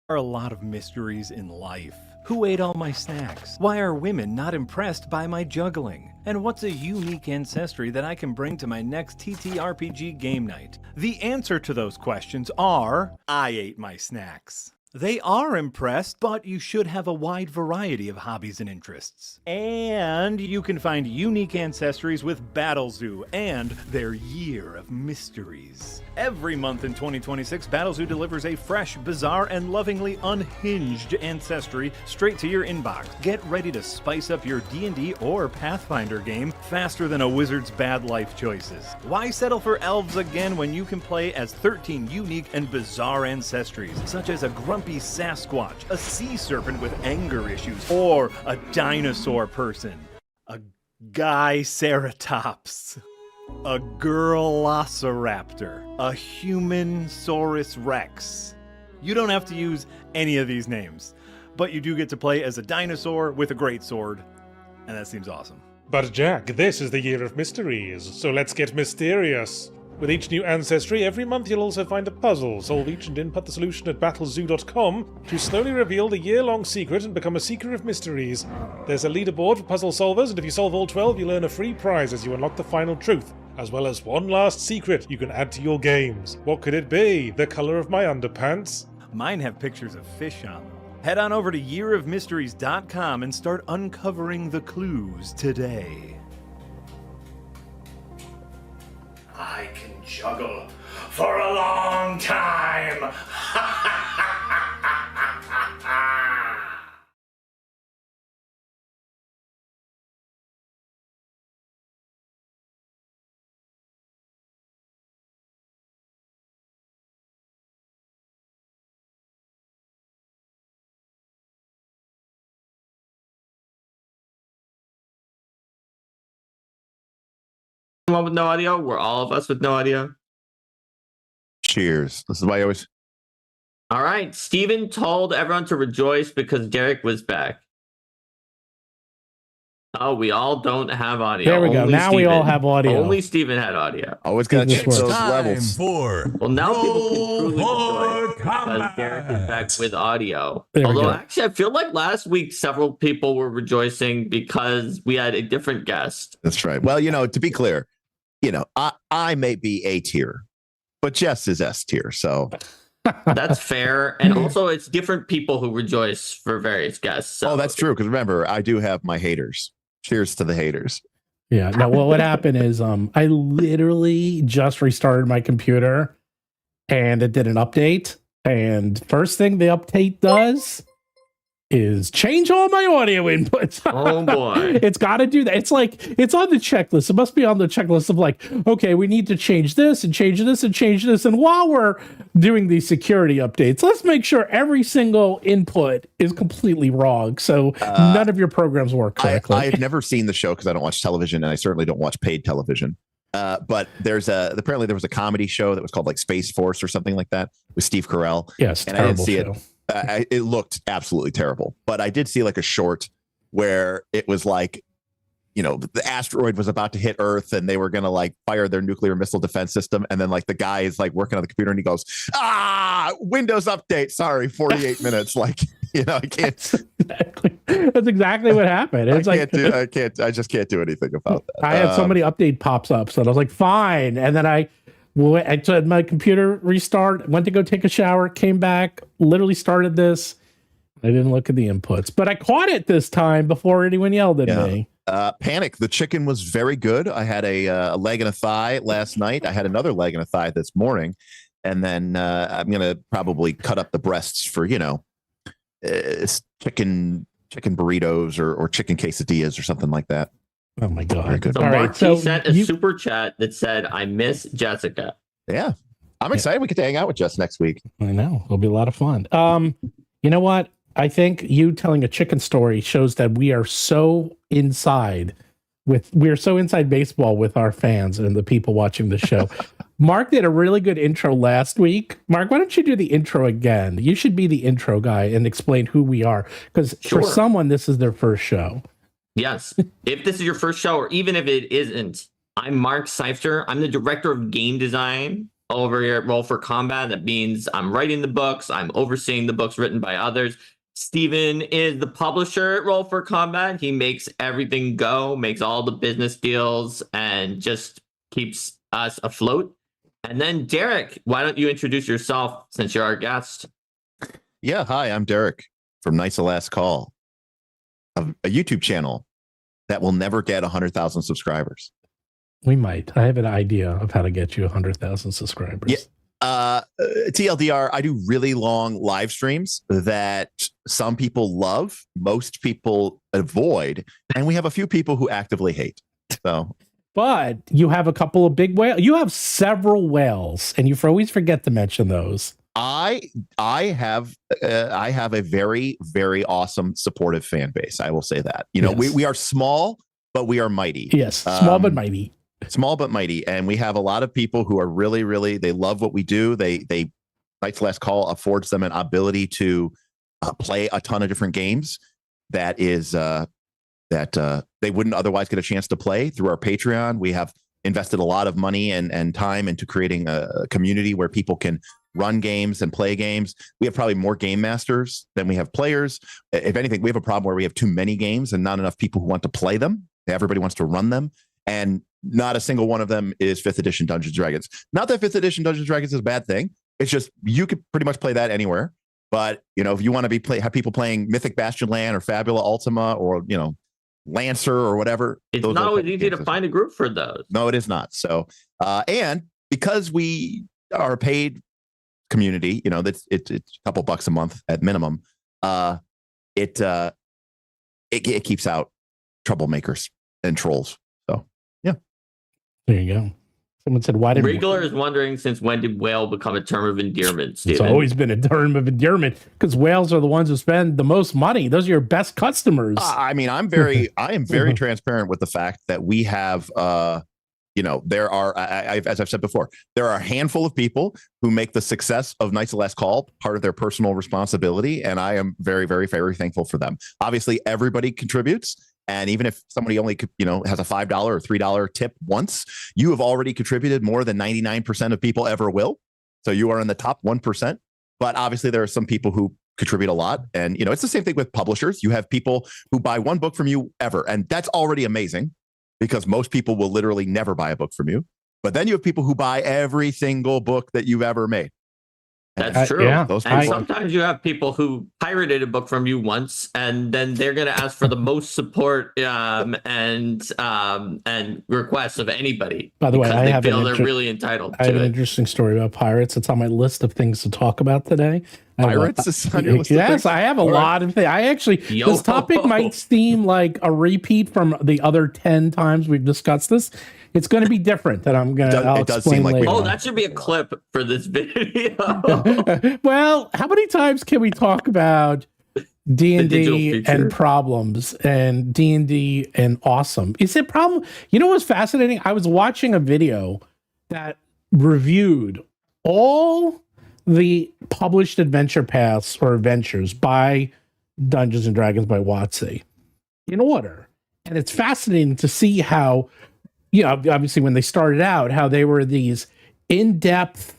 There are a lot of mysteries in life. Who ate all my snacks? Why are women not impressed by my juggling? And what's a unique ancestry that I can bring to my next TTRPG game night? The answer to those questions are, I ate my snacks. They are impressed, but you should have a wide variety of hobbies and interests. And you can find unique ancestries with Battlezoo and their Year of Mysteries. Every month in 2026, Battlezoo delivers a fresh, bizarre, and lovingly unhinged ancestry straight to your inbox. Get ready to spice up your D&D or Pathfinder game faster than a wizard's bad life choices. Why settle for elves again when you can play as 13 unique and bizarre ancestries, such as a grumpy Sasquatch, a sea serpent with anger issues, or a dinosaur person, a guy ceratops, a girlociraptor, a human saurus rex. You don't have to use any of these names, but you do get to play as a dinosaur with a great sword, and that seems awesome. But Jack, this is the Year of Mysteries, so let's get mysterious. With each new ancestry, every month you'll also find a puzzle. Solve each and input the solution at battlezoo.com to slowly reveal the year-long secret and become a seeker of mysteries. There's a leaderboard for puzzle solvers, and if you solve all 12, you'll earn a free prize as you unlock the final truth, as well as one last secret you can add to your games. What could it be? The color of my underpants? Mine have pictures of fish on them. Head on over to yearofmysteries.com and start uncovering the clues today. I can juggle for a long time. One with no audio? We're all of us with no audio? Cheers. This is why I always... All right. Steven told everyone to rejoice because Derik was back. Oh, we all don't have audio. There we go. Only Now we all have audio. Only Steven had audio. Always got to check It's those time levels. for Well, now people can truly Roll rejoice because Derik is back with audio. There we Although, go. actually, I feel like last week several people were rejoicing because we had a different guest. That's right. Well, to be clear, I may be A tier, but Jess is S tier. So That's fair. And also, it's different people who rejoice for various guests. So. Oh, that's true. Because remember, I do have my haters. Cheers to the haters. Yeah. No, well, what happened is I literally just restarted my computer and it did an update. And first thing the update does is change all my audio inputs. Oh boy. It's got to do that. It's like, it's on the checklist. It must be on the checklist of like, okay, we need to change this and change this and change this. And while we're doing these security updates, let's make sure every single input is completely wrong. So none of your programs work correctly. I've never seen the show because I don't watch television, and I certainly don't watch paid television. But apparently there was a comedy show that was called like Space Force or something like that with Steve Carell. Yes, and I didn't see show. it. It looked absolutely terrible, but I did see like a short where it was like, the asteroid was about to hit Earth and they were going to like fire their nuclear missile defense system. And then like the guy is like working on the computer and he goes, Windows update. Sorry, 48 minutes. Like, I can't. That's exactly what happened. It's I just can't do anything about that. I had so many update pops ups that I was like, fine. And then I had my computer restart, went to go take a shower, came back, literally started this. I didn't look at the inputs, but I caught it this time before anyone yelled at me. Panic. The chicken was very good. I had a leg and a thigh last night. I had another leg and a thigh this morning. And then I'm going to probably cut up the breasts for, chicken burritos or chicken quesadillas or something like that. Oh my God. Very good. So All Mark right, so sent a super chat that said, I miss Jessica. Yeah. I'm excited. We get to hang out with Jess next week. I know. It'll be a lot of fun. You know what? I think you telling a chicken story shows that we are so inside baseball with our fans and the people watching the show. Mark did a really good intro last week. Mark, why don't you do the intro again? You should be the intro guy and explain who we are. Because for someone, this is their first show. Yes. If this is your first show, or even if it isn't, I'm Mark Seifter. I'm the director of game design over here at Roll for Combat. That means I'm writing the books, I'm overseeing the books written by others. Steven is the publisher at Roll for Combat. He makes everything go, makes all the business deals, and just keeps us afloat. And then Derik, why don't you introduce yourself since you're our guest? Yeah, hi, I'm Derik from Night's the Last Call, a YouTube channel that will never get 100,000 subscribers. We might. I have an idea of how to get you 100,000 subscribers. Yeah. TLDR, I do really long live streams that some people love, most people avoid, and we have a few people who actively hate. So, but you have a couple of big whales. You have several whales, and you always forget to mention those. I have a very, very awesome supportive fan base. I will say that. You know, Yes. we are small, but we are mighty. Yes, small but mighty. Small but mighty, and we have a lot of people who are really, really, they love what we do. They Night's Last Call affords them an ability to play a ton of different games that they wouldn't otherwise get a chance to play through our Patreon. We have invested a lot of money and time into creating a community where people can run games and play games. We have probably more game masters than we have players. If anything, we have a problem where we have too many games and not enough people who want to play them. Everybody wants to run them, and not a single one of them is 5th edition Dungeons & Dragons. Not that 5th edition Dungeons & Dragons is a bad thing. It's just you could pretty much play that anywhere. But, you know, if you want to have people playing Mythic Bastionland or Fabula Ultima or, you know, Lancer or whatever. It's not always easy to find a group for those. No, it is not. So, and because we are a paid community, you know, it's a couple bucks a month at minimum. It keeps out troublemakers and trolls. So, yeah. There you go. Someone said, why did Regular is wondering, since when did whale become a term of endearment, Steven? It's always been a term of endearment because whales are the ones who spend the most money. Those are your best customers. I mean, I am very transparent with the fact that we have, you know, there are, as I've said before, there are a handful of people who make the success of Night's the Last Call part of their personal responsibility. And I am very, very, very thankful for them. Obviously, everybody contributes. And even if somebody only, you know, has a $5 or $3 tip once, you have already contributed more than 99% of people ever will. So you are in the top 1%. But obviously, there are some people who contribute a lot. And, you know, it's the same thing with publishers. You have people who buy one book from you ever. And that's already amazing because most people will literally never buy a book from you. But then you have people who buy every single book that you've ever made. That's true. Yeah. And sometimes you have people who pirated a book from you once, and then they're going to ask for the most support and requests of anybody. By the way, because they feel they're really entitled to it. I have an interesting story about pirates. It's on my list of things to talk about today. Pirates is on your list of yes, things? I have a lot of things. I actually, this topic might seem like a repeat from the other 10 times we've discussed this. It's going to be different that I'll explain later. Oh, that should be a clip for this video. Well, how many times can we talk about D&D and problems and D&D and awesome? Is it problem? You know what's fascinating? I was watching a video that reviewed all the published adventure paths or adventures by Dungeons and Dragons by WotC in order. And it's fascinating to see how, you know, obviously when they started out, how they were these in-depth,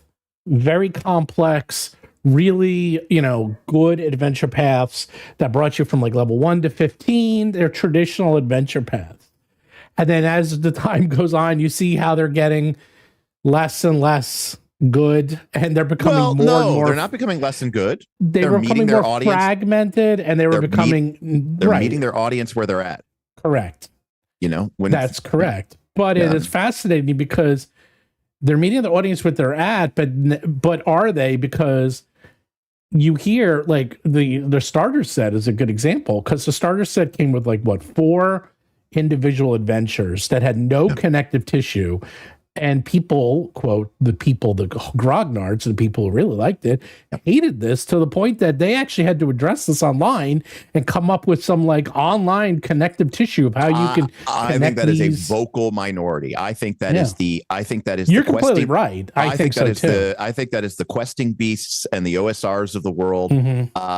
very complex, really, you know, good adventure paths that brought you from like level 1 to 15. They're traditional adventure paths. And then as the time goes on, you see how they're getting less and less good, and they're becoming more and more. They're not becoming less than good. They're becoming more audience, fragmented, and they're becoming they're meeting their audience where they're at. Correct. You know, that's correct. But it is fascinating because they're meeting the audience where they're at, but are they? Because you hear like the starter set is a good example, because the starter set came with like 4 individual adventures that had no connective tissue. And people, quote, the grognards, the people who really liked it, hated this to the point that they actually had to address this online and come up with some like online connective tissue of how you can. I think that is a vocal minority. I think that is You're completely right. I think so too. I think that is the questing beasts and the OSRs of the world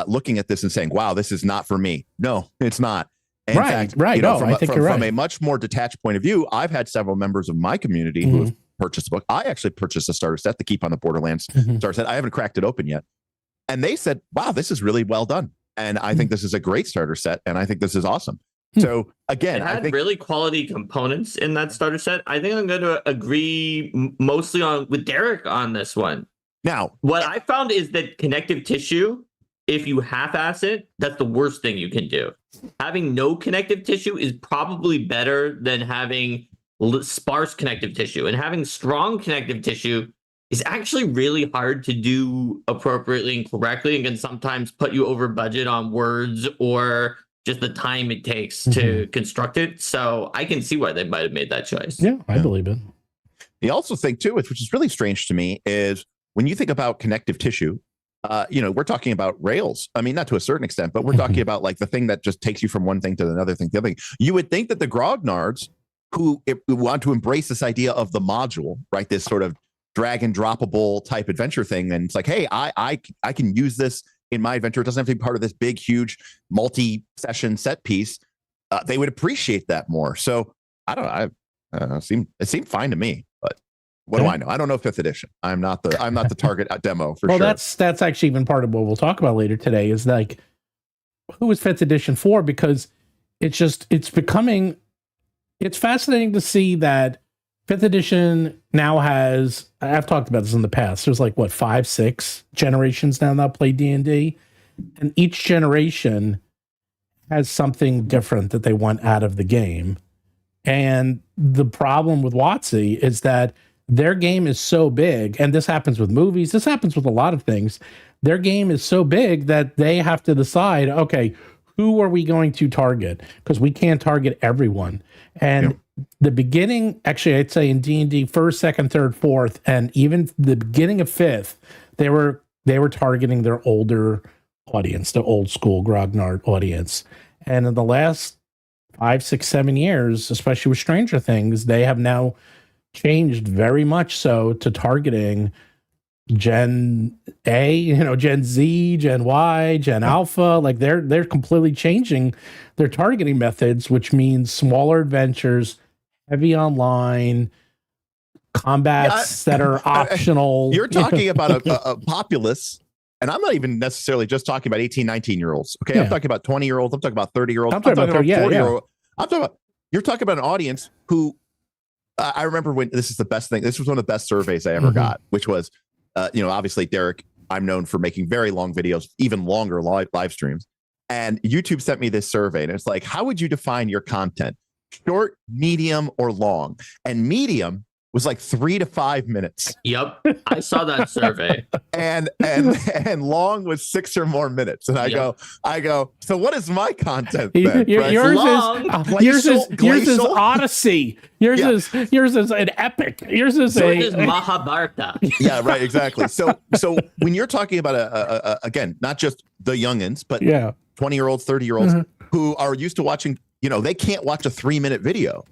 looking at this and saying, "Wow, this is not for me." No, it's not. In fact, right. You know, I think you're right. From a much more detached point of view, I've had several members of my community who have purchased the book. I actually purchased a starter set to keep on the Borderlands starter set. I haven't cracked it open yet. And they said, wow, this is really well done. And I think this is a great starter set. And I think this is awesome. So again, it had I think really quality components in that starter set. I think I'm going to agree mostly with Derik on this one. Now, what I found is that connective tissue, if you half-ass it, that's the worst thing you can do. Having no connective tissue is probably better than having sparse connective tissue. And having strong connective tissue is actually really hard to do appropriately and correctly, and can sometimes put you over budget on words or just the time it takes to construct it. So I can see why they might have made that choice. Yeah, I believe it. The also thing too, which is really strange to me, is when you think about connective tissue, we're talking about rails. I mean, not to a certain extent, but we're talking about like the thing that just takes you from one thing to another thing to the other thing. You would think that the grognards who want to embrace this idea of the module, right? This sort of drag and droppable type adventure thing. And it's like, hey, I can use this in my adventure. It doesn't have to be part of this big, huge multi-session set piece. They would appreciate that more. So I don't know. It seemed fine to me, but what do I know? I don't know 5th edition. I'm not the target demo for sure. Well, that's actually even part of what we'll talk about later today is like, who is 5th edition for? Because it's fascinating to see that 5th edition now has, I've talked about this in the past, there's like, 5, 6 generations now that play D&D. And each generation has something different that they want out of the game. And the problem with WotC is that their game is so big, and this happens with movies, this happens with a lot of things. Their game is so big that they have to decide, okay, who are we going to target? Because we can't target everyone. And the beginning, actually, I'd say in D&D, 1st, 2nd, 3rd, 4th, and even the beginning of 5th, they were targeting their older audience, the old school grognard audience. And in the last 5, 6, 7 years, especially with Stranger Things, they have now changed very much so to targeting Gen A, Gen Z, Gen Y, Gen Alpha. Like they're completely changing their targeting methods, which means smaller adventures, heavy online, combats that are optional. You're talking about a populace, and I'm not even necessarily just talking about 18, 19-year-olds. Okay, I'm talking about 20-year-olds. I'm talking about 30-year-olds. I'm talking about 40-year-olds. You're talking about an audience who I remember when this is the best thing. This was one of the best surveys I ever got, which was, obviously, Derik, I'm known for making very long videos, even longer live streams. And YouTube sent me this survey, and it's like, how would you define your content? Short, medium, or long? And medium was like 3 to 5 minutes. Yep, I saw that survey. and long was 6 or more minutes. And I go. So what is my content then? Yours is Odyssey. Yours is an epic. Yours is Mahabharata. Yeah, right. Exactly. So when you're talking about again, not just the youngins, but 20-year-olds, 30-year-olds who are used to watching. They can't watch a 3-minute video.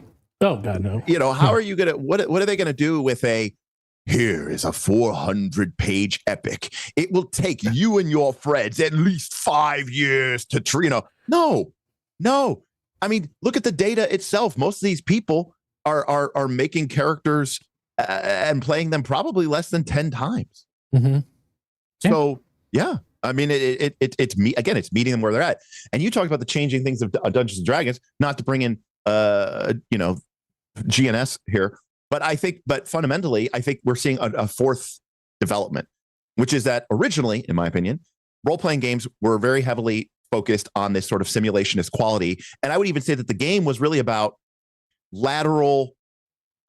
Oh God, no. How are you gonna? What are they gonna do with here is a 400-page epic? It will take you and your friends at least 5 years to No. I mean, look at the data itself. Most of these people are making characters and playing them probably less than 10 times. So yeah. I mean, it's meeting them where they're at. And you talked about the changing things of Dungeons and Dragons, not to bring in GNS here, but fundamentally, I think we're seeing a fourth development, which is that originally, in my opinion, role-playing games were very heavily focused on this sort of simulationist quality. And I would even say that the game was really about lateral,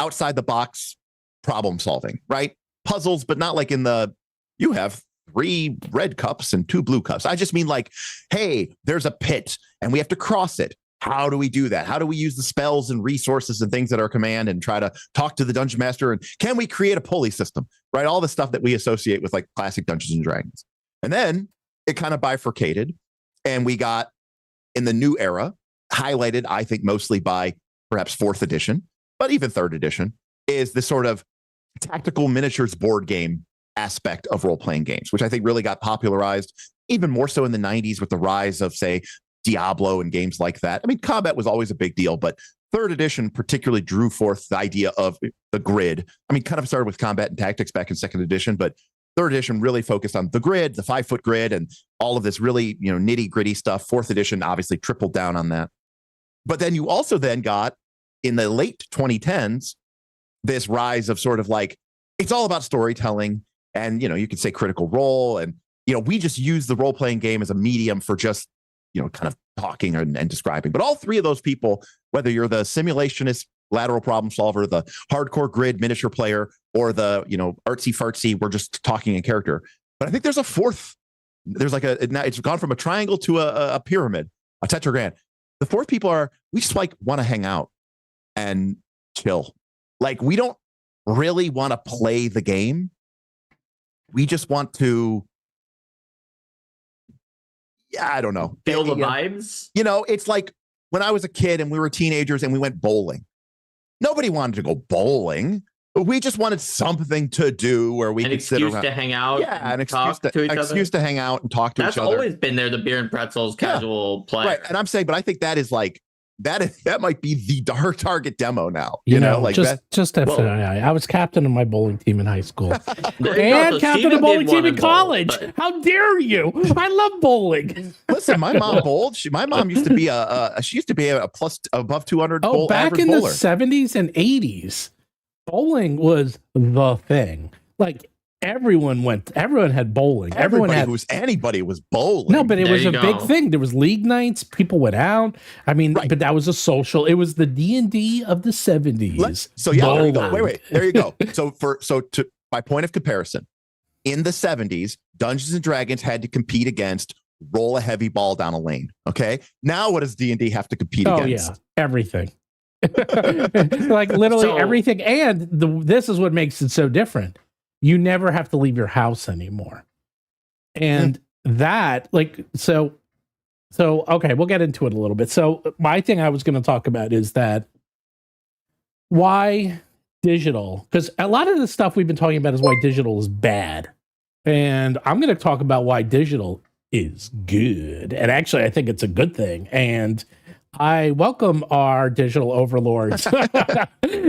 outside the box problem solving, right? Puzzles, but not like you have 3 red cups and 2 blue cups. I just mean like, hey, there's a pit and we have to cross it. How do we do that? How do we use the spells and resources and things at our command and try to talk to the dungeon master? And can we create a pulley system, right? All the stuff that we associate with like classic Dungeons and Dragons. And then it kind of bifurcated, and we got in the new era, highlighted, I think, mostly by perhaps 4th edition, but even 3rd edition, is this sort of tactical miniatures board game aspect of role-playing games, which I think really got popularized even more so in the 90s with the rise of, say, Diablo and games like that. I mean, combat was always a big deal, but third edition particularly drew forth the idea of the grid. I mean, kind of started with combat and tactics back in second edition, but third edition really focused on the grid, the 5-foot grid, and all of this really, nitty gritty stuff. Fourth edition obviously tripled down on that. But then you also then got in the late 2010s, this rise of sort of like, it's all about storytelling. And, you could say Critical Role. And, we just use the role-playing game as a medium for just, kind of talking and describing. But all three of those people, whether you're the simulationist lateral problem solver, the hardcore grid miniature player, or the, artsy fartsy, we're just talking in character. But I think there's a fourth. There's like it's gone from a triangle to a pyramid, a tetragram. The fourth people are, we just like want to hang out and chill. Like, we don't really want to play the game. We just want to, I don't know. Feel the vibes. It's like when I was a kid and we were teenagers and we went bowling. Nobody wanted to go bowling. We just wanted something to do where we could sit around. An excuse to hang out. Yeah, an excuse to hang out and talk to each other. That's always been there, the beer and pretzels casual play. Right, and I'm saying, but I think that is like, that might be the target demo now. Like just FYI, I was captain of my bowling team in high school and captain of the bowling team in college. How dare you? I love bowling. Listen, my mom bowled. My mom used to be a plus above 200. Oh, back in the 70s and 80s, bowling was the thing. Like, everyone had bowling. Anybody was bowling. No, but it was a big thing. There was league nights. People went out. I mean, but that was a social. It was the D&D of the 70s. There you go. Wait. There you go. By point of comparison, in the 70s, Dungeons and Dragons had to compete against roll a heavy ball down a lane. Okay. Now, what does D&D have to compete against? Oh, yeah. Everything. Like, literally everything. And this is what makes it so different. You never have to leave your house anymore. And that, okay, we'll get into it a little bit. So my thing I was going to talk about is that why digital, because a lot of the stuff we've been talking about is why digital is bad. And I'm going to talk about why digital is good. And actually, I think it's a good thing. And I welcome our digital overlords.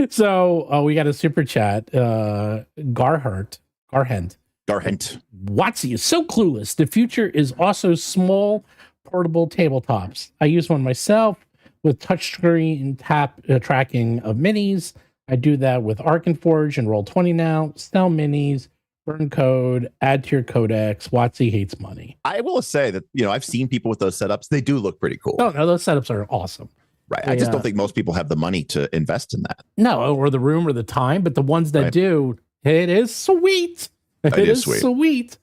So we got a super chat. Garhent. Watsy is so clueless. The future is also small, portable tabletops. I use one myself with touchscreen tracking of minis. I do that with Arkenforge and Roll20 now. Sell minis, burn code, add to your codex. Watsy hates money. I will say that, I've seen people with those setups. They do look pretty cool. Oh, no, those setups are awesome. Right. I just don't think most people have the money to invest in that. No, or the room or the time. But the ones that do, it is sweet. It is sweet.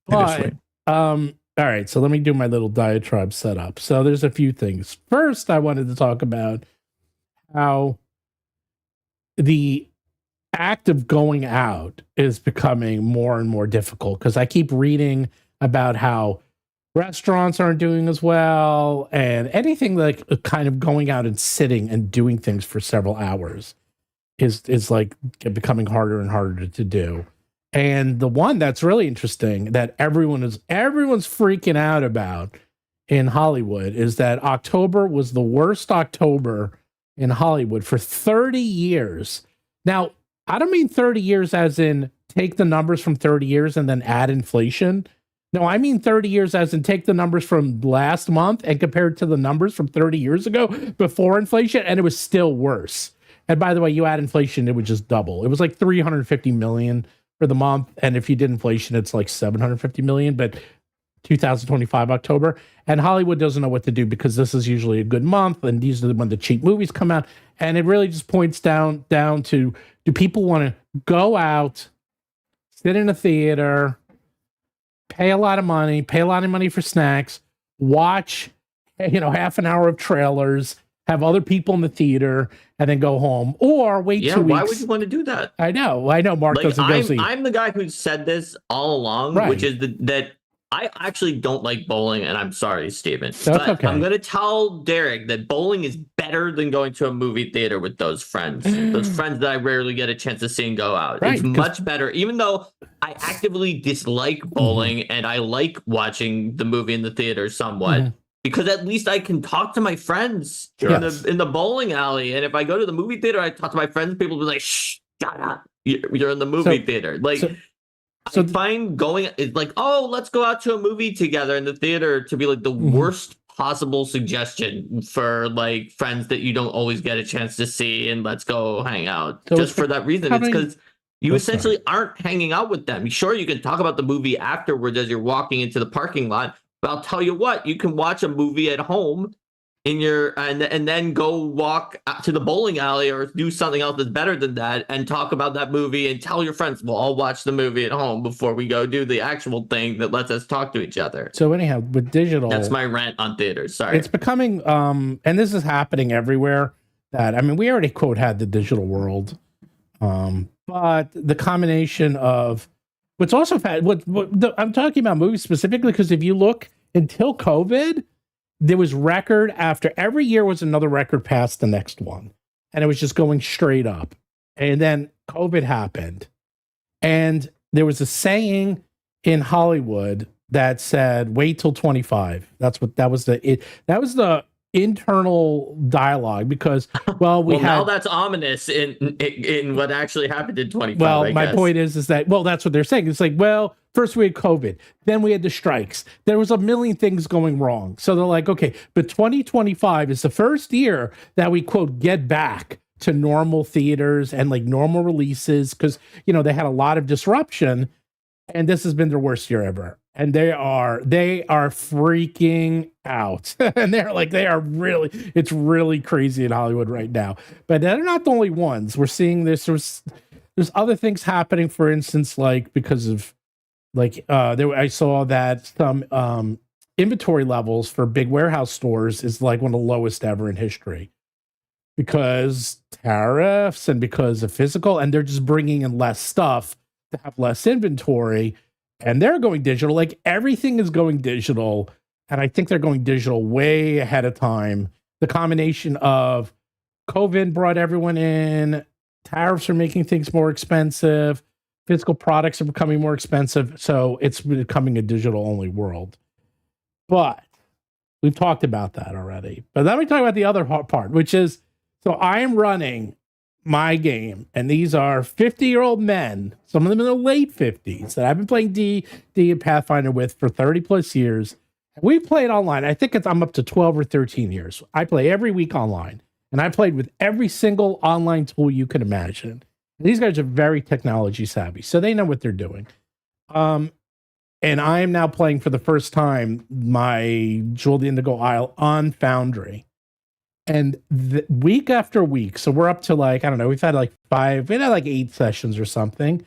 But, all right. So let me do my little diatribe setup. So there's a few things. First, I wanted to talk about how the act of going out is becoming more and more difficult, because I keep reading about how restaurants aren't doing as well, and anything like kind of going out and sitting and doing things for several hours is like becoming harder and harder to do. And the one that's really interesting that everyone's freaking out about in Hollywood is that October was the worst October in Hollywood for 30 years. Now, I don't mean 30 years as in take the numbers from 30 years and then add inflation. No, I mean 30 years as in take the numbers from last month and compare it to the numbers from 30 years ago before inflation, and it was still worse. And by the way, you add inflation, it would just double. It was like 350 million for the month, and if you did inflation, it's like 750 million, but 2025 October. And Hollywood doesn't know what to do, because this is usually a good month, and these are when the cheap movies come out. And it really just points down to, do people want to go out, sit in a theater, pay a lot of money for snacks, watch, half an hour of trailers, have other people in the theater, and then go home, or wait 2 weeks. Why would you want to do that? I know. Mark doesn't go see. I'm the guy who said this all along, right, which is that I actually don't like bowling, and I'm sorry, Steven. But okay. I'm going to tell Derik that bowling is better than going to a movie theater with those friends. Those friends that I rarely get a chance to see and go out. Right, it's much better, even though I actively dislike bowling and I like watching the movie in the theater somewhat. because at least I can talk to my friends Yes. in the bowling alley. And if I go to the movie theater, I talk to my friends. People will be like, "Shh, shut up! You're in the movie theater." Like, I find going it's like, "Oh, let's go out to a movie together in the theater," to be like the worst possible suggestion for like friends that you don't always get a chance to see, and let's go hang out. So just for that reason, it's because you essentially sorry. aren't hanging out with them. Sure, you can talk about the movie afterwards as you're walking into the parking lot, but I'll tell you what, you can watch a movie at home in your and then go walk out to the bowling alley or do something else that's better than that and talk about that movie and tell your friends, we'll all watch the movie at home before we go do the actual thing that lets us talk to each other. So anyhow, with digital, that's my rant on theaters. Sorry. It's becoming and this is happening everywhere. That, I mean, we already quote had the digital world, but the combination of what's also I'm talking about movies specifically, because if you look until COVID, there was record after every year was another record past the next one, and it was just going straight up. And then COVID happened, and there was a saying in Hollywood that said, "Wait till 25." That was the internal dialogue, because now that's ominous in what actually happened in 25. Well, my point is that that's what they're saying. It's like, well, first we had COVID, then we had the strikes. There was a million things going wrong. So they're like, okay, but 2025 is the first year that we, quote, get back to normal theaters and like normal releases, because they had a lot of disruption, and this has been their worst year ever. And they are freaking out. And it's really crazy in Hollywood right now. But they're not the only ones. We're seeing this. There's other things happening, for instance, like because of I saw that some inventory levels for big warehouse stores is like one of the lowest ever in history, because tariffs and because of physical, and they're just bringing in less stuff to have less inventory. And they're going digital. Like, everything is going digital. And I think they're going digital way ahead of time. The combination of COVID brought everyone in, tariffs are making things more expensive, physical products are becoming more expensive. So it's becoming a digital only world. But we've talked about that already. But then we talk about the other part, which is, so I am running my game, and these are 50-year-old men, some of them in their late 50s, that I've been playing D and Pathfinder with for 30 plus years. We played online. I think I'm up to 12 or 13 years. I play every week online, and I played with every single online tool you can imagine. And these guys are very technology savvy, so they know what they're doing. And I am now playing for the first time my Jewel the Indigo Isle on Foundry. And week after week, so we're up to like, I don't know, we had like 8 sessions or something.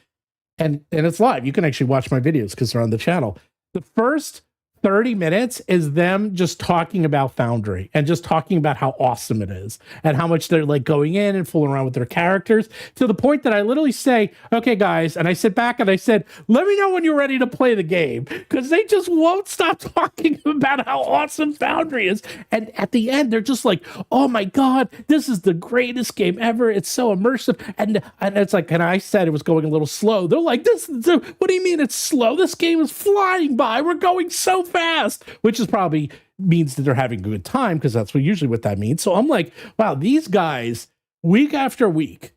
And it's live. You can actually watch my videos because they're on the channel. The first 30 minutes is them just talking about Foundry and just talking about how awesome it is and how much they're like going in and fooling around with their characters, to the point that I literally say, okay, guys, and I sit back and I said, let me know when you're ready to play the game, because they just won't stop talking about how awesome Foundry is. And at the end, they're just like, oh my God, this is the greatest game ever. It's so immersive. And it's like, and I said it was going a little slow. They're like, what do you mean it's slow? This game is flying by. We're going so fast, which is probably means that they're having a good time, because that's usually what that means. So I'm like, wow, these guys, week after week,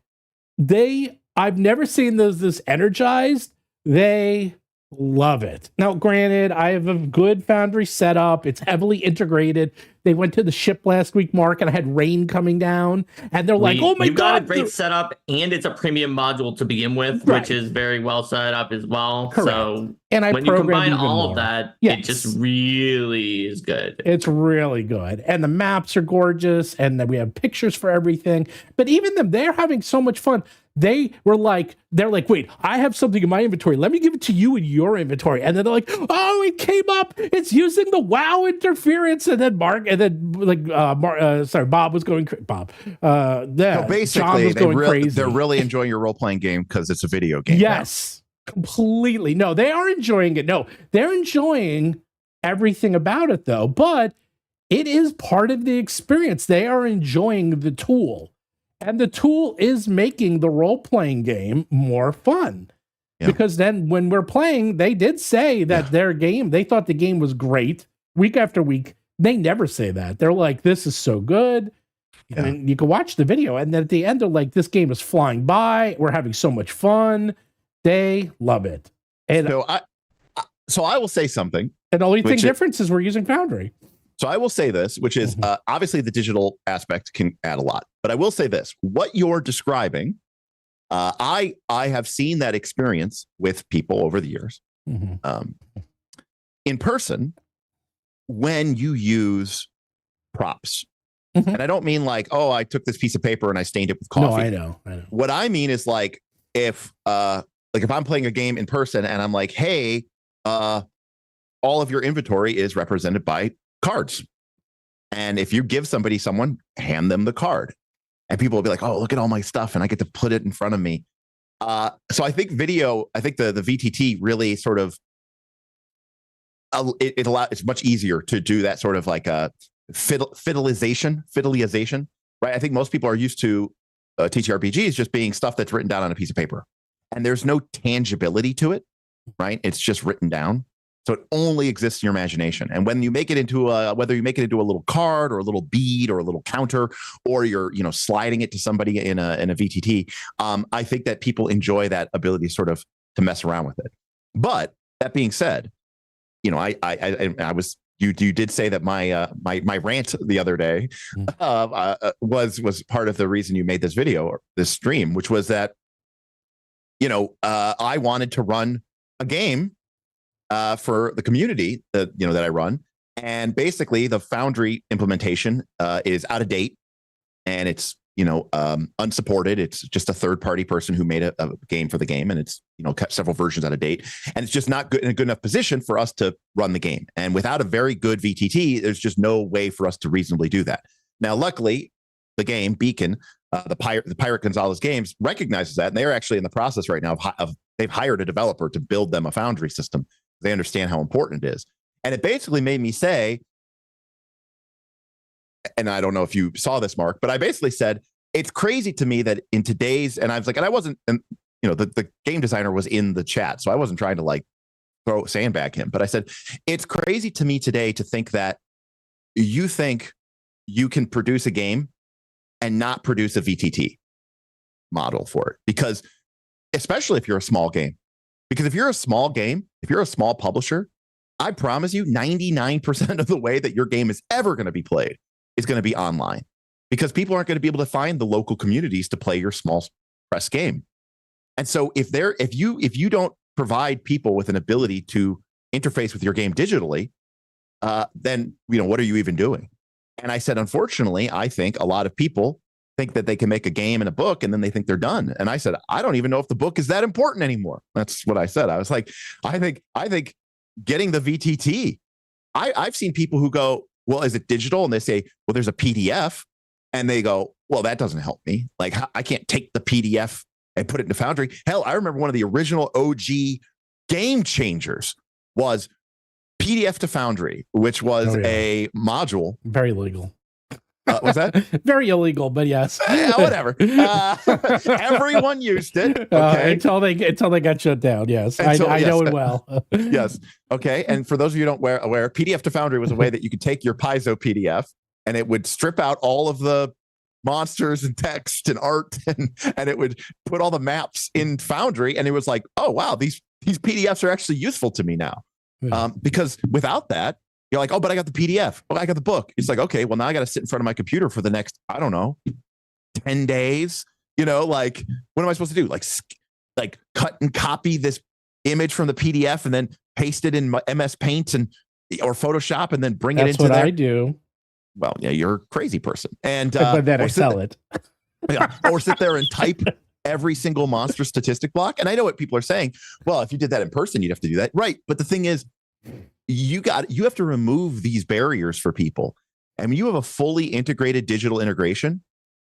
I've never seen this energized. They love it. Now, granted, I have a good Foundry setup. It's heavily integrated. They went to the ship last week, Mark, and I had rain coming down, and they're like, oh my God. You've got a great setup, and it's a premium module to begin with, right, which is very well set up as well. Correct. So and when you combine all of that, yes, it just really is good. It's really good. And the maps are gorgeous, and then we have pictures for everything. But even them, they're having so much fun. They're like, wait, I have something in my inventory. Let me give it to you in your inventory. And then they're like, oh, it came up. It's using the WoW interference. And then Bob was going crazy. So basically, they're really enjoying your role-playing game because it's a video game. Yes, completely. No, they are enjoying it. No, they're enjoying everything about it, though. But it is part of the experience. They are enjoying the tool. And the tool is making the role-playing game more fun. Yeah. Because then when we're playing, they did say that their game, they thought the game was great. Week after week, They never say that. They're like, this is so good. Yeah. And then you can watch the video. And then at the end, they're like, this game is flying by. We're having so much fun. They love it. And so I will say something. And the only thing difference is we're using Foundry. So I will say this, which is obviously the digital aspect can add a lot. But I will say this, what you're describing, I have seen that experience with people over the years. In person, when you use props. And I don't mean like, oh, I took this piece of paper and I stained it with coffee. No, I know. What I mean is like if I'm playing a game in person and I'm like, hey, all of your inventory is represented by cards. And if you give someone, hand them the card. And people will be like, oh, look at all my stuff. And I get to put it in front of me. So I think the VTT really sort of, it's much easier to do that sort of like a fiddleization, right? I think most people are used to TTRPGs just being stuff that's written down on a piece of paper. And there's no tangibility to it, right? It's just written down. So it only exists in your imagination. And when you make it into whether you make it into a little card or a little bead or a little counter, or you're sliding it to somebody in a VTT, I think that people enjoy that ability sort of to mess around with it. But that being said, you did say that my rant the other day was part of the reason you made this video or this stream, which was that I wanted to run a game for the community that I run, and basically the Foundry implementation is out of date and it's unsupported. It's just a third-party person who made a game for the game, and it's kept several versions out of date, and it's just not in a good enough position for us to run the game. And without a very good VTT, there's just no way for us to reasonably do that. Now, luckily, the game Beacon, the Pirate Gonzalez Games, recognizes that, and they're actually in the process right now of they've hired a developer to build them a Foundry system. They understand how important it is, and it basically made me say, and I don't know if you saw this, Mark, but I basically said, it's crazy to me that in today's, and I was like, and I wasn't, and the game designer was in the chat, so I wasn't trying to like sandbag him, but I said, it's crazy to me today to think that you think you can produce a game and not produce a VTT model for it, because especially if you're a small game, because if you're a small game, if you're a small publisher, I promise you 99% of the way that your game is ever going to be played is going to be online, because people aren't going to be able to find the local communities to play your small press game. And so if you don't provide people with an ability to interface with your game digitally, then what are you even doing? And I said, unfortunately, I think a lot of people think that they can make a game and a book and then they think they're done. And I said, I don't even know if the book is that important anymore. That's what I said. I was like, I think getting the VTT, I've seen people who go, well, is it digital? And they say, well, there's a PDF. And they go, well, that doesn't help me. Like, I can't take the PDF and put it into Foundry. Hell, I remember one of the original OG game changers was PDF to Foundry, which was a module. Very legal. Was that? Very illegal, but yes. Yeah, whatever. Everyone used it. Okay. Until they got shut down. Yes. I know it well. Yes. Okay. And for those of you who don't aware, PDF to Foundry was a way that you could take your Paizo PDF and it would strip out all of the monsters and text and art and it would put all the maps in Foundry. And it was like, oh, wow, these PDFs are actually useful to me now. Because without that, you're like, oh, but I got the PDF. Oh, I got the book. It's like, okay, well, now I got to sit in front of my computer for the next, I don't know, 10 days. Like, what am I supposed to do? Like cut and copy this image from the PDF and then paste it in my MS Paint or Photoshop and then bring it into there. That's what I do. Well, yeah, you're a crazy person. And but then I sell it. Or sit there and type every single monster statistic block. And I know what people are saying. Well, if you did that in person, you'd have to do that. Right. But the thing is, you have to remove these barriers for people. And when you have a fully integrated digital integration,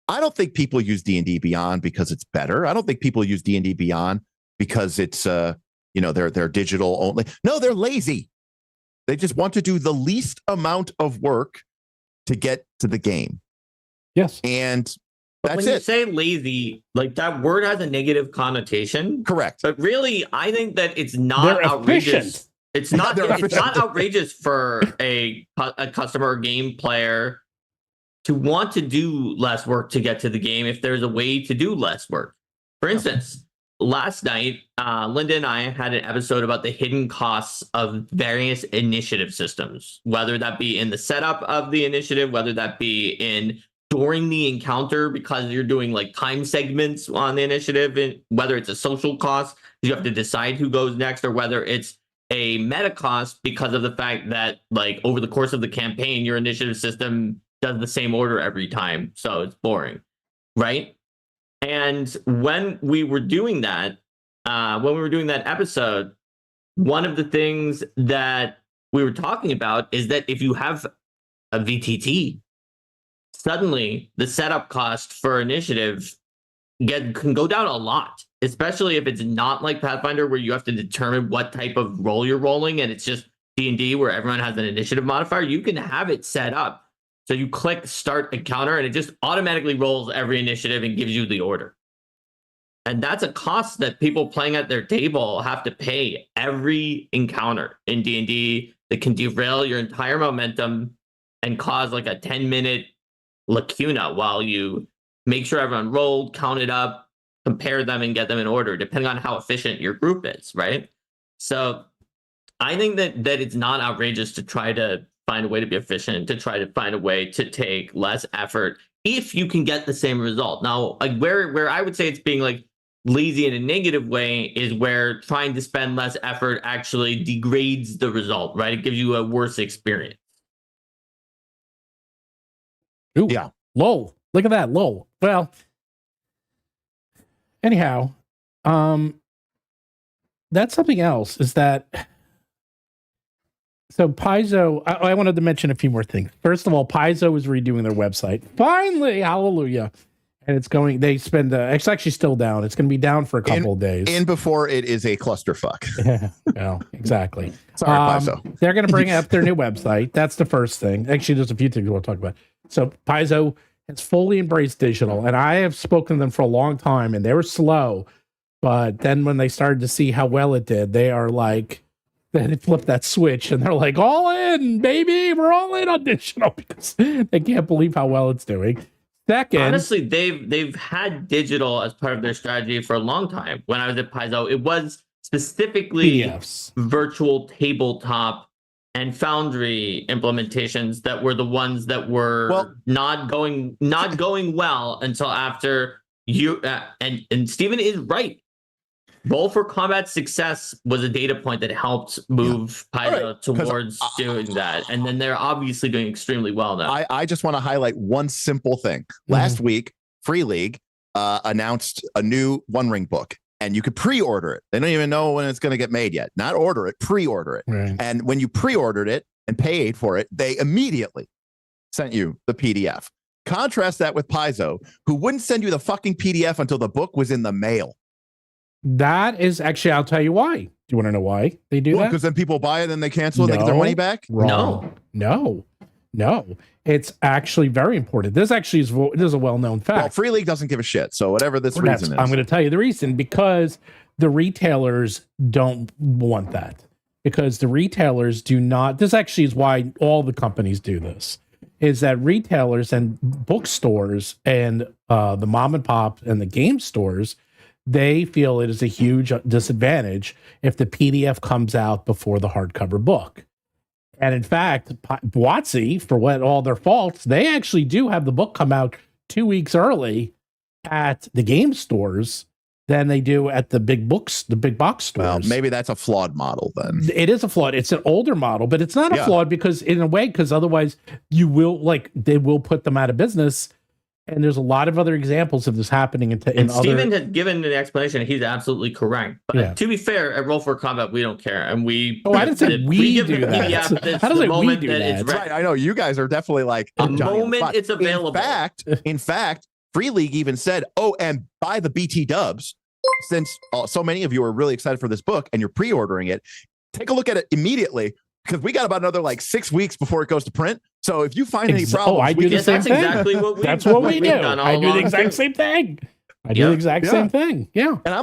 I don't think people use D&D Beyond because it's better. I don't think people use D&D Beyond because it's they're digital only. No, they're lazy. They just want to do the least amount of work to get to the game. Yes. And but that's when it. you say lazy, like that word has a negative connotation. Correct. But really, I think that it's not They're outrageous. efficient. It's not. They're It's not efficient. outrageous for a customer or game player to want to do less work to get to the game if there's a way to do less work. For instance, last night, Linda and I had an episode about the hidden costs of various initiative systems, whether that be in the setup of the initiative, whether that be in during the encounter because you're doing like time segments on the initiative, and whether it's a social cost, you have to decide who goes next, or whether it's a meta cost because of the fact that like over the course of the campaign, your initiative system does the same order every time. So it's boring, right? And when we were doing that episode, one of the things that we were talking about is that if you have a VTT, suddenly the setup cost for initiative can go down a lot, especially if it's not like Pathfinder where you have to determine what type of roll you're rolling and it's just D&D where everyone has an initiative modifier. You can have it set up so you click start encounter and it just automatically rolls every initiative and gives you the order. And that's a cost that people playing at their table have to pay every encounter in D&D that can derail your entire momentum and cause like a 10-minute lacuna while you make sure everyone rolled, count it up, compare them, and get them in order, depending on how efficient your group is, right? So I think that it's not outrageous to try to find a way to be efficient, to try to find a way to take less effort if you can get the same result. Now, like where I would say it's being like lazy in a negative way is where trying to spend less effort actually degrades the result, right? It gives you a worse experience. Ooh, Yeah. Lol. Look at that. Lol. Well, anyhow, that's something else is that. So Paizo, I wanted to mention a few more things. First of all, Paizo is redoing their website. Finally, hallelujah. And it's actually still down. It's going to be down for a couple of days. And before it is a clusterfuck. Yeah, well, exactly. Sorry, Paizo. They're going to bring up their new website. That's the first thing. Actually, there's a few things we'll talk about. So Paizo has fully embraced digital, and I have spoken to them for a long time, and they were slow. But then when they started to see how well it did, they are like, they flipped that switch, and they're like, all in, baby. We're all in on digital because they can't believe how well it's doing. Second, honestly, they've had digital as part of their strategy for a long time. When I was at Paizo, it was specifically PDFs. Virtual tabletop and Foundry implementations that were the ones that were not going well until after you and Stephen is right. Roll for Combat success was a data point that helped move Paizo towards doing that. And then they're obviously doing extremely well now. I just want to highlight one simple thing. Last week, Free League announced a new One Ring book, and you could pre-order it. They don't even know when it's going to get made yet. Not order it, pre-order it. Right. And when you pre-ordered it and paid for it, they immediately sent you the PDF. Contrast that with Paizo, who wouldn't send you the fucking PDF until the book was in the mail. That is actually, I'll tell you why. Do you want to know why they do that? Because then people buy it and they cancel it and they get their money back? Wrong. No. It's actually very important. This actually is a well-known fact. Well, Free League doesn't give a shit. So whatever this reason is. I'm going to tell you the reason, because the retailers don't want that. Because the retailers do not, this actually is why all the companies do this, is that retailers and bookstores and the mom and pop and the game stores, they feel it is a huge disadvantage if the PDF comes out before the hardcover book. And in fact, WotC, for what all their faults, they actually do have the book come out 2 weeks early at the game stores than they do at the big box stores. Well, maybe that's a flawed model then. It is a flawed. It's an older model, but it's not a flawed because in a way, because otherwise they will put them out of business. And there's a lot of other examples of this happening in other. Stephen has given an explanation. He's absolutely correct. But to be fair, at Roll for Combat, we don't care, and we. Oh, I didn't say we do that. How does it we do that? Right, I know you guys are definitely like the moment it's available. In fact, Free League even said, "Oh, and buy the BT dubs." Since so many of you are really excited for this book and you're pre-ordering it, take a look at it immediately. Because we got about another 6 weeks before it goes to print. So if you find any problems, I do the same thing. Exactly that's what we do. I do the exact same thing. I do the exact same thing. Yeah. And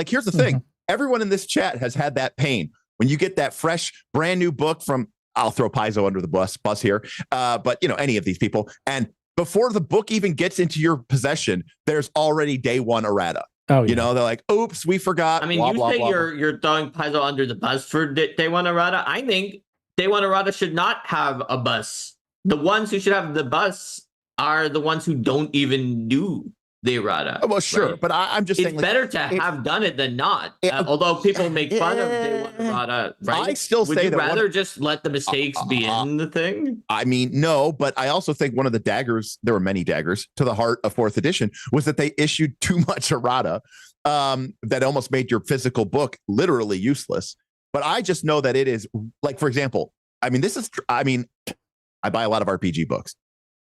here's the thing. Everyone in this chat has had that pain. when you get that fresh, brand new book from, I'll throw Paizo under the bus here, but any of these people, and before the book even gets into your possession, there's already day one errata. Oh, yeah. They're like, oops, we forgot. I mean, blah, you blah, say blah, you're throwing Paizo under the bus for day one errata. I think day one errata should not have a bus. The ones who should have the bus are the ones who don't even do the errata. Well, sure, right? but I'm just saying, it's better to have done it than not. Although people make fun of day one errata, right? I still Would say you that rather just let the mistakes be in the thing? I mean, no, but I also think one of the daggers, there were many daggers to the heart of 4th edition, was that they issued too much errata that almost made your physical book literally useless. But I just know that it is, like, for example, I buy a lot of RPG books.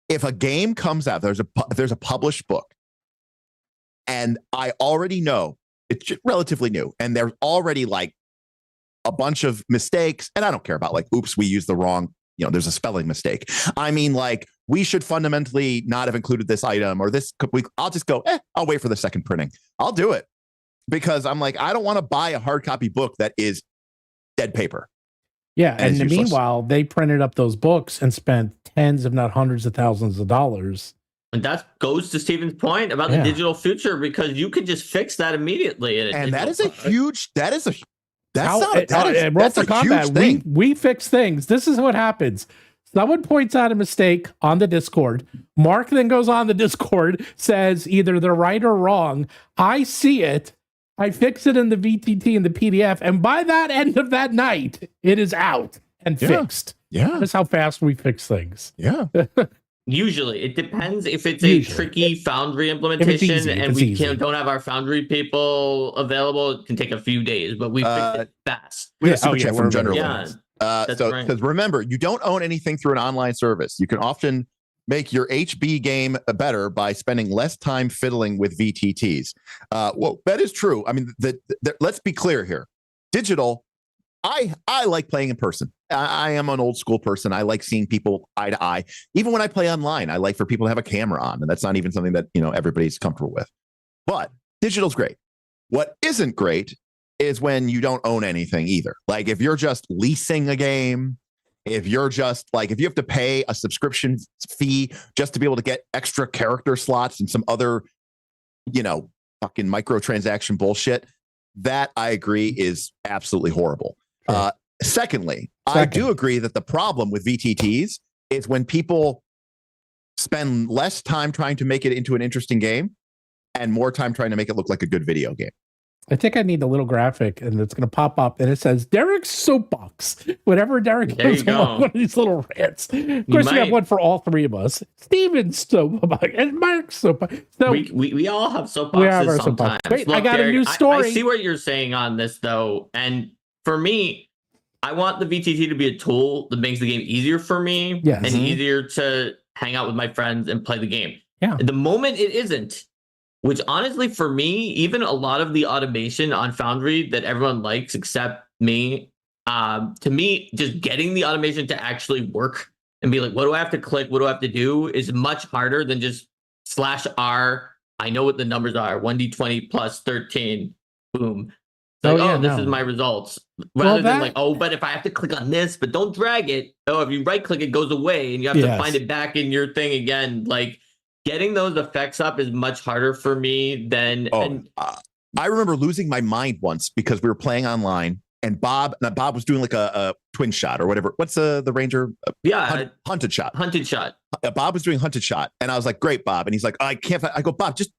If a game comes out, there's a published book, and I already know it's relatively new, and there's already like a bunch of mistakes, and I don't care about like, oops, we used the wrong, there's a spelling mistake. I mean, like, we should fundamentally not have included this item or this. I'll just go, I'll wait for the second printing. I'll do it because I'm like, I don't want to buy a hard copy book that is dead paper. Yeah, and useless. Meanwhile, they printed up those books and spent tens, if not hundreds of thousands of dollars. And that goes to Stephen's point about the digital future, because you could just fix that immediately. And that is a huge, that's a Combat, huge thing. We fix things. This is what happens. Someone points out a mistake on the Discord. Mark then goes on the Discord, says either they're right or wrong. I see it. I fix it in the VTT and the PDF. And by that end of that night, it is out and fixed. Yeah. That's how fast we fix things. Yeah. Usually, it depends if it's a tricky Foundry implementation and we don't have our Foundry people available. It can take a few days, but we fix it fast. We have a super chat from General. Right. Because remember, you don't own anything through an online service. You can often make your HB game better by spending less time fiddling with VTTs. Well, that is true. I mean, let's be clear here. Digital, I like playing in person. I am an old school person. I like seeing people eye to eye. Even when I play online, I like for people to have a camera on, and that's not even something that everybody's comfortable with. But digital's great. What isn't great is when you don't own anything either. Like if you're just leasing a game, if you're just like, if you have to pay a subscription fee just to be able to get extra character slots and some other, fucking microtransaction bullshit, that I agree is absolutely horrible. Sure. Secondly, I do agree that the problem with VTTs is when people spend less time trying to make it into an interesting game and more time trying to make it look like a good video game. I think I need a little graphic, and it's going to pop up, and it says Derik's soapbox. Whenever Derik goes on one of these little rants. Of course, we have one for all three of us. Steven's soapbox and Mark's soapbox. So we all have soapboxes sometimes. Wait, Look, I got Derek, a new story. I see what you're saying on this, though. And for me, I want the VTT to be a tool that makes the game easier for me and easier to hang out with my friends and play the game. Yeah. The moment it isn't, which honestly, for me, even a lot of the automation on Foundry that everyone likes except me, to me, just getting the automation to actually work and be like, what do I have to click? What do I have to do is much harder than just /R. I know what the numbers are. 1d20 plus 13. Boom. This is my results. Rather than but if I have to click on this, but don't drag it. Oh, if you right click, it goes away and you have to find it back in your thing again. Like, getting those effects up is much harder for me than. I remember losing my mind once because we were playing online and Bob was doing like a twin shot or whatever. What's the Ranger? Hunted shot. Hunted shot. Bob was doing hunted shot, and I was like, "Great, Bob." And he's like, "I can't." I go, "Bob, just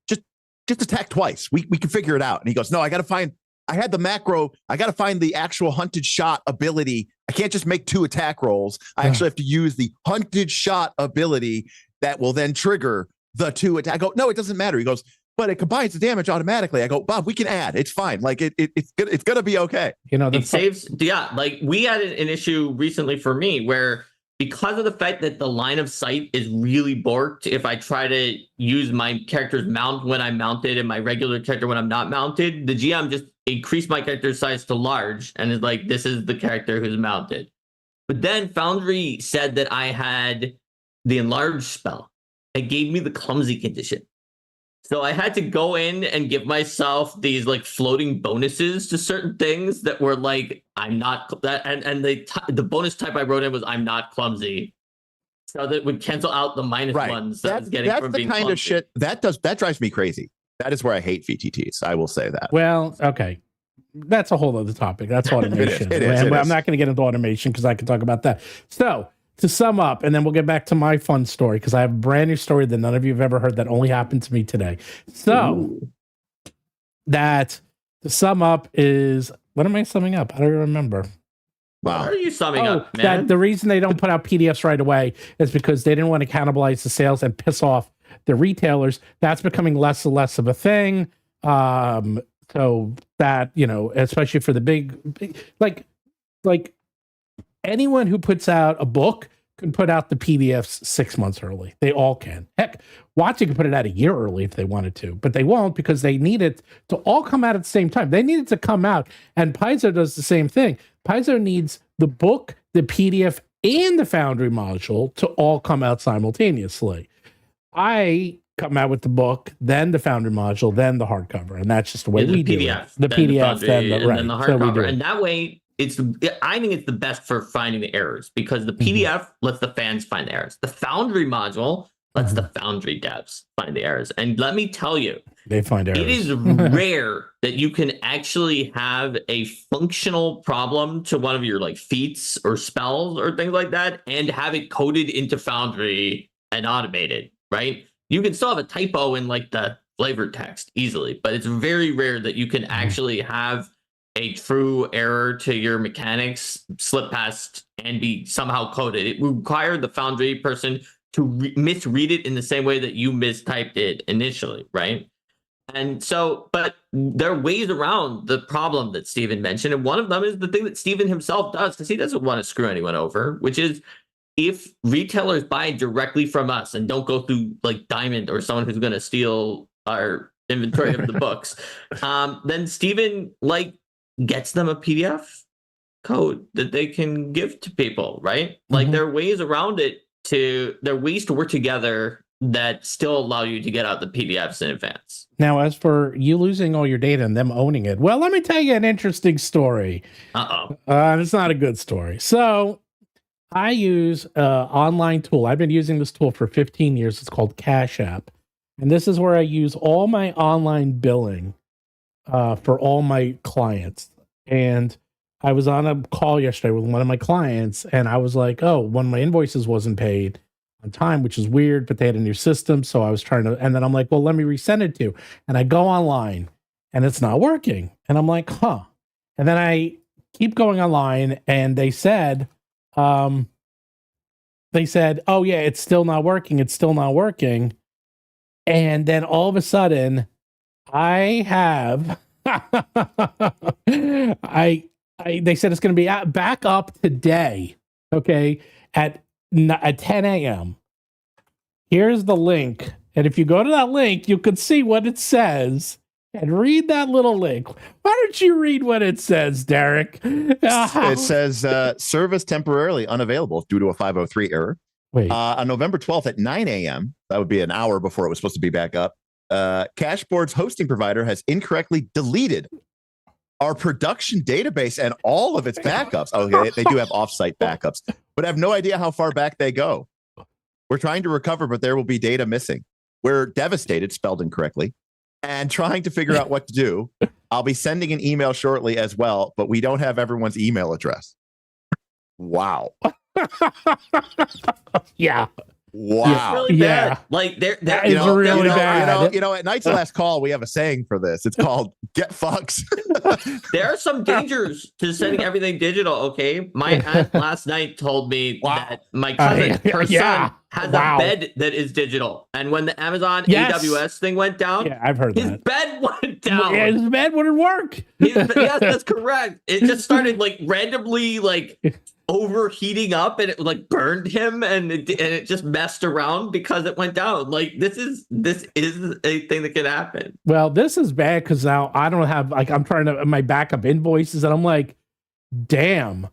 attack twice. We can figure it out." And he goes, "No, I got to find. I had the macro. I got to find the actual hunted shot ability. I can't just make 2 attack rolls. I actually have to use the hunted shot ability that will then trigger the 2 attack." I go, "No, it doesn't matter." He goes, "But it combines the damage automatically." I go, "Bob, we can add. It's fine. Like it's gonna be okay." It saves. Like we had an issue recently for me where, because of the fact that the line of sight is really borked, if I try to use my character's mount when I'm mounted and my regular character when I'm not mounted, the GM just increased my character size to large and is like, "This is the character who's mounted." But then Foundry said that I had the enlarge spell. It gave me the clumsy condition. So I had to go in and give myself these like floating bonuses to certain things that were like, I'm not that, and the bonus type I wrote in was I'm not clumsy. So that would cancel out the minus ones that I was getting that's from the being kind clumsy. of shit that drives me crazy. That is where I hate VTTs. I will say that. Well, okay. That's a whole other topic. That's automation. It is. I'm not going to get into automation because I can talk about that. So to sum up, and then we'll get back to my fun story because I have a brand new story that none of you have ever heard that only happened to me today. So that to sum up is, what am I summing up? I don't remember. What Wow. are you summing up, man? That the reason they don't put out PDFs right away is because they didn't want to cannibalize the sales and piss off the retailers. That's becoming less and less of a thing. So that, you know, especially for the big like anyone who puts out a book can put out the PDFs 6 months early. They all can. Heck, Watson can put it out a year early if they wanted to, but they won't because they need it to all come out at the same time. They need it to come out, and Paizo does the same thing. Paizo needs the book, the PDF, and the Foundry module to all come out simultaneously. I come out with the book, then the Foundry module, then the hardcover, and that's just the way we do it. The PDF, then the hardcover, and that way I think it's the best for finding the errors because the PDF lets the fans find the errors. The Foundry module lets the Foundry devs find the errors. And let me tell you, they find errors. It is rare that you can actually have a functional problem to one of your like feats or spells or things like that and have it coded into Foundry and automated, right? You can still have a typo in like the flavor text easily, but it's very rare that you can actually have a true error to your mechanics slip past and be somehow coded. It would require the Foundry person to misread it in the same way that you mistyped it initially, right? And so, but there are ways around the problem that Stephen mentioned. And one of them is the thing that Stephen himself does, because he doesn't want to screw anyone over, which is if retailers buy directly from us and don't go through like Diamond or someone who's going to steal our inventory of the books, then Stephen like gets them a PDF code that they can give to people, right? Like there are ways around it there are ways to work together that still allow you to get out the PDFs in advance. Now, as for you losing all your data and them owning it, well, let me tell you an interesting story. It's not a good story. So I use an online tool. I've been using this tool for 15 years. It's called Cash App. And this is where I use all my online billing for all my clients. And I was on a call yesterday with one of my clients, and I was like, oh, one of my invoices wasn't paid on time, which is weird, but they had a new system. So I was trying to, and then I'm like, well, let me resend it to you. And I go online and it's not working. And I'm like, huh. And then I keep going online and they said, oh yeah, it's still not working. It's still not working. And then all of a sudden I have, they said it's going to be back up today. Okay. At 10 a.m. Here's the link. And if you go to that link, you can see what it says and read that little link. Why don't you read what it says, Derik? It says service temporarily unavailable due to a 503 error. Wait. On November 12th at 9 a.m., that would be an hour before it was supposed to be back up, Cashboard's hosting provider has incorrectly deleted our production database and all of its backups. Oh, they do have offsite backups, but I have no idea how far back they go. We're trying to recover, but there will be data missing. We're devastated, spelled incorrectly, and trying to figure out what to do. I'll be sending an email shortly as well, but we don't have everyone's email address. Wow. Yeah. Wow. It's really bad. Like that is really bad. At Night's Last Call, we have a saying for this. It's called "Get fucks." There are some dangers to sending everything digital. Okay, my aunt last night told me that my cousin, her son, has a bed that is digital, and when the Amazon AWS thing went down, I've heard his bed went down. Yeah, his bed wouldn't work. Yes, that's correct. It just started like randomly like overheating up, and it like burned him, and it just messed around because it went down. Like this is a thing that can happen. Well, this is bad because now I don't have I'm trying to my backup invoices, and I'm like, damn.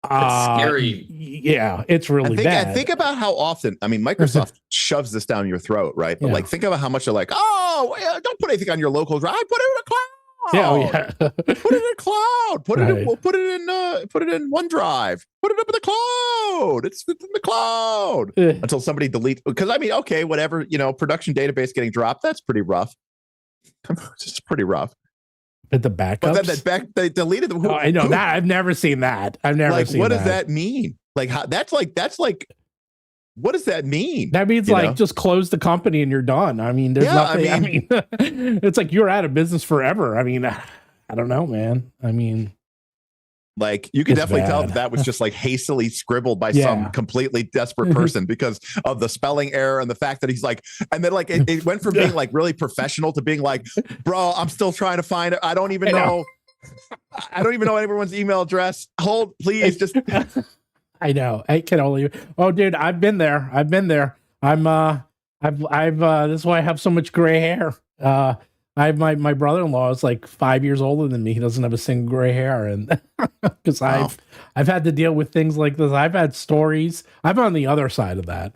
That's scary. Yeah, it's really bad. Think about how often, I mean, Microsoft shoves this down your throat, right? But Yeah. like, think about how much they're like, oh, don't put anything on your local drive. Put it in a cloud. Yeah, oh, yeah. Put it in a cloud. Put Right. it. We'll put it in OneDrive. Put it up in the cloud. It's in the cloud until somebody deletes. Because I mean, okay, whatever, production database getting dropped. That's pretty rough. It's pretty rough. But the backups. But then they deleted them. I know that. I've never seen that. I've never seen that. What does that mean? Like, that's like. What does that mean? That means just close the company and you're done. I mean, there's nothing. I mean, it's like you're out of business forever. I mean, I don't know, man. I mean, like you can definitely tell bad. that was just like hastily scribbled by some completely desperate person because of the spelling error and the fact that he's like, and then like it went from being like really professional to being like, bro, I'm still trying to find it. I don't even know everyone's email address. Hold, please, just. I know. I can only. Oh, dude, I've been there. I've this is why I have so much gray hair. I have my brother-in-law is like 5 years older than me. He doesn't have a single gray hair, and because I've had to deal with things like this. I've had stories. I'm on the other side of that,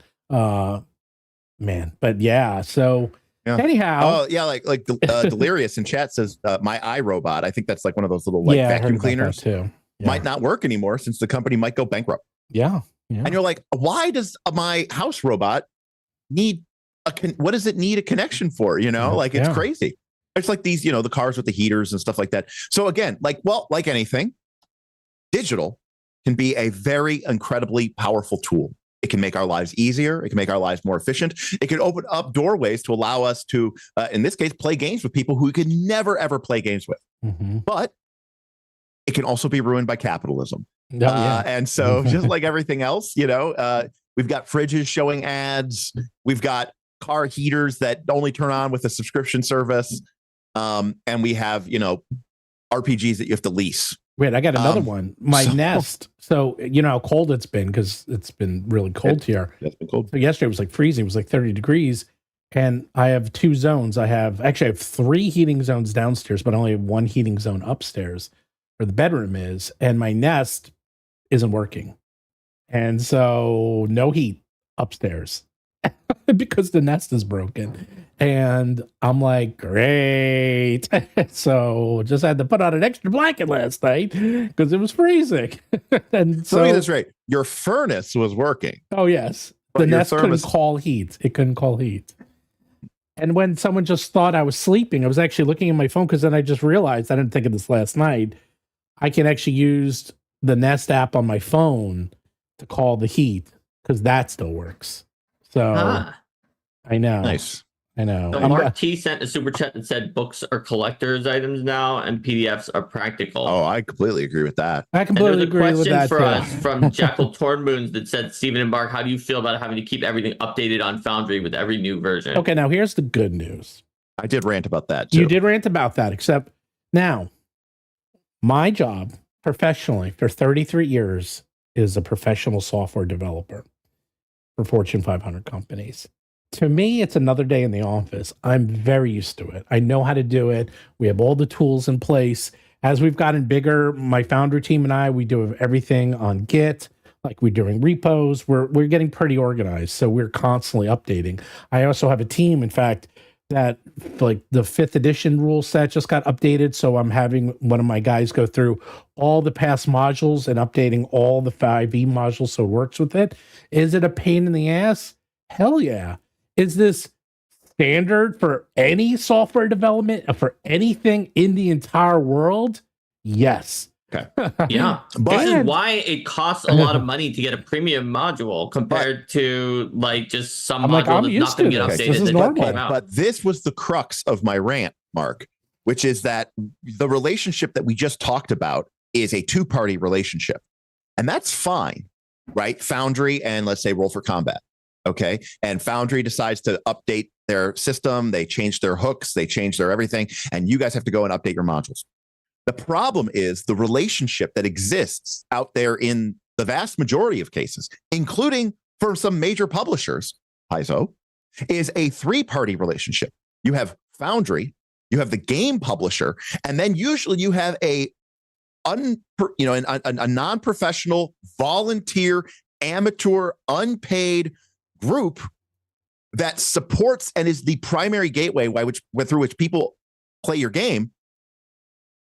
man. But yeah. So anyhow, like Delirious in chat says my iRobot. I think that's like one of those little like vacuum cleaners too. Yeah. Might not work anymore since the company might go bankrupt. Yeah. And you're like, why does my house robot need what does it need a connection for? It's crazy. It's like these, the cars with the heaters and stuff like that. So again, like anything, digital can be a very incredibly powerful tool. It can make our lives easier. It can make our lives more efficient. It can open up doorways to allow us to, in this case, play games with people who we could never, ever play games with. Mm-hmm. But it can also be ruined by capitalism. And so just like everything else, we've got fridges showing ads. We've got car heaters that only turn on with a subscription service. And we have, RPGs that you have to lease. Wait, I got another one. My Nest. So, how cold it's been because it's been really cold here. It's been cold. So yesterday it was like freezing. It was like 30 degrees. And I have two zones. I have 3 heating zones downstairs, but I only have 1 heating zone upstairs where the bedroom is. And my Nest isn't working. And so no heat upstairs because the Nest is broken. And I'm like, great. So just had to put on an extra blanket last night because it was freezing. And so let me get this right. Your furnace was working. Oh, yes. The Nest couldn't call heat. It couldn't call heat. And when someone just thought I was sleeping, I was actually looking at my phone because then I just realized, I didn't think of this last night, I can actually use the Nest app on my phone to call the heat because that still works. So I know. Nice. I know. So Mark T sent a super chat that said books are collector's items now and PDFs are practical. Oh, I completely agree with that. I completely agree with that. For us from Jackal Tornmoons that said, Stephen and Mark, how do you feel about having to keep everything updated on Foundry with every new version? Okay, now here's the good news. I did rant about that too. You did rant about that, except now my job professionally for 33 years is a professional software developer for Fortune 500 companies. To me, it's another day in the office. I'm very used to it. I know how to do it. We have all the tools in place. As we've gotten bigger, my founder team and I, we do everything on Git. Like we're doing repos. We're getting pretty organized. So we're constantly updating. I also have a team, in fact, that like the 5th edition rule set just got updated. So I'm having one of my guys go through all the past modules and updating all the 5e modules so it works with it. Is it a pain in the ass? Hell yeah. Is this standard for any software development, for anything in the entire world? Yes. Okay. Yeah. This is why it costs a lot of money to get a premium module compared to like just some module that's not going to get updated. But this was the crux of my rant, Mark, which is that the relationship that we just talked about is a 2-party relationship. And that's fine, right? Foundry and let's say Roll for Combat. Okay. And Foundry decides to update their system. They change their hooks. They change their everything. And you guys have to go and update your modules. The problem is the relationship that exists out there in the vast majority of cases, including for some major publishers, Paizo, is a 3-party relationship. You have Foundry, you have the game publisher, and then usually you have a a non-professional, volunteer, amateur, unpaid group that supports and is the primary gateway through which people play your game,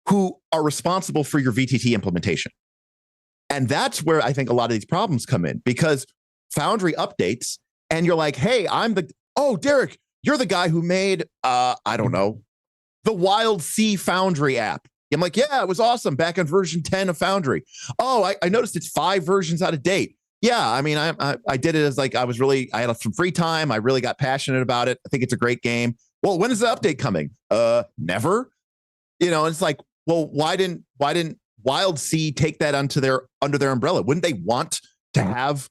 who are responsible for your VTT implementation. And that's where I think a lot of these problems come in, because Foundry updates and you're like, hey, Derik, you're the guy who made, I don't know, the Wild Sea Foundry app. I'm like, yeah, it was awesome back on version 10 of Foundry. Oh, I noticed it's 5 versions out of date. Yeah, I mean, I did it as like, I had some free time. I really got passionate about it. I think it's a great game. Well, when is the update coming? Never. It's like, well, why didn't Wild Sea take that under their umbrella? Wouldn't they want to have,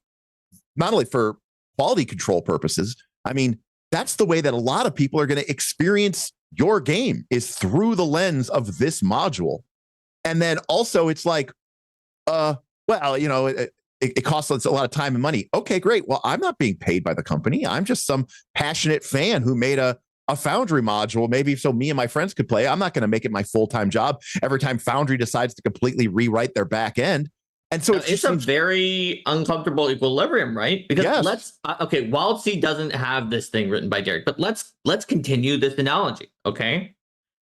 not only for quality control purposes, I mean, that's the way that a lot of people are going to experience your game, is through the lens of this module. And then also it's like, it costs us a lot of time and money. Okay, great. Well, I'm not being paid by the company. I'm just some passionate fan who made a Foundry module, maybe so me and my friends could play. I'm not going to make it my full-time job every time Foundry decides to completely rewrite their back end. And so it's a very uncomfortable equilibrium, right? Because Wild Sea doesn't have this thing written by Derik, but let's continue this analogy, okay?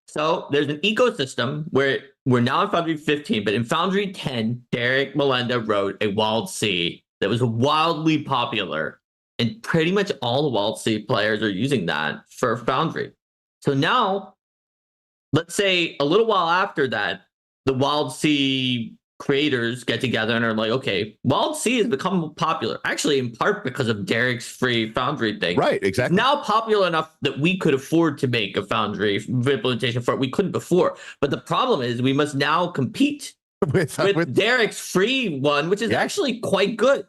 So there's an ecosystem where we're now in Foundry 15, but in Foundry 10, Derik Melenda wrote a Wild Sea that was wildly popular, and pretty much all the Wild Sea players are using that for Foundry. So now, let's say a little while after that, the Wild Sea creators get together and are like, okay, Wild Sea has become popular, actually in part because of Derik's free Foundry thing. Right, exactly. It's now popular enough that we could afford to make a Foundry implementation for it. We couldn't before. But the problem is we must now compete with Derik's free one, which is actually quite good.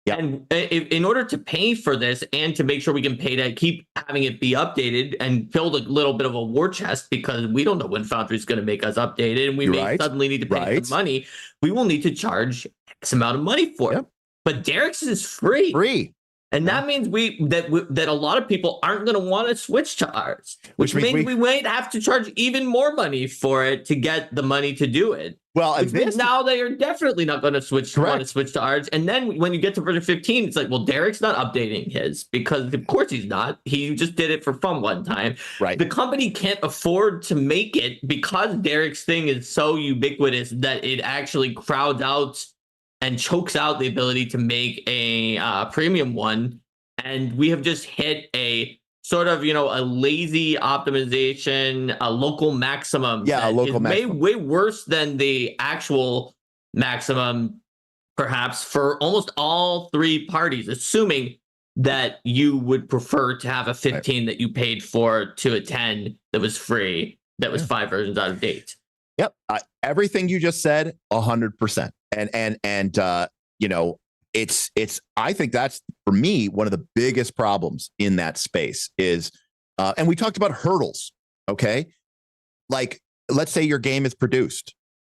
Yeah. And in order to pay for this and to make sure we can pay to keep having it be updated and build a little bit of a war chest, because we don't know when Foundry is going to make us updated and we may suddenly need to pay some money, we will need to charge X amount of money for it. But Derik's is free. And that means that a lot of people aren't going to want to switch to ours, which means we might have to charge even more money for it to get the money to do it. Well, now they are definitely not going to want to switch to ours. And then when you get to version 15, it's like, well, Derik's not updating his, because of course he's not. He just did it for fun one time. Right. The company can't afford to make it because Derik's thing is so ubiquitous that it actually crowds out and chokes out the ability to make a premium one. And we have just hit a sort of, a lazy optimization, a local maximum. Yeah, a local maximum. Way worse than the actual maximum, perhaps, for almost all 3 parties, assuming that you would prefer to have a 15 that you paid for to a 10 that was free, that was 5 versions out of date. Yep. Everything you just said, 100%. And it's I think that's, for me, one of the biggest problems in that space is, and we talked about hurdles. Okay. Like, let's say your game is produced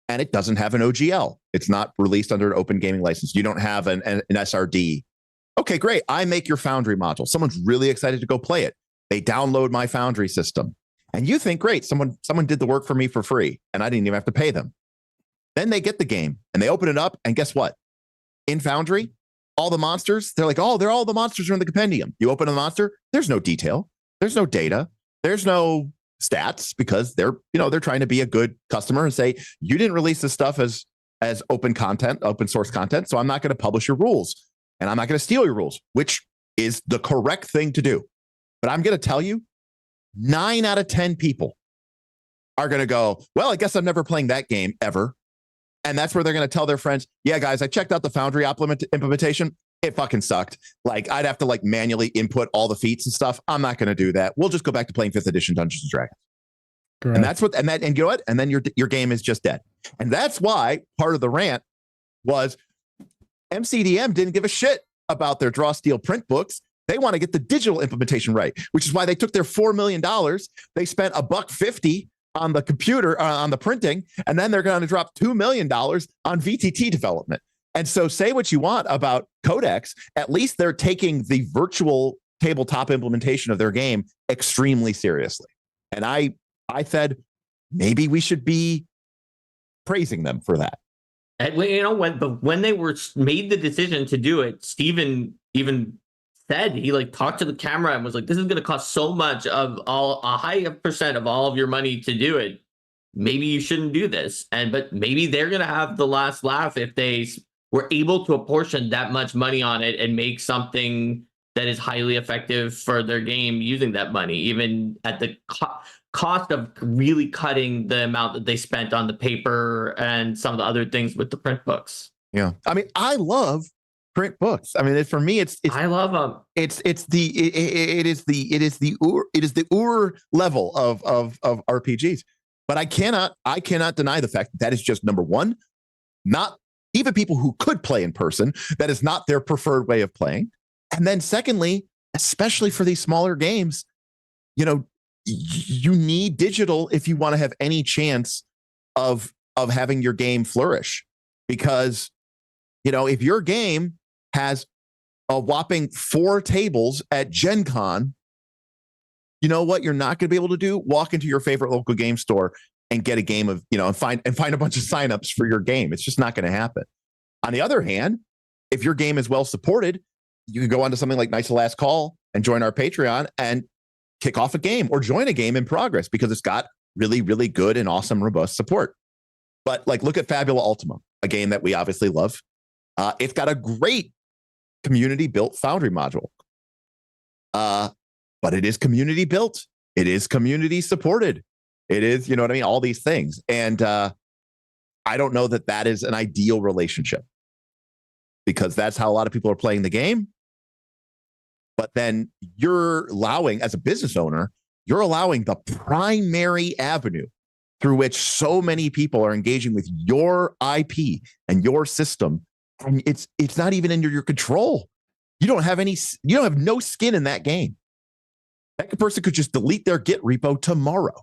and it doesn't have an OGL. It's not released under an open gaming license. You don't have an SRD. Okay, great. I make your Foundry module. Someone's really excited to go play it. They download my Foundry system. And you think, great, someone did the work for me for free and I didn't even have to pay them. Then they get the game and they open it up, and guess what? In Foundry, all the monsters, they're like, oh, all the monsters are in the compendium. You open a monster, there's no detail, there's no data, there's no stats, because they're trying to be a good customer and say, you didn't release this stuff as open content, open source content, so I'm not going to publish your rules and I'm not going to steal your rules, which is the correct thing to do. But I'm going to tell you, 9 out of 10 people are going to go, well, I guess I'm never playing that game ever. And that's where they're going to tell their friends, yeah, guys, I checked out the Foundry implementation. It fucking sucked. Like, I'd have to manually input all the feats and stuff. I'm not going to do that. We'll just go back to playing 5th edition Dungeons and Dragons. Correct. And that's what, and you know what? And then your game is just dead. And that's why part of the rant was MCDM didn't give a shit about their draw steel print books. They want to get the digital implementation right, which is why they took their $4 million. They spent $150 on the computer, on the printing, and then they're going to drop $2 million on VTT development. And so say what you want about Codex, at least they're taking the virtual tabletop implementation of their game extremely seriously. And I said, maybe we should be praising them for that. And when they were made the decision to do it, Steven even said, he like talked to the camera and was like, this is going to cost so much of a high percent of all of your money to do it. Maybe you shouldn't do this. But maybe they're going to have the last laugh if they were able to apportion that much money on it and make something that is highly effective for their game using that money, even at the cost of really cutting the amount that they spent on the paper and some of the other things with the print books. Yeah. I mean, I love print books. I mean, for me, it's I love them. It is the Ur level of RPGs. But I cannot deny the fact that is just, number one, not even people who could play in person, that is not their preferred way of playing. And then secondly, especially for these smaller games, you need digital if you want to have any chance of having your game flourish. Because, if your game has a whopping 4 tables at Gen Con, you know what you're not going to be able to do? Walk into your favorite local game store and get a game of, and find a bunch of signups for your game. It's just not going to happen. On the other hand, if your game is well supported, you can go onto something like Knights of the Last Call and join our Patreon and kick off a game or join a game in progress because it's got really, really good and awesome, robust support. But look at Fabula Ultima, a game that we obviously love. It's got a great community-built Foundry module. But it is community built. It is community supported. It is, all these things. And I don't know that is an ideal relationship because that's how a lot of people are playing the game. But then you're allowing, as a business owner, you're allowing the primary avenue through which so many people are engaging with your IP and your system. And it's not even under your control. You don't have no skin in that game. That person could just delete their Git repo tomorrow.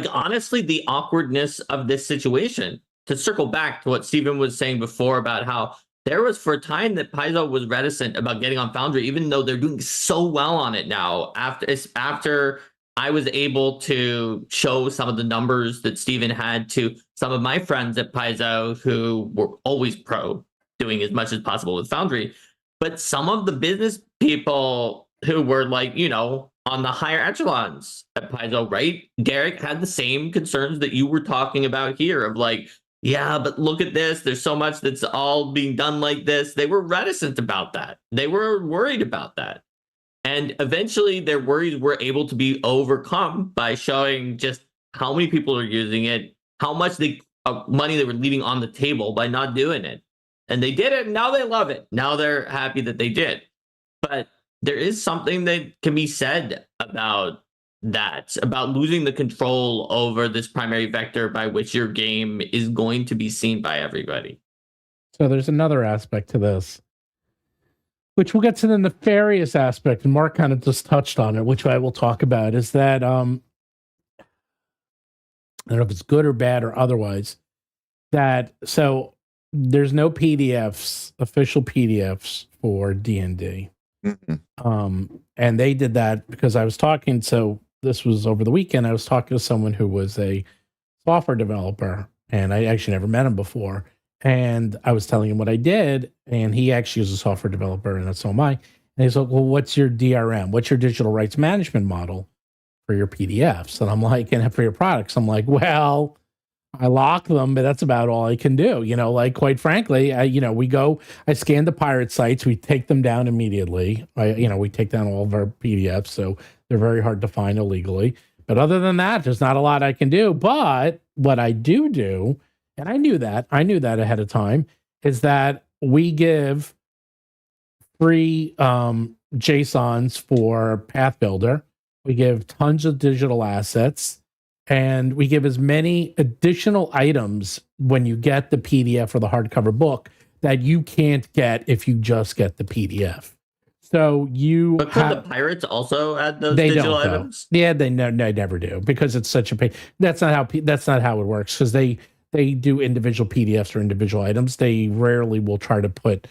Honestly, the awkwardness of this situation, to circle back to what Steven was saying before about how there was for a time that Paizo was reticent about getting on Foundry, even though they're doing so well on it now. After I was able to show some of the numbers that Steven had to some of my friends at Paizo who were always pro doing as much as possible with Foundry. But some of the business people who were on the higher echelons at Paizo, right? Derik had the same concerns that you were talking about here of yeah, but look at this. There's so much that's all being done like this. They were reticent about that. They were worried about that. And eventually their worries were able to be overcome by showing just how many people are using it, how much money they were leaving on the table by not doing it. And they did it, and now they love it. Now they're happy that they did. But there is something that can be said about that, about losing the control over this primary vector by which your game is going to be seen by everybody. So there's another aspect to this, which we'll get to the nefarious aspect, and Mark kind of just touched on it, which I will talk about, is that I don't know if it's good or bad or otherwise, so there's no PDFs, official PDFs for D&D. Mm-hmm. And they did that because I was talking, so this was over the weekend, I was talking to someone who was a software developer, and I actually never met him before. And I was telling him what I did, and he actually is a software developer, and so am I. And he's like, well, what's your DRM? What's your digital rights management model for your PDFs? And I'm like, and for your products? I'm like, well, I lock them, but that's about all I can do. Quite frankly, I scan the pirate sites. We take them down immediately. We take down all of our PDFs. So they're very hard to find illegally. But other than that, there's not a lot I can do. But what I do, and I knew that ahead of time, is that we give free JSONs for Path Builder. We give tons of digital assets. And we give as many additional items when you get the PDF or the hardcover book that you can't get if you just get the PDF. So But could the pirates also add those digital items? Yeah, they never do, because it's such a pain. That's not how it works, because they do individual PDFs or individual items. They rarely will try to put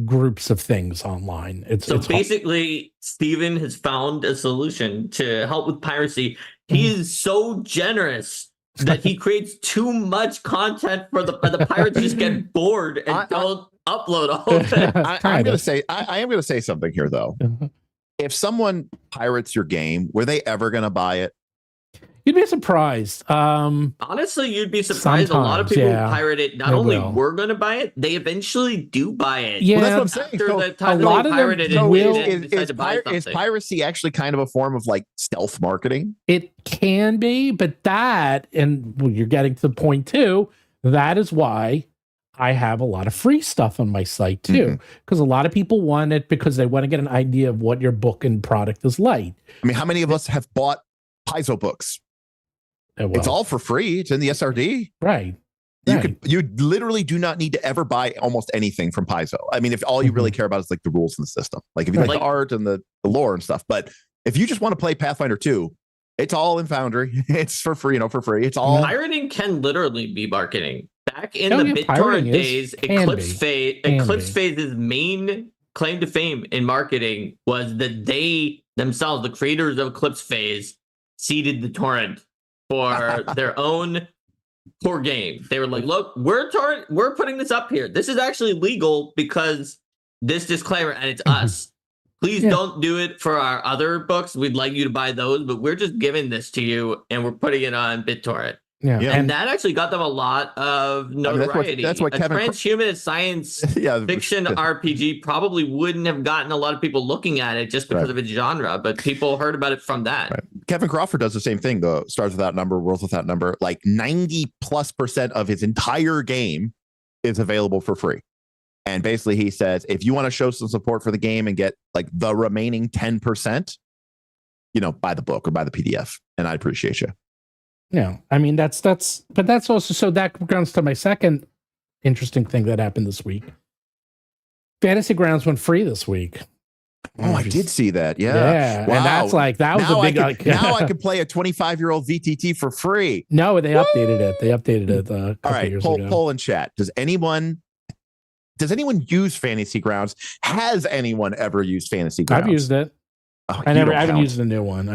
groups of things online. It's basically, Steven has found a solution to help with piracy. He is so generous that he creates too much content for the pirates just get bored and don't upload a whole thing. I'm going to say, I am going to say something here though. If someone pirates your game, were they ever going to buy it? You'd be surprised. Honestly, you'd be surprised. A lot of people who pirate it not only will. were going to buy it, they eventually do buy it. Yeah, well, that's what I'm saying. After So the time a lot of them pirated it, will- they decide to buy is something. piracy actually kind of a form of like stealth marketing? It can be, but that, and well, you're getting to the point too, that is why I have a lot of free stuff on my site too. Because a lot of people want it because they want to get an idea of what your book and product is like. I mean, how many of us have bought Paizo books? It's all for free. It's in the SRD. Right. You literally do not need to ever buy almost anything from Paizo. I mean, if all you really care about is like the rules in the system, like if you like the art and the lore and stuff. But if you just want to play Pathfinder 2, it's all in Foundry. It's for free, for free. It's all pirating can literally be marketing. Back in the pirating BitTorrent days, Eclipse be. Phase's main claim to fame in marketing was that they themselves, the creators of Eclipse Phase, seeded the torrent for their own poor game. They were like, look, we're putting this up here. This is actually legal because this disclaimer, and it's us. Please don't do it for our other books. We'd like you to buy those, but we're just giving this to you and we're putting it on BitTorrent. Yeah. And that actually got them a lot of notoriety. That's what Kevin transhumanist science fiction RPG probably wouldn't have gotten a lot of people looking at it just because of its genre, but people heard about it from that. Right. Kevin Crawford does the same thing, though. Stars Without Number, Worlds Without Number. Like 90+% of his entire game is available for free. And basically he says, if you want to show some support for the game and get like the remaining 10%, buy the book or buy the PDF. And I'd appreciate you. Yeah, I mean but that's also, so that comes to my second interesting thing that happened this week. Fantasy Grounds went free this week. Oh, I did see that. Yeah. Wow. And that's that was now a big. Now I can play a 25-year-old VTT for free. No, they updated it. They updated it. All right, poll in chat. Does anyone use Fantasy Grounds? Has anyone ever used Fantasy Grounds? I've used it. Oh, I haven't used the new one.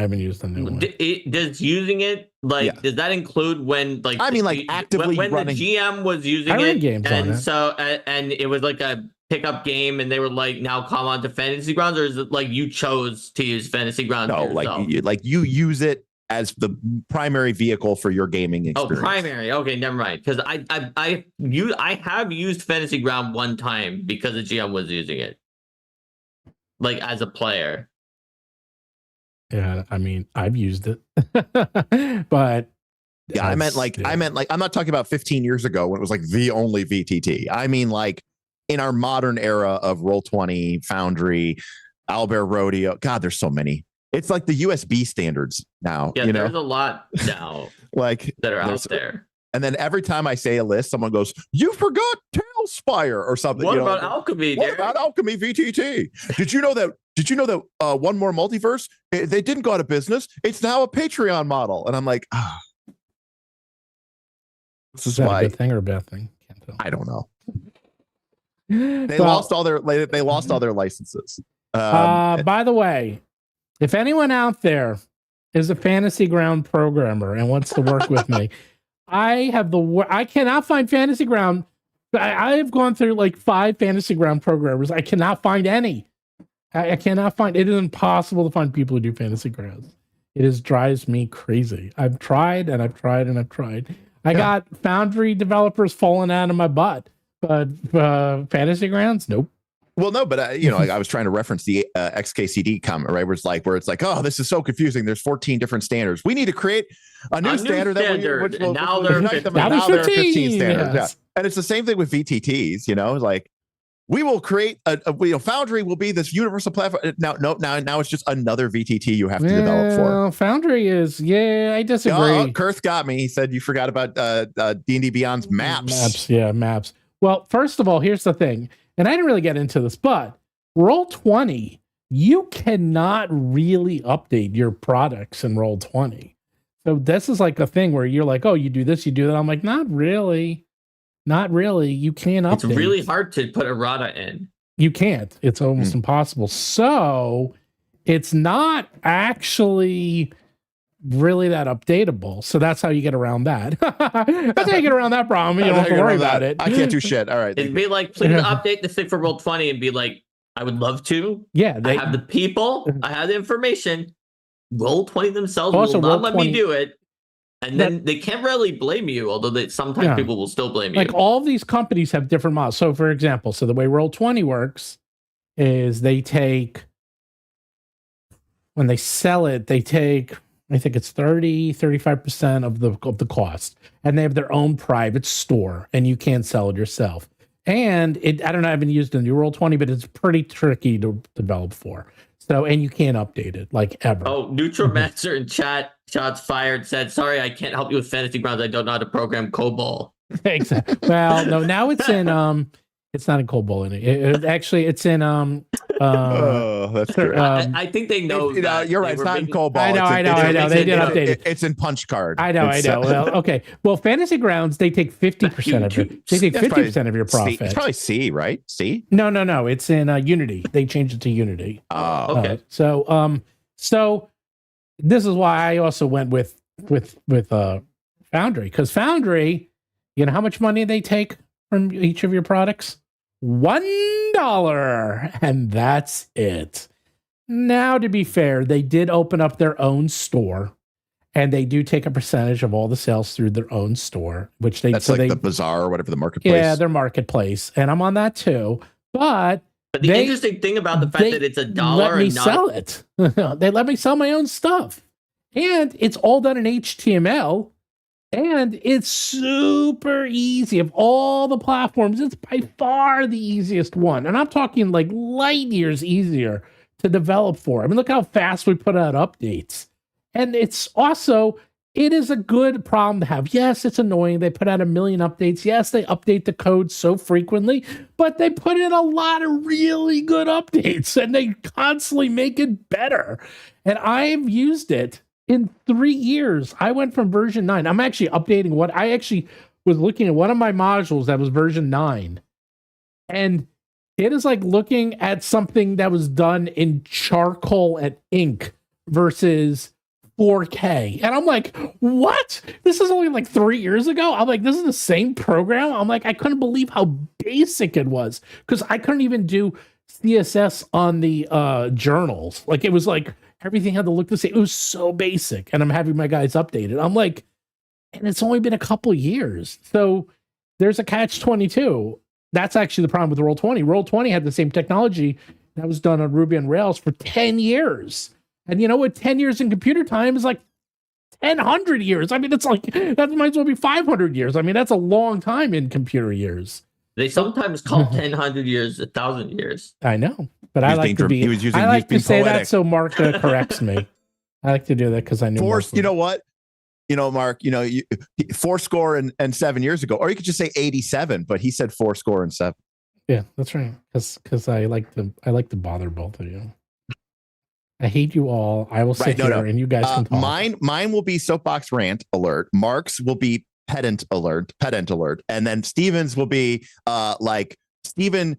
Does using it does that include when actively when running? the GM was using it games and so and it was like a pickup game and they were like, now come on to Fantasy Grounds, or is it like you chose to use Fantasy Grounds? No, you use it as the primary vehicle for your gaming experience. Oh, primary. Okay, never mind. Because I have used Fantasy Ground one time because the GM was using it, like as a player. Yeah, I mean, I've used it, but yeah, I meant I'm not talking about 15 years ago when it was like the only VTT. I mean, like in our modern era of Roll20, Foundry, Owlbear Rodeo. God, there's so many. It's like the USB standards now. Yeah, there's a lot now like that are out there. And then every time I say a list, someone goes, "You forgot Tailspire" or something. What about Alchemy? What about Alchemy VTT? Did you know that One More Multiverse, they didn't go out of business? It's now a Patreon model. And I'm like, this is why. A good thing or a bad thing? Can't tell. I don't know. They lost all their licenses. By the way, if anyone out there is a Fantasy Ground programmer and wants to work with me, I cannot find Fantasy Ground. I have gone through like 5 Fantasy Ground programmers. I cannot find any. I cannot find. It is impossible to find people who do Fantasy Grounds. It drives me crazy. I've tried and I've tried and I've tried. I got Foundry developers falling out of my butt, but Fantasy Grounds, nope. Well, no, but I was trying to reference the XKCD comment, right? Where it's like, oh, this is so confusing. There's 14 different standards. We need to create a new standard which will unite them. And now there are 15 standards. Yes. Yeah. And it's the same thing with VTTs. Like we will create Foundry will be this universal platform. Now it's just another VTT you have to develop for. Foundry is, I disagree. Kurth got me. He said you forgot about D&D Beyond's maps. Maps. Well, first of all, here's the thing. And I didn't really get into this, but Roll20, you cannot really update your products in Roll20. So this is like a thing where you're like, oh, you do this, you do that. I'm like, not really. Not really. You can't update. It's really hard to put errata in. You can't. It's almost impossible. So it's not actually really that updatable. So that's how you get around that. That's how you get around that problem. You don't have to worry about it. I can't do shit. All right. It'd be like, please update the thing for Roll20 and be like, I would love to. Yeah, I have the people. I have the information. Roll20 themselves Also, will not let me Roll20 do it. And then they can't really blame you, although sometimes people will still blame you. Like all of these companies have different models. So for example, the way Roll20 works is they take, when they sell it, they take, I think it's 35% of the cost. And they have their own private store and you can't sell it yourself. And I don't know, I haven't used a new Roll20, but it's pretty tricky to develop for. So, and you can't update it like ever. Oh, Neutromancer in chat, shots fired, said, sorry, I can't help you with Fantasy Grounds. I don't know how to program COBOL. Exactly. Well, no, now it's in, it's not in COBOL. Actually, it's in, oh, that's great. I think they know. You're right. It's not in COBOL. I know. They did update it. It's in Punch Card. I know. Well, okay. Well, Fantasy Grounds, they take 50% of your. They take 50% of your profit. It's probably C, right? C? No. It's in Unity. They changed it to Unity. Oh, okay. So this is why I also went with Foundry, because Foundry, you know how much money they take from each of your products? $1, and that's it. Now, to be fair, they did open up their own store, and they do take a percentage of all the sales through their own store, which that's the bazaar or whatever, the marketplace. Yeah, their marketplace, and I'm on that too. But the interesting thing about the fact that it's $1 let me and not sell it. They let me sell my own stuff, and it's all done in HTML. And it's super easy. Of all the platforms, it's by far the easiest one. And I'm talking like light years easier to develop for. I mean, look how fast we put out updates. And it's also, it is a good problem to have. Yes, it's annoying. They put out 1 million updates. Yes, they update the code so frequently, but they put in a lot of really good updates and they constantly make it better. And I've used it. In 3 years, I went from version 9. I'm actually updating I actually was looking at one of my modules that was version 9. And it is like looking at something that was done in charcoal and ink versus 4K. And I'm like, what? This is only like 3 years ago? I'm like, this is the same program? I'm like, I couldn't believe how basic it was because I couldn't even do CSS on the journals. Like, it was like, everything had to look the same. It was so basic. And I'm having my guys update it. I'm like, and it's only been a couple years. So there's a catch-22. That's actually the problem with Roll20. Roll20 had the same technology that was done on Ruby on Rails for 10 years. And you know what? 10 years in computer time is like 100 years. I mean, it's like, that might as well be 500 years. I mean, that's a long time in computer years. They sometimes call 1,000 years 1,000 years. I know. But I like to be. I like to say that so Mark corrects me. I like to do that because I knew. You know what? You know, Mark. You know, 4 and 7 years ago, or you could just say 87. But he said 4 and 7. Yeah, that's right. Because I like to bother both of you. I hate you all. I will sit here and you guys can talk. Mine will be soapbox rant alert. Mark's will be pedant alert, and then Steven's will be like Steven.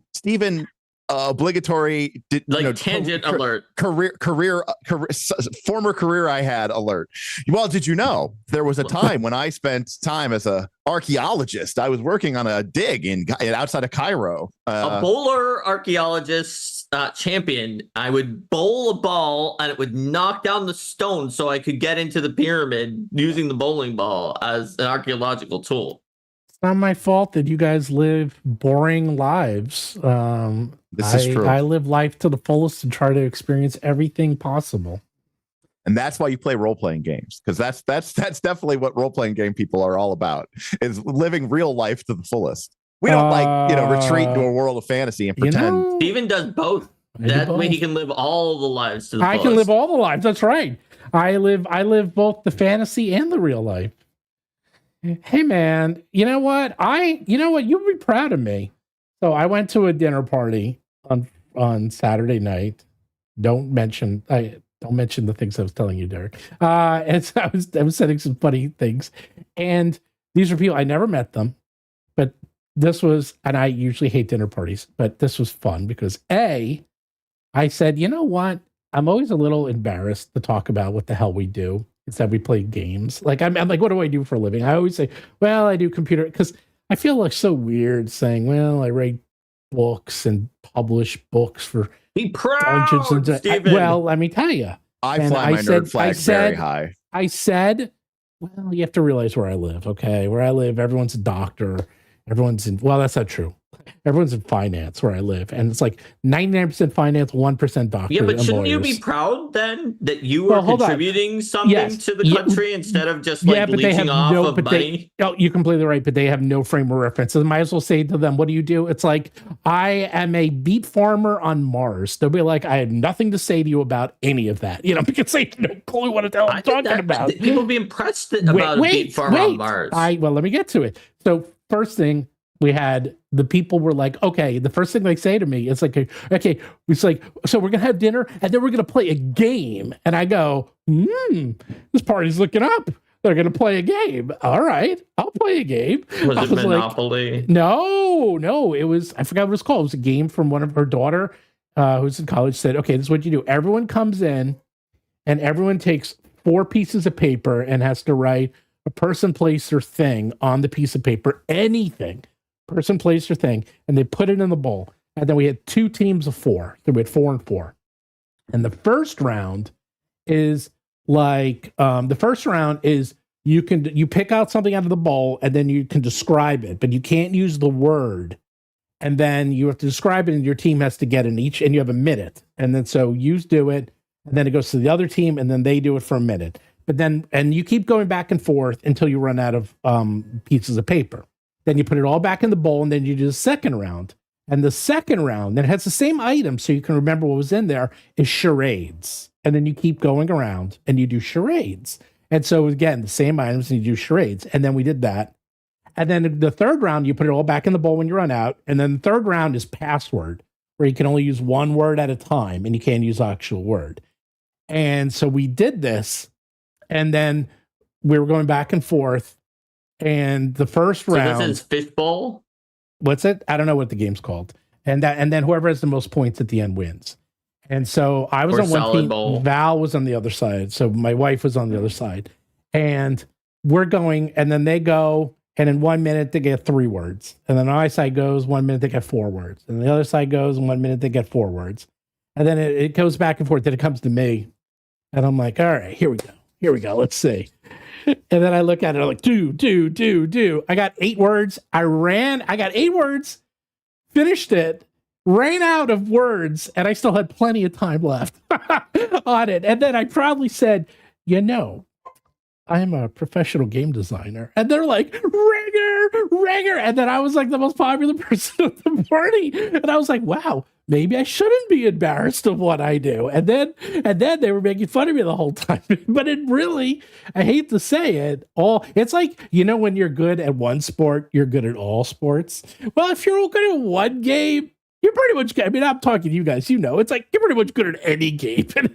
Obligatory tangent alert, former career I had alert. Well, did you know there was a time when I spent time as a archaeologist? I was working on a dig in outside of Cairo. A bowler archaeologist champion. I would bowl a ball and it would knock down the stone so I could get into the pyramid using the bowling ball as an archaeological tool. Not my fault that you guys live boring lives. This is true. I live life to the fullest and try to experience everything possible. And that's why you play role-playing games, because that's definitely what role-playing game people are all about, is living real life to the fullest. We don't retreat into a world of fantasy and pretend. Steven does both. That way he can live all the lives to the fullest. I can live all the lives. That's right. I live both the fantasy and the real life. Hey man, you know what? You'd be proud of me. So I went to a dinner party on Saturday night. Don't mention the things I was telling you, Derik. And so I was saying some funny things. And these are people, I never met them, but this was, and I usually hate dinner parties, but this was fun because I said, you know what? I'm always a little embarrassed to talk about what the hell we do. instead we play games. Like I'm like, what do I do for a living? I always say, well, I do computer, because I feel like so weird saying, well, I write books and publish books for Be proud, Dungeons and Steven. well, let me tell you. I And fly my nerd flag very high. I said, well, you have to realize where I live, okay? Where I live, everyone's a doctor. Everyone's in, well, that's not true. Everyone's in finance where I live. And it's like 99% finance, 1% doctor. Yeah, but and shouldn't you lawyers. be proud then that you are Well, contributing something to the country instead of just like leeching off of money? You're completely right, but they have no frame of reference. I might as well say to them, what do you do? It's like, I am a beet farmer on Mars. They'll be like, I have nothing to say to you about any of that, because they have no clue what the hell I'm talking about. People be impressed about a beet farmer on Mars. Well, let me get to it. So first thing, we had the people were like, okay, the first thing they say to me is like, okay, it's like, so we're going to have dinner and then we're going to play a game. And I go, this party's looking up. They're going to play a game. All right, I'll play a game. Was it Monopoly? Like, no, it was, I forgot what it was called. It was a game from one of her daughter who's in college said, okay, this is what you do. Everyone comes in and everyone takes 4 pieces of paper and has to write a person, place, or thing on the piece of paper, anything. Person, place, or thing, and they put it in the bowl. And then we had 2 teams of 4. So we had 4 and 4. And the first round is like you pick out something out of the bowl and then you can describe it, but you can't use the word. And then you have to describe it, and your team has to get in each, and you have a minute. And then so you do it, and then it goes to the other team, and then they do it for a minute. But then, and you keep going back and forth until you run out of pieces of paper. Then you put it all back in the bowl, and then you do the second round. And the second round, that has the same item, so you can remember what was in there, is charades. And then you keep going around, and you do charades. And so, again, the same items, and you do charades. And then we did that. And then the third round, you put it all back in the bowl when you run out. And then the third round is password, where you can only use one word at a time, and you can't use actual word. And so we did this, and then we were going back and forth. And the first round, this is fishbowl. What's it? I don't know what the game's called. And then whoever has the most points at the end wins. And so I was on one team. Bowl. Val was on the other side. So my wife was on the other side. And we're going, and then they go, and in 1 minute they get 3 words. And then my side goes, 1 minute they get 4 words. And the other side goes, in 1 minute they get 4 words. And then it goes back and forth. Then it comes to me. And I'm like, all right, here we go. Let's see. And then I look at it, I'm like, do. I got 8 words. I got 8 words, finished it, ran out of words, and I still had plenty of time left on it. And then I proudly said, I'm a professional game designer. And they're like, ringer. And then I was like the most popular person at the party. And I was like, wow, maybe I shouldn't be embarrassed of what I do. And then they were making fun of me the whole time. But it really, I hate to say it, it's like, when you're good at one sport, you're good at all sports. Well, if you're good at one game, you're pretty much good. I mean, I'm talking to you guys, it's like you're pretty much good at any game. And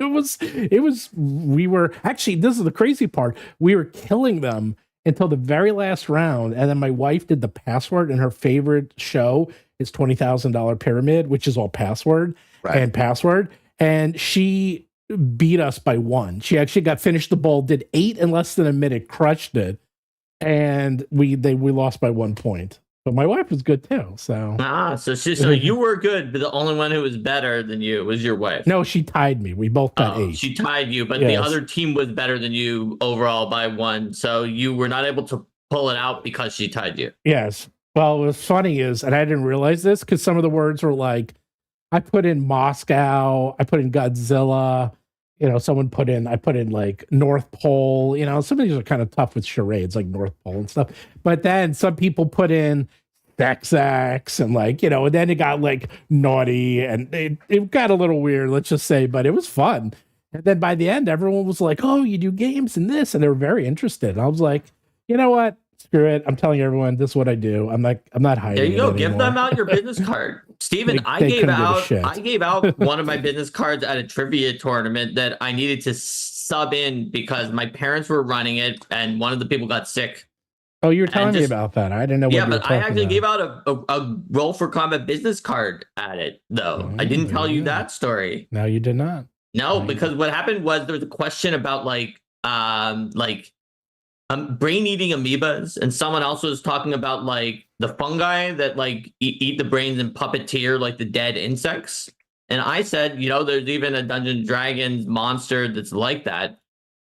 we were actually, this is the crazy part. We were killing them until the very last round. And then my wife did the password, and her favorite show is $20,000 Pyramid, which is all password and password. And she beat us by 1. She actually finished the bowl, did 8 in less than a minute, crushed it. And we lost by 1 point. But my wife was good too, so. So you were good, but the only one who was better than you was your wife. No, she tied me. We both got 8. She tied you, but the other team was better than you overall by 1. So you were not able to pull it out because she tied you. Yes. Well, what's funny is, and I didn't realize this because some of the words were like, I put in Moscow, I put in Godzilla. I put in like North Pole, some of these are kind of tough with charades, like North Pole and stuff. But then some people put in XX and and then it got like naughty and it got a little weird, let's just say, but it was fun. And then by the end, everyone was like, oh, you do games and this, and they were very interested. And I was like, you know what? Screw it. I'm telling everyone this is what I do. I'm not hiding. There you go. Give Give them out your business card. Steven, I gave out one of my business cards at a trivia tournament that I needed to sub in because my parents were running it and one of the people got sick. Oh, you were telling me about that. I didn't know what you were talking about. Yeah, but I actually gave out a Roll for Combat business card at it, though. I didn't tell you that story. No, you did not. No, because what happened was there was a question about brain-eating amoebas, and someone else was talking about like the fungi that like eat the brains and puppeteer like the dead insects. And I said, there's even a Dungeons and Dragons monster that's like that.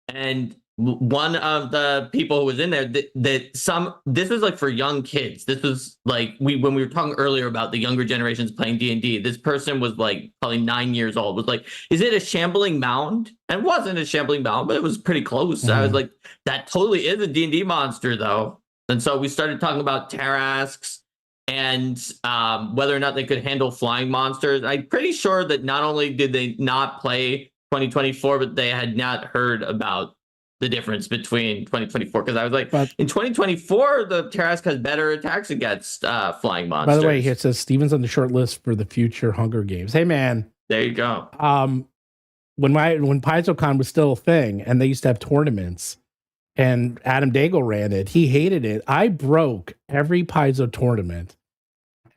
And one of the people who was in there, this was like for young kids. This was like when we were talking earlier about the younger generations playing D&D. This person was like probably 9 years old. Was like, is it a shambling mound? And it wasn't a shambling mound, but it was pretty close. Mm-hmm. I was like, that totally is a D&D monster, though. And so we started talking about Tarrasques and whether or not they could handle flying monsters. I'm pretty sure that not only did they not play 2024, but they had not heard about the difference between 2024, because I was like, in 2024, the Tarrasque has better attacks against flying monsters. By the way, it says Steven's on the short list for the future Hunger Games. Hey, man. There you go. When PaizoCon was still a thing, and they used to have tournaments, and Adam Daigle ran it, he hated it. I broke every Paizo tournament.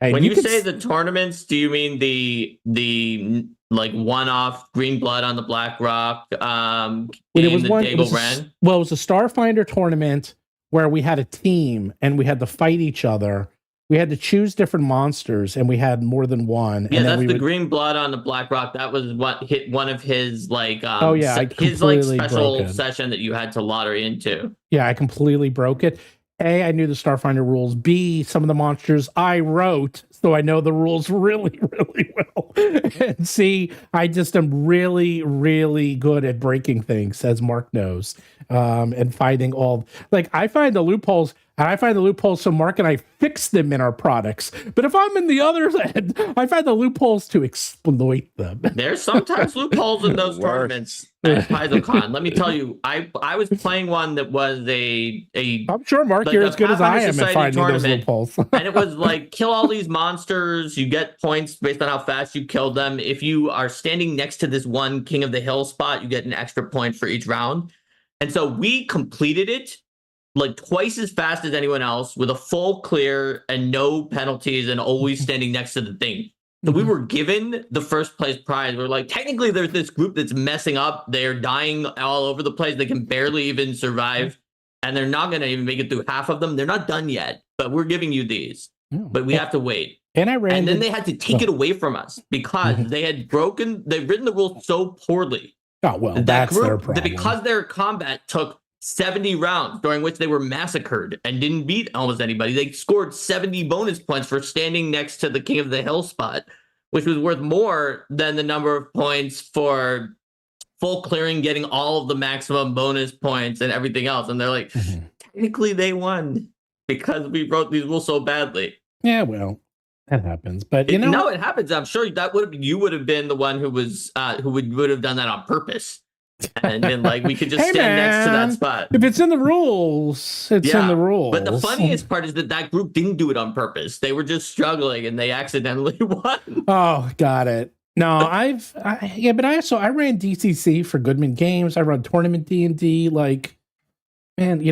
And when you say the tournaments, do you mean the like one-off green blood on the Black Rock game that Daigle ran? Well, it was a Starfinder tournament where we had a team and we had to fight each other. We had to choose different monsters, and we had more than one. Yeah, and that's the green blood on the Black Rock. That was what hit one of his like his like special session that you had to lottery into. Yeah, I completely broke it. A, I knew the Starfinder rules. B, some of the monsters I wrote, so I know the rules really, really well. And C, I just am really, really good at breaking things, as Mark knows, and finding all. Like, I find the loopholes, so Mark and I fix them in our products. But if I'm in the other end, I find the loopholes to exploit them. There's sometimes loopholes in those tournaments at PaizoCon. Let me tell you, I was playing one that was a I'm sure, Mark, like you're as good as I am at finding those loopholes. And it was like, kill all these monsters. You get points based on how fast you kill them. If you are standing next to this one King of the Hill spot, you get an extra point for each round. And so we completed it like twice as fast as anyone else with a full clear and no penalties and always standing next to the thing. So we were given the first place prize. We're like, technically there's this group that's messing up. They're dying all over the place. They can barely even survive. And they're not going to even make it through half of them. They're not done yet, but we're giving you these. But we have to wait. And then they had to take it away from us because they'd written the rules so poorly. Oh, well, that's their problem. That because their combat took 70 rounds during which they were massacred and didn't beat almost anybody. They scored 70 bonus points for standing next to the King of the Hill spot, which was worth more than the number of points for full clearing, getting all of the maximum bonus points and everything else. And they're like, technically they won because we wrote these rules so badly. Yeah, well, that happens. But no, it happens. I'm sure you would have been the one who was who would have done that on purpose. And then like we could just stand next to that spot. If it's in the rules, it's in the rules. But the funniest part is that group didn't do it on purpose. They were just struggling and they accidentally won. Oh, got it. No, I ran DCC for Goodman Games. I run tournament D&D. Like, man,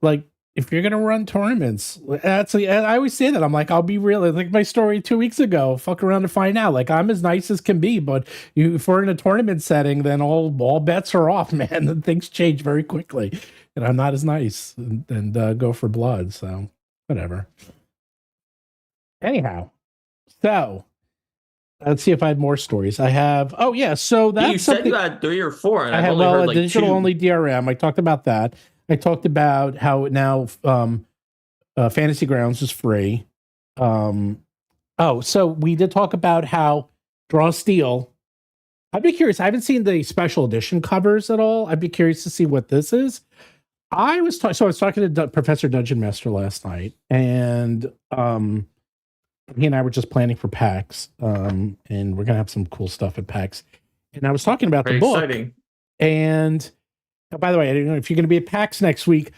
like if you're gonna run tournaments, I always say that. I'm like, I'll be real. Like my story 2 weeks ago. Fuck around and find out. Like I'm as nice as can be, but if we're in a tournament setting, then all bets are off, man. And things change very quickly, and I'm not as nice and go for blood. So whatever. Anyhow, so let's see if I have more stories. I have. Oh yeah, so that's you said you had 3 or 4, and I I've only heard like digital 2. only DRM. I talked about that. I talked about how now Fantasy Grounds is free. So we did talk about how Draw Steel. I'd be curious. I haven't seen the special edition covers at all. I'd be curious to see what this is. I was talking to Professor Dungeon Master last night, and he and I were just planning for PAX, and we're gonna have some cool stuff at PAX. And I was talking about the book, exciting. And by the way, I don't know if you're going to be at PAX next week.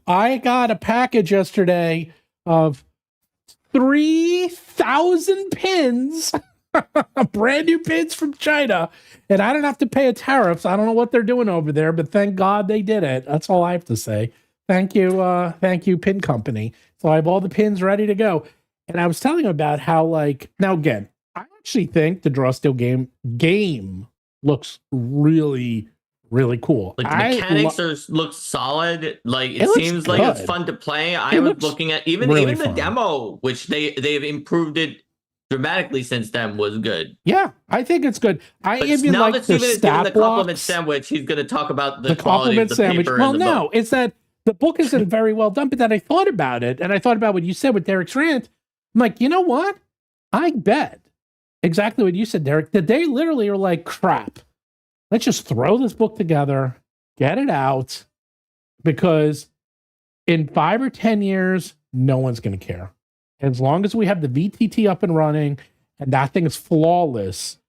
I got a package yesterday of 3,000 pins, brand new pins from China, and I don't have to pay a tariff. I don't know what they're doing over there, but thank God they did it. That's all I have to say. Thank you, Pin Company. So I have all the pins ready to go. And I was telling him about how, like, now again, I actually think the Draw Steel game looks really, really cool. Like the mechanics look solid. Like it seems like it's fun to play. I was looking at even the demo, which they've improved it dramatically since then, was good. Yeah, I think it's good. I even now like that Steven is giving the compliment sandwich, he's going to talk about the quality of the sandwich. paper. Well, no, it's that the book isn't very well done. But then I thought about it, and I thought about what you said with Derik's rant. I'm like, you know what? I bet exactly what you said, Derik. That they literally are like, crap. Let's just throw this book together, get it out, because in 5 or 10 years, no one's going to care. As long as we have the VTT up and running and that thing is flawless,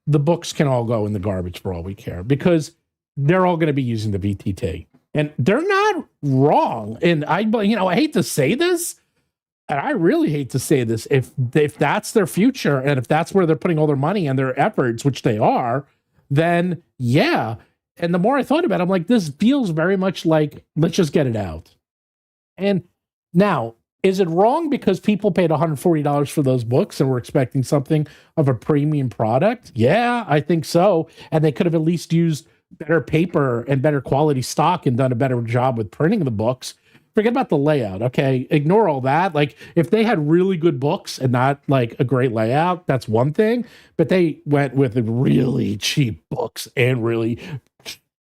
the books can all go in the garbage for all we care, because they're all going to be using the VTT. And they're not wrong. And I hate to say this, and I really hate to say this, if that's their future and if that's where they're putting all their money and their efforts, which they are, then yeah. And the more I thought about it, I'm like, this feels very much like, let's just get it out. And now, is it wrong because people paid $140 for those books and were expecting something of a premium product? Yeah, I think so. And they could have at least used better paper and better quality stock and done a better job with printing the books. Forget about the layout, okay? Ignore all that. Like, if they had really good books and not like a great layout, that's one thing. But they went with really cheap books and really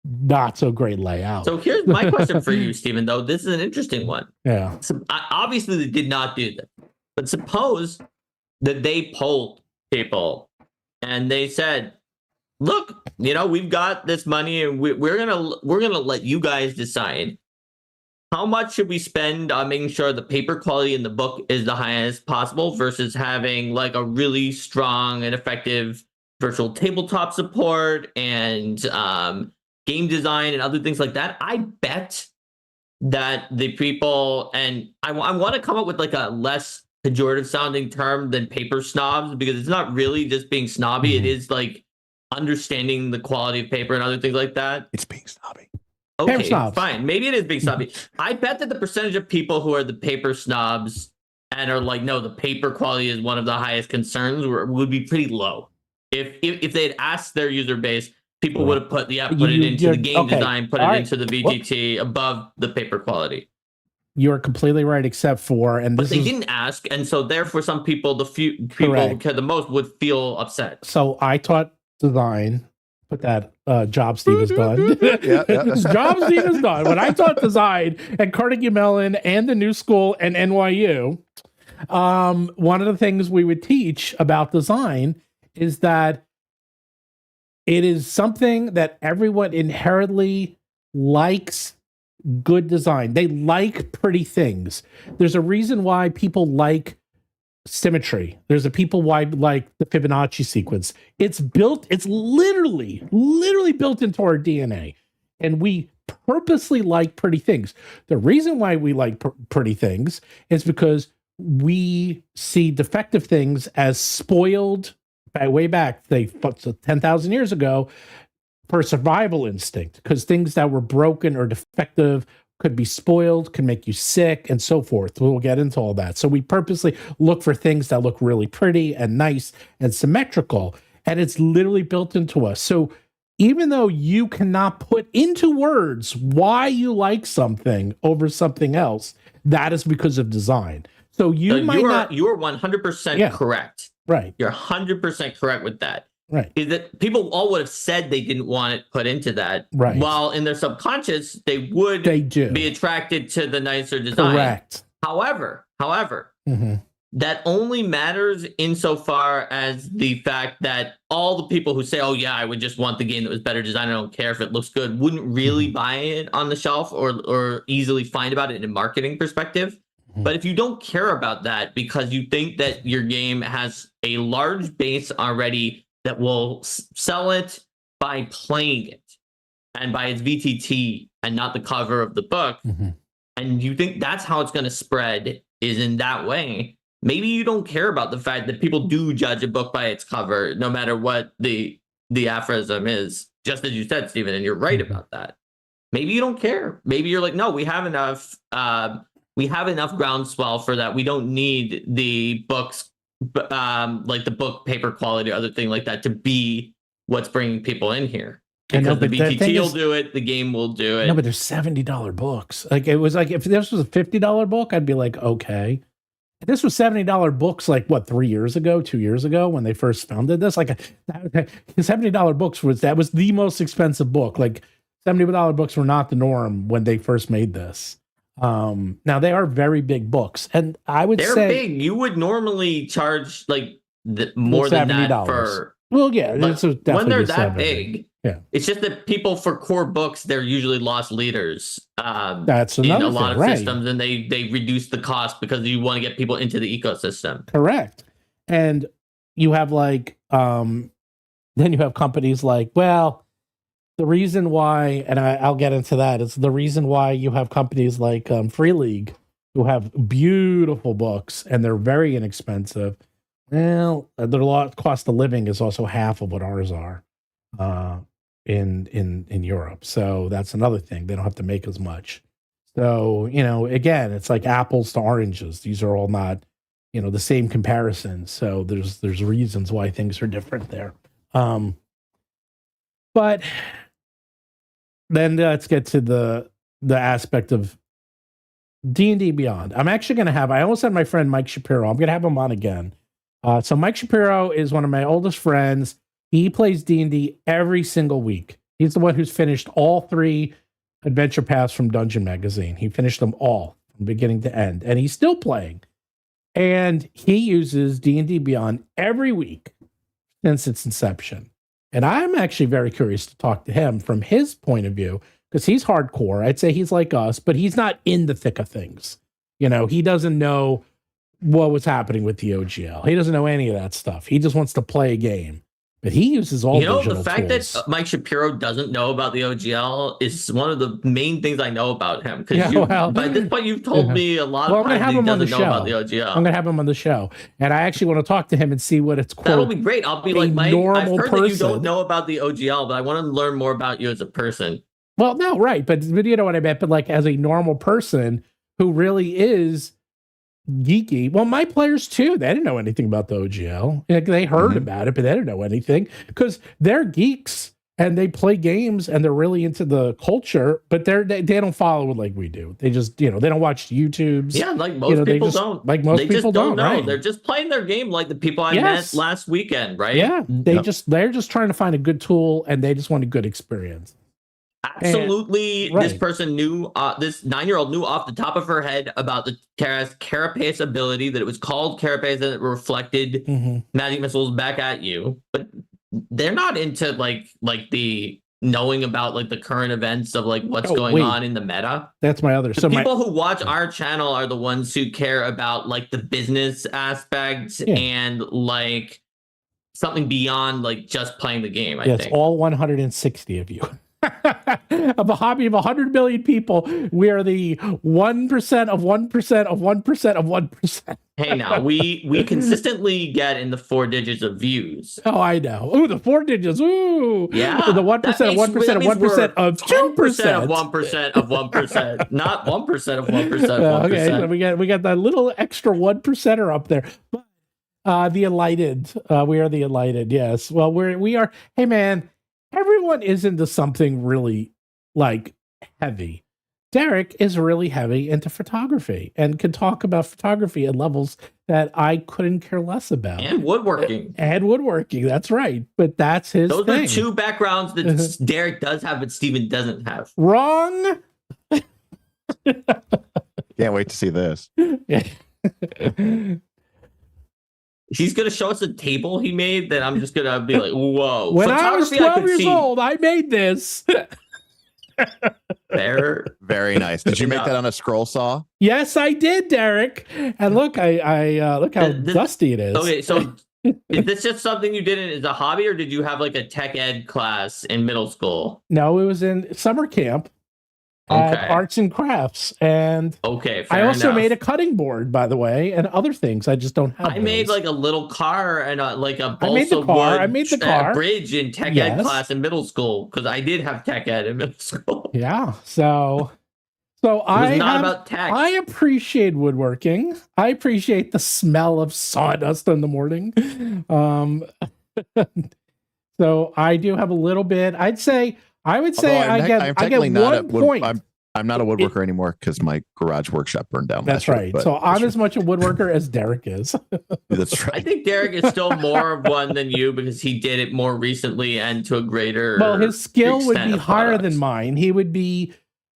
not so great layout. So here's my question for you, Stephen, though. This is an interesting one. Yeah. So, obviously, they did not do that. But suppose that they polled people and they said, look, we've got this money and we're gonna let you guys decide how much should we spend on making sure the paper quality in the book is the highest possible versus having like a really strong and effective virtual tabletop support and game design and other things like that. I bet that the people, and I want to come up with like a less pejorative sounding term than paper snobs, because it's not really just being snobby. Mm-hmm. It is like understanding the quality of paper and other things like that. It's being snobby. Okay, fine. Maybe it is being snobby. I bet that the percentage of people who are the paper snobs and are like, no, the paper quality is one of the highest concerns, would be pretty low. If they had asked their user base, people would have put it into the game design, put it into the VTT above the paper quality. You're completely right, except for, but they didn't ask, and so therefore some people, the few people who care the most, would feel upset. So I taught design. Put that job Steve has done. Job Steve has done. When I taught design at Carnegie Mellon and the New School and NYU, one of the things we would teach about design is that it is something that everyone inherently likes. Good design. They like pretty things. There's a reason why people like symmetry. There's a people why like the Fibonacci sequence. It's literally built into our DNA. And we purposely like pretty things. The reason why we like pretty things is because we see defective things as spoiled way back, say 10,000 years ago, for survival instinct, because things that were broken or defective could be spoiled, can make you sick, and so forth. We'll get into all that. So we purposely look for things that look really pretty and nice and symmetrical, and it's literally built into us. So even though you cannot put into words why you like something over something else, that is because of design. So you are 100% correct. Right. You're 100% correct with that. Right. Is that people all would have said they didn't want it put into that. Right. While in their subconscious, they do be attracted to the nicer design. Correct. However, mm-hmm. that only matters insofar as the fact that all the people who say, oh, yeah, I would just want the game that was better designed, I don't care if it looks good, wouldn't really buy it on the shelf or easily find about it in a marketing perspective. Mm-hmm. But if you don't care about that because you think that your game has a large base already that will sell it by playing it and by its VTT and not the cover of the book, mm-hmm. and you think that's how it's going to spread is in that way, maybe you don't care about the fact that people do judge a book by its cover, no matter what the aphorism is, just as you said, Stephen, and you're right mm-hmm. about that. Maybe you don't care. Maybe you're like, no, we have enough groundswell for that. We don't need the books, like the book paper quality or other thing like that, to be what's bringing people in here. Because the but BTT will do it, the game will do it. No, but there's $70 books. Like it was like if this was a $50 book, I'd be like, okay. This was $70 books, like what, 2 years ago when they first founded this. Like $70 books was the most expensive book. Like $70 books were not the norm when they first made this. Now they are very big books, and I would They're say big. You would normally charge like more than that for. Well, yeah, when they're that big, yeah, it's just that people for core books, they're usually loss leaders. That's another in a thing, lot of right. systems, and they reduce the cost because you want to get people into the ecosystem. Correct. And you have like then you have companies like, well, the reason why, and I'll get into that, is the reason why you have companies like Free League who have beautiful books and they're very inexpensive. Well, their cost of living is also half of what ours are in Europe. So that's another thing. They don't have to make as much. So, again, it's like apples to oranges. These are all not, the same comparison. So there's reasons why things are different there. But then let's get to the aspect of D&D Beyond. I'm actually going to I almost had my friend Mike Shapiro. I'm going to have him on again. So Mike Shapiro is one of my oldest friends. He plays D&D every single week. He's the one who's finished all 3 adventure paths from Dungeon Magazine. He finished them all from beginning to end, and he's still playing. And he uses D&D Beyond every week since its inception. And I'm actually very curious to talk to him from his point of view, because he's hardcore. I'd say he's like us, but he's not in the thick of things. He doesn't know what was happening with the OGL. He doesn't know any of that stuff. He just wants to play a game. But he uses all digital the fact tools. that Mike Shapiro doesn't know about the OGL is one of the main things I know about him. Because by this point, you've told me a lot of times he doesn't know about the OGL. I'm going to have him on the show. And I actually want to talk to him and see what it's called. That'll be great. I'll be like, Mike, I've heard person. that you don't know about the OGL, but I want to learn more about you as a person. Well, no, right. But you know what I meant? But like as a normal person who really is geeky. Well, my players too. They didn't know anything about the OGL. Like, they heard about it, but they didn't know anything because they're geeks and they play games and they're really into the culture. But they don't follow it like we do. They just they don't watch YouTubes. Yeah, like most people don't. Like most people don't know. Right? They're just playing their game like the people I met last weekend. Right? Yeah. They're just trying to find a good tool and they just want a good experience. Absolutely. This person knew, this 9-year-old knew off the top of her head about the carapace ability, that it was called carapace and it reflected magic missiles back at you. But they're not into like the knowing about like the current events of like what's going on in the meta. That's my other. So people who watch our channel are the ones who care about like the business aspects and like something beyond like just playing the game. I think all 160 of you. Of a hobby of 100 million people, we are the 1% of 1% of 1% of 1%. Hey, now we consistently get in the 4 digits of views. Oh, I know. Ooh, the 4 digits. Ooh, yeah. The 1% of 1% of 1% of 2% of 1% of 1%, not 1% of 1% of 1%. Okay, so we got that little extra 1%er up there. The enlightened. We are the enlightened. Yes. Well, we are. Hey, man. Everyone is into something really like heavy. Derik is really heavy into photography and can talk about photography at levels that I couldn't care less about. And woodworking. That's right. But that's his thing. Those are 2 backgrounds that Derik does have, but Steven doesn't have. Wrong. Can't wait to see this. He's going to show us a table he made that I'm just going to be like, whoa. When I was 12 years old, I made this. Very nice. Did you make that on a scroll saw? Yes, I did, Derik. And look, I look how dusty it is. Okay, so is this just something you did as a hobby, or did you have like a tech ed class in middle school? No, it was in summer camp. Arts and crafts, and I also made a cutting board, by the way, and other things. I just don't have. I made like a little car and like a balsa wood. I made the car bridge in tech ed class in middle school because I did have tech ed in middle school. Yeah, so about tech. I appreciate woodworking. I appreciate the smell of sawdust in the morning. So I do have a little bit. I would say Although I get technically not 1 point. I'm not a woodworker anymore because my garage workshop burned down. That's last year, right. but So I'm as much a woodworker as Derik is. that's I right. think Derik is still more of one than you because he did it more recently and to a greater. Well, his skill would extent be of higher products. than mine. He would be,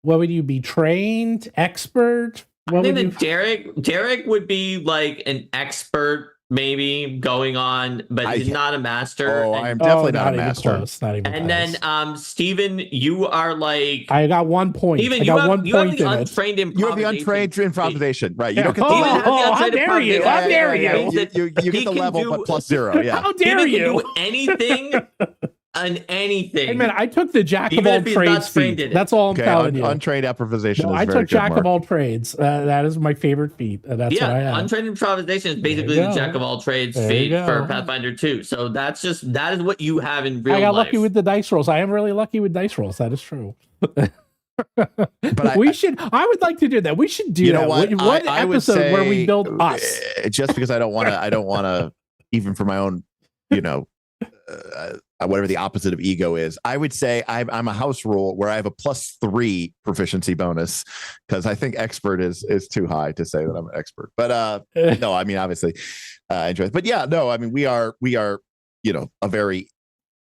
what would you be, trained, expert? I What think would that Derik would be like an expert, maybe going on, but he's not a master. Oh, and, I'm definitely not a even master. close, not even and close. then Steven, you are like I got 1 point. Steven, I you got have, 1 you have point the in it. untrained improvisation. You have the untrained improvisation, right? You Yeah. don't get the Steven has the how untrained dare you? improvisation. How dare Yeah, you? yeah, You He get the can level, do- but plus 0. Yeah. How dare Steven you? can do anything and anything. Hey man, I took the jack of Even all if he's not trades trained feat. in it. That's all I'm telling you. Untrained improvisation No, is I very took good, jack Mark. of all trades. That is my favorite feat. That's what I have. Untrained improvisation is basically There the you jack go. of all trades There you feat for go. Pathfinder 2. So that is what you have in real I got life. lucky with the dice rolls. I am really lucky with dice rolls. That is true. But I would like to do that. We should do you know that. what? One I would episode where we say, build us. just because I don't want to, even for my own, whatever the opposite of ego is, I would say I'm a house rule where I have a +3 proficiency bonus because I think expert is too high to say that I'm an expert. But no, I mean obviously enjoy it. But yeah, no, I mean we are a very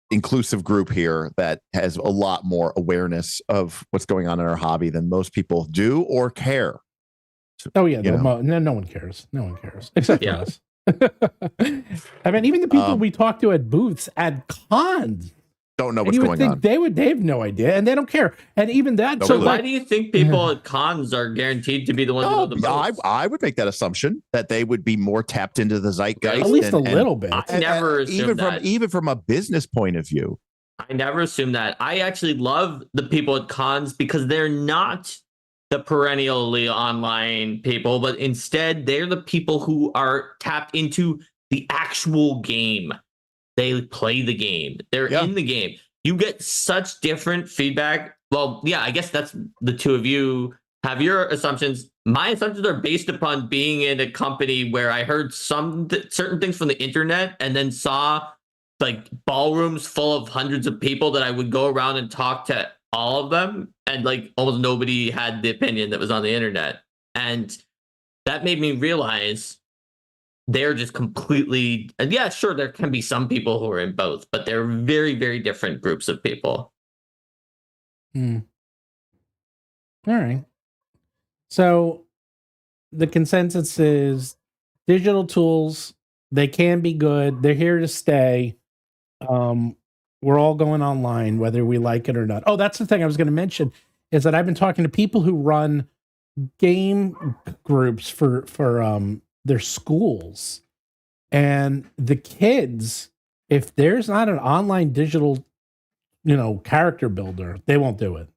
inclusive group here that has a lot more awareness of what's going on in our hobby than most people do or care. Oh yeah, no one cares. No one cares except for us. I mean, even the people we talk to at booths at cons don't know what's going on. They have no idea, and they don't care. And even that. So why do you think people at cons are guaranteed to be the ones who know the most? I would make that assumption that they would be more tapped into the zeitgeist, at least a little bit. I never assumed that. Even from a business point of view. I never assumed that. I actually love the people at cons because they're not the perennially online people, but instead they're the people who are tapped into the actual game. They play the game. They're in the game. You get such different feedback. Well, yeah, I guess that's the two of you have your assumptions. My assumptions are based upon being in a company where I heard certain things from the internet and then saw like ballrooms full of hundreds of people that I would go around and talk to all of them, and like almost nobody had the opinion that was on the internet. And that made me realize they're just completely, and yeah, sure, there can be some people who are in both, but they're very, very different groups of people. All right. So the consensus is digital tools, they can be good. They're here to stay. We're all going online, whether we like it or not. Oh, that's the thing I was going to mention is that I've been talking to people who run game groups for their schools, and the kids, if there's not an online digital, character builder, they won't do it.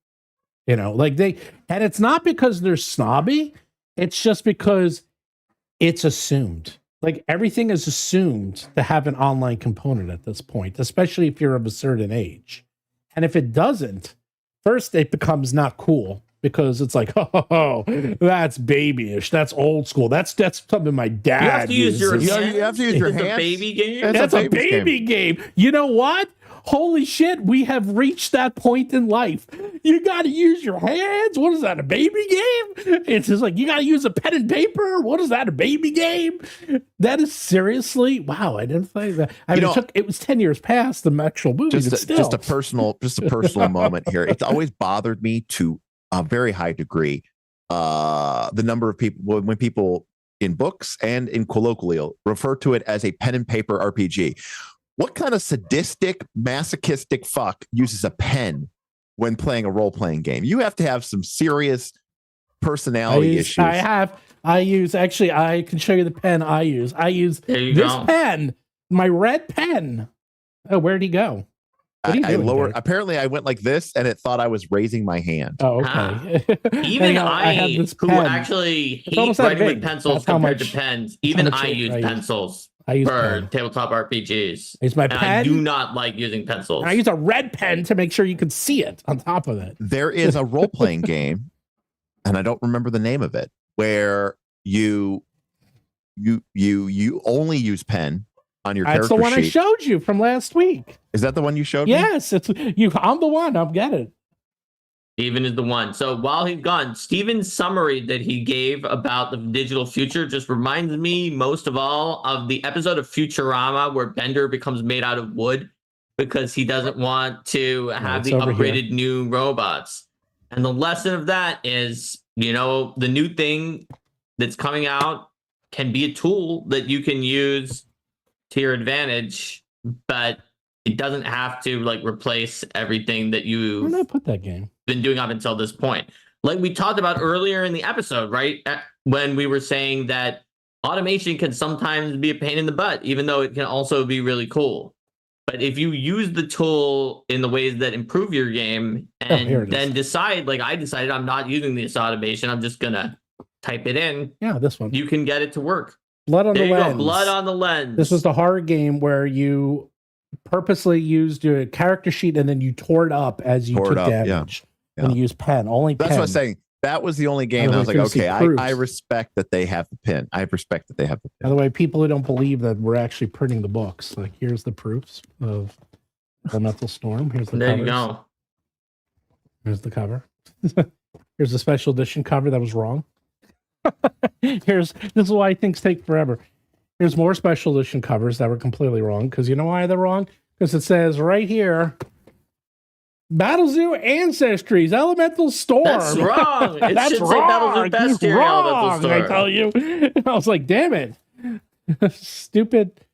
And it's not because they're snobby. It's just because it's assumed. Like everything is assumed to have an online component at this point, especially if you're of a certain age. And if it doesn't, first it becomes not cool because it's like, oh, that's babyish. That's old school. That's something my dad You have to use your hands. You have to use your It's hands. a baby game. That's a baby game. You know what? Holy shit, we have reached that point in life. You got to use your hands. What is that, a baby game? It's just like, you got to use a pen and paper. What is that, a baby game? That is seriously, wow, I didn't think that. I mean, it was 10 years past the actual movie. Just a personal moment here. It's always bothered me to a very high degree the number of people, when people in books and in colloquial refer to it as a pen and paper RPG. What kind of sadistic, masochistic fuck uses a pen when playing a role-playing game? You have to have some serious personality issues. I can show you the pen I use. I use this pen, my red pen. Oh, where'd he go? Apparently I went like this and it thought I was raising my hand. Oh, okay. Even I who actually hate writing with pencils compared to pens, even I use pencils. I use for tabletop RPGs. It's my pen. I do not like using pencils. I use a red pen to make sure you can see it on top of it. There is a role-playing game, and I don't remember the name of it, where you only use pen on your That's character the one I sheet. showed you from last week. Is that the one you showed me? Yes, it's you. I'm the one. I'm getting it. Steven is the one. So while he's gone, Steven's summary that he gave about the digital future just reminds me most of all of the episode of Futurama where Bender becomes made out of wood because he doesn't want to have the upgraded new robots. And the lesson of that is, the new thing that's coming out can be a tool that you can use to your advantage, but it doesn't have to replace everything that you've Where did I put that game? been doing up until this point. Like we talked about earlier in the episode, right? When we were saying that automation can sometimes be a pain in the butt, even though it can also be really cool. But if you use the tool in the ways that improve your game and then decide, like I decided I'm not using this automation, I'm just going to type it in. Yeah, this one. You can get it to work. Blood on the Lens. Blood on the Lens. This was the horror game where you purposely used your character sheet and then you tore it up as you took damage. Yeah. And you use pen. That's what I was saying. That was the only game that I was like, okay, I respect that they have the pen. I respect that they have the pen. By the way, people who don't believe that we're actually printing the books, like here's the proofs of Elemental Storm. Here's the there covers. You go. Here's the cover. Here's the special edition cover that was wrong. This is why things take forever. Here's more special edition covers that were completely wrong. Because you know why they're wrong? Because it says right here, Battlezoo Ancestries, Elemental Storm. That's wrong. It That's should wrong. say Battlezoo Bestiary, Elemental Storm. I tell you. I was like, damn it. Stupid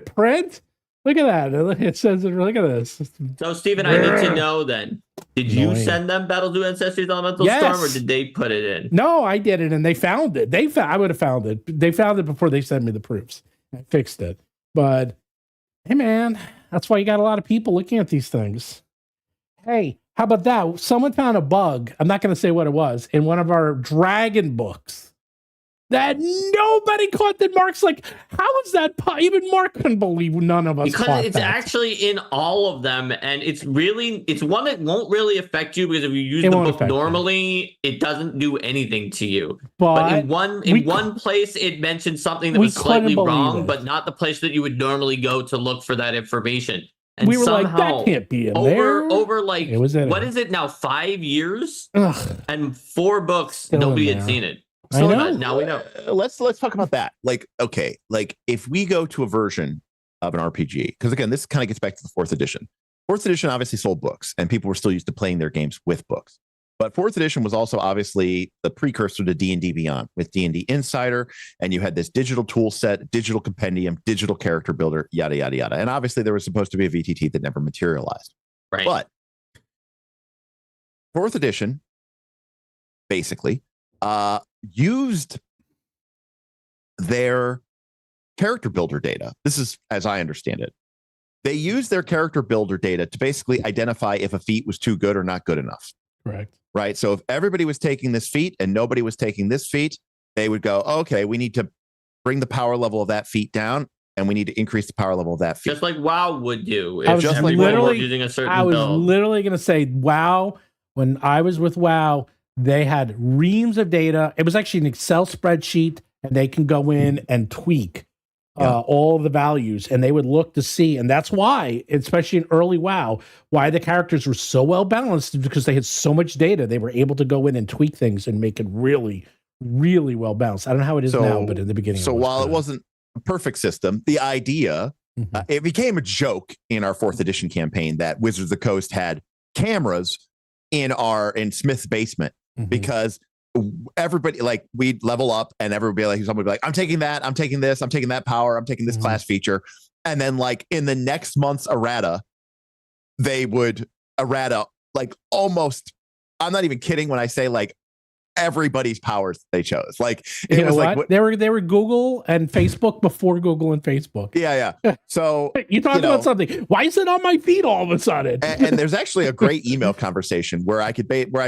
print. Look at that. It says, look at this. So, Steven, I need to know then. Did you send them Battlezoo Ancestries Elemental Storm, or did they put it in? No, I did it, and they found it. I would have found it. They found it before they sent me the proofs. I fixed it. But, hey, man, that's why you got a lot of people looking at these things. Hey, how about that? Someone found a bug. I'm not going to say what it was in one of our dragon books that nobody caught. That Mark's like, how is that? Even Mark couldn't believe none of us because caught it's that. actually in all of them, and it's one that won't really affect you because if you use the book normally, it doesn't do anything to you. But in one place, it mentioned something that was slightly wrong, but not the place that you would normally go to look for that information. And we were like, that can't be in there. Over like, what is it now? 5 years and 4 books. Still nobody had seen it. I know. Now we know. Let's talk about that. Like, okay, like if we go to a version of an RPG, because again, this kind of gets back to the 4th edition. 4th edition obviously sold books, and people were still used to playing their games with books. But 4th edition was also obviously the precursor to D&D Beyond with D&D Insider, and you had this digital tool set, digital compendium, digital character builder, yada, yada, yada. And obviously there was supposed to be a VTT that never materialized. Right. But 4th edition, basically, used their character builder data. This is, as I understand it, they used their character builder data to basically identify if a feat was too good or not good enough. Correct. Right. So if everybody was taking this feat and nobody was taking this feat, they would go, okay, we need to bring the power level of that feat down, and we need to increase the power level of that feat. Just like WoW would do. I was literally using a certain I was build. literally going to say WoW. When I was with WoW, they had reams of data. It was actually an Excel spreadsheet, and they can go in and tweak all the values, and they would look to see. And that's why, especially in early WoW, why the characters were so well balanced, because they had so much data. They were able to go in and tweak things and make it really, really well balanced. I don't know how it is now, but in the beginning. So while it wasn't a perfect system, the idea, it became a joke in our 4th edition campaign that Wizards of the Coast had cameras in Smith's basement, because everybody, like, we'd level up and everybody, like, somebody would be like, I'm taking that, I'm taking this, I'm taking that power, I'm taking this class feature. And then, like, in the next month's errata, they would errata, like, almost, I'm not even kidding when I say, like, everybody's powers they chose. Like, it was like they were Google and Facebook before Google and Facebook. Yeah. So you talk about something. Why is it on my feed all of a sudden? and there's actually a great email conversation where I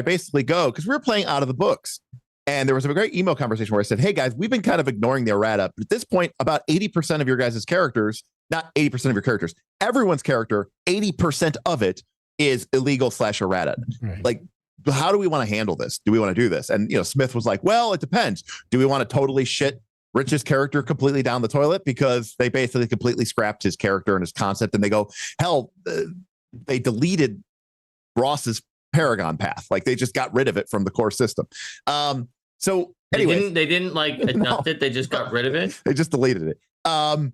basically go, because we were playing out of the books, and there was a great email conversation where I said, hey guys, we've been kind of ignoring the errata, but at this point, about 80% of your guys' characters, not 80% of your characters, everyone's character, 80% of it is illegal / errata. Right. Like, how do we want to handle this? Do we want to do this? And, Smith was like, well, it depends. Do we want to totally shit Rich's character completely down the toilet because they basically completely scrapped his character and his concept. And they go, hell, they deleted Ross's Paragon path. Like they just got rid of it from the core system. So anyway, they didn't like adjust it. They just got rid of it. They just deleted it. And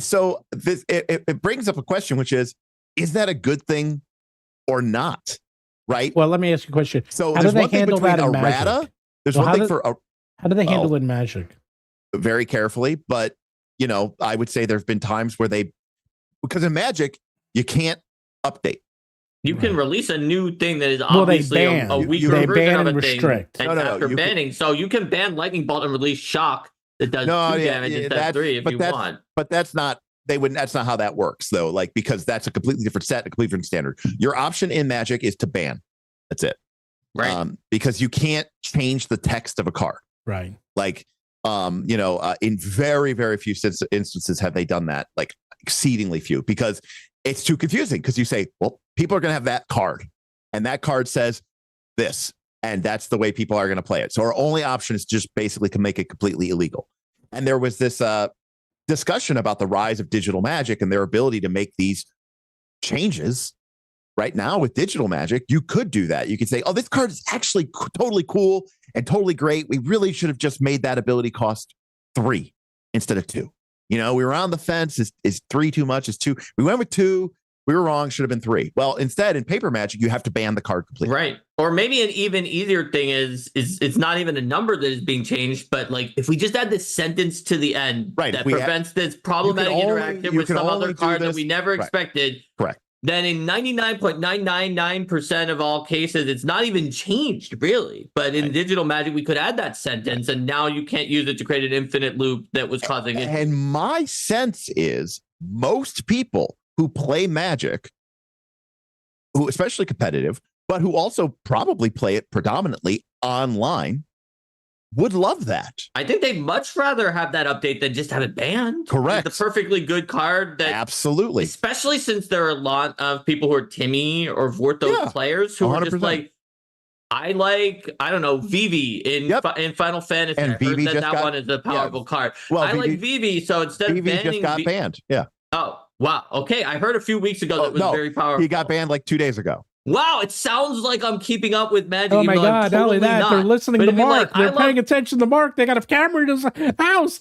so this it brings up a question, which is that a good thing or not? Right. Well, let me ask you a question. So how there's do they one thing handle between that in errata. Magic? There's Well, one thing for how do they handle it in Magic? Very carefully, but I would say there's been times where because in Magic you can't update. You can release a new thing that is obviously a weaker they version ban of a and thing. restrict. And after banning, so you can ban Lightning Bolt and release Shock that does 2 damage instead of 3 if you want. But that's not that's not how that works though. Like because that's a completely different set, a completely different standard. Your option in Magic is to ban. That's it. Right. Because you can't change the text of a card. Right. Like in very, very few instances have they done that, like exceedingly few, because it's too confusing. Because you say, well, people are going to have that card, and that card says this, and that's the way people are going to play it. So our only option is just basically to make it completely illegal. And there was this discussion about the rise of digital Magic and their ability to make these changes. Right now with digital Magic, you could do that. You could say, oh, this card is actually totally cool and totally great. We really should have just made that ability cost 3 instead of 2. We were on the fence. Is 3 too much? Is 2? We went with 2. We were wrong. Should have been 3. Well, instead, in paper Magic, you have to ban the card completely. Right. Or maybe an even easier thing is it's not even a number that is being changed, but like if we just add this sentence to the end that prevents this problematic interaction with some other card that we never expected. Correct. Then in 99.999% of all cases, it's not even changed, really. But in digital Magic, we could add that sentence, and now you can't use it to create an infinite loop that was causing it. And my sense is most people who play Magic, who especially competitive, but who also probably play it predominantly online, would love that. I think they'd much rather have that update than just have it banned. Correct. It's a perfectly good card. That absolutely. Especially since there are a lot of people who are Timmy or Vorthos players who 100%. Are just like, I don't know, Vivi in Final Fantasy. And I heard that one is a powerful card. Well, I like Vivi, so instead of banning... just got banned, yeah. Oh, wow. Okay, I heard a few weeks ago that was very powerful. He got banned like 2 days ago. Wow, it sounds like I'm keeping up with Magic. Oh my God, not only that, they're listening to Mark. They're paying attention to Mark. They got a camera in his house.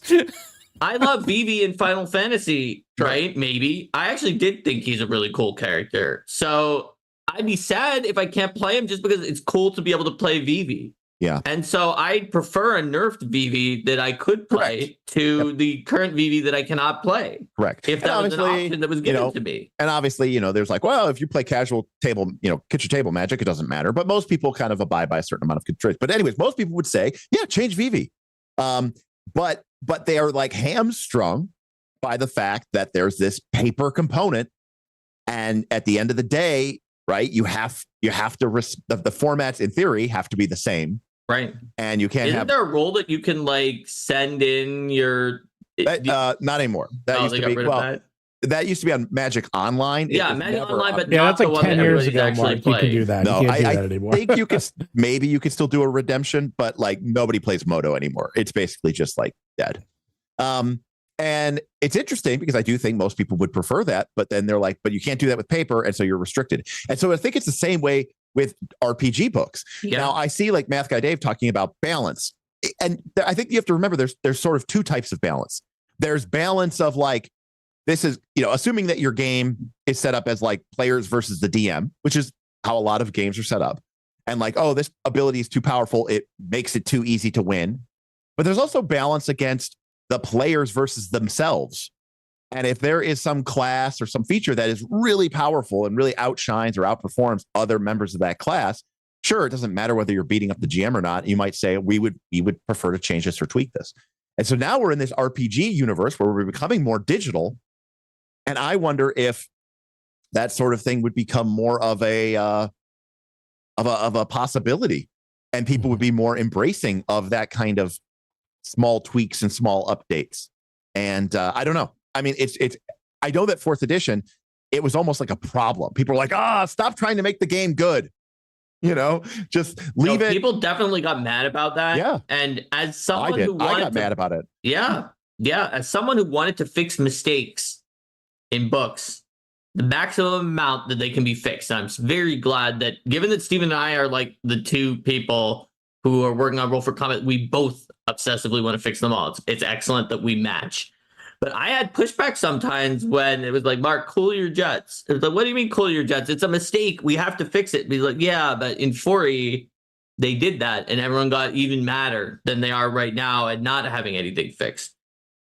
I love Vivi in Final Fantasy, right? Maybe. I actually did think he's a really cool character. So I'd be sad if I can't play him just because it's cool to be able to play Vivi. Yeah. And so I prefer a nerfed Vivi that I could play to the current Vivi that I cannot play. Correct. If that was an option that was given to me. And obviously, there's like, well, if you play casual table, kitchen table Magic, it doesn't matter. But most people kind of abide by a certain amount of constraints. But anyways, most people would say, yeah, change Vivi. But they are like hamstrung by the fact that there's this paper component. And at the end of the day, right, you have to the formats in theory have to be the same. Right. And you can't Isn't there a rule that you can like send in your not anymore. That used to be that used to be on Magic Online. Yeah, Magic Online, but that's like 10 years ago, Mark. You can do that. No, I think you could maybe you could still do a redemption, but like nobody plays Moto anymore. It's basically just like dead. And it's interesting because I do think most people would prefer that, but then they're like, but you can't do that with paper, and so you're restricted. And so I think it's the same way with RPG books. Yeah. Now I see like Math Guy Dave talking about balance. And I think you have to remember there's sort of 2 types of balance. There's balance of like, this is, assuming that your game is set up as like players versus the DM, which is how a lot of games are set up. And like, oh, this ability is too powerful. It makes it too easy to win. But there's also balance against the players versus themselves. And if there is some class or some feature that is really powerful and really outshines or outperforms other members of that class, sure, it doesn't matter whether you're beating up the GM or not. You might say, we would prefer to change this or tweak this. And so now we're in this RPG universe where we're becoming more digital. And I wonder if that sort of thing would become more of a possibility, and people would be more embracing of that kind of small tweaks and small updates. And I don't know. I mean, it's. I know that 4th edition, it was almost like a problem. People were like, stop trying to make the game good. Just leave it. People definitely got mad about that. Yeah. And as I someone did. who wanted I got mad about it. Yeah. As someone who wanted to fix mistakes in books, the maximum amount that they can be fixed. I'm very glad that, given that Steven and I are like the two people who are working on Roll for Combat, we both obsessively want to fix them all. It's excellent that we match. But I had pushback sometimes when it was like, Mark, cool your jets. It was like, what do you mean cool your jets? It's a mistake. We have to fix it. He's like, yeah, but in 4E, they did that, and everyone got even madder than they are right now at not having anything fixed.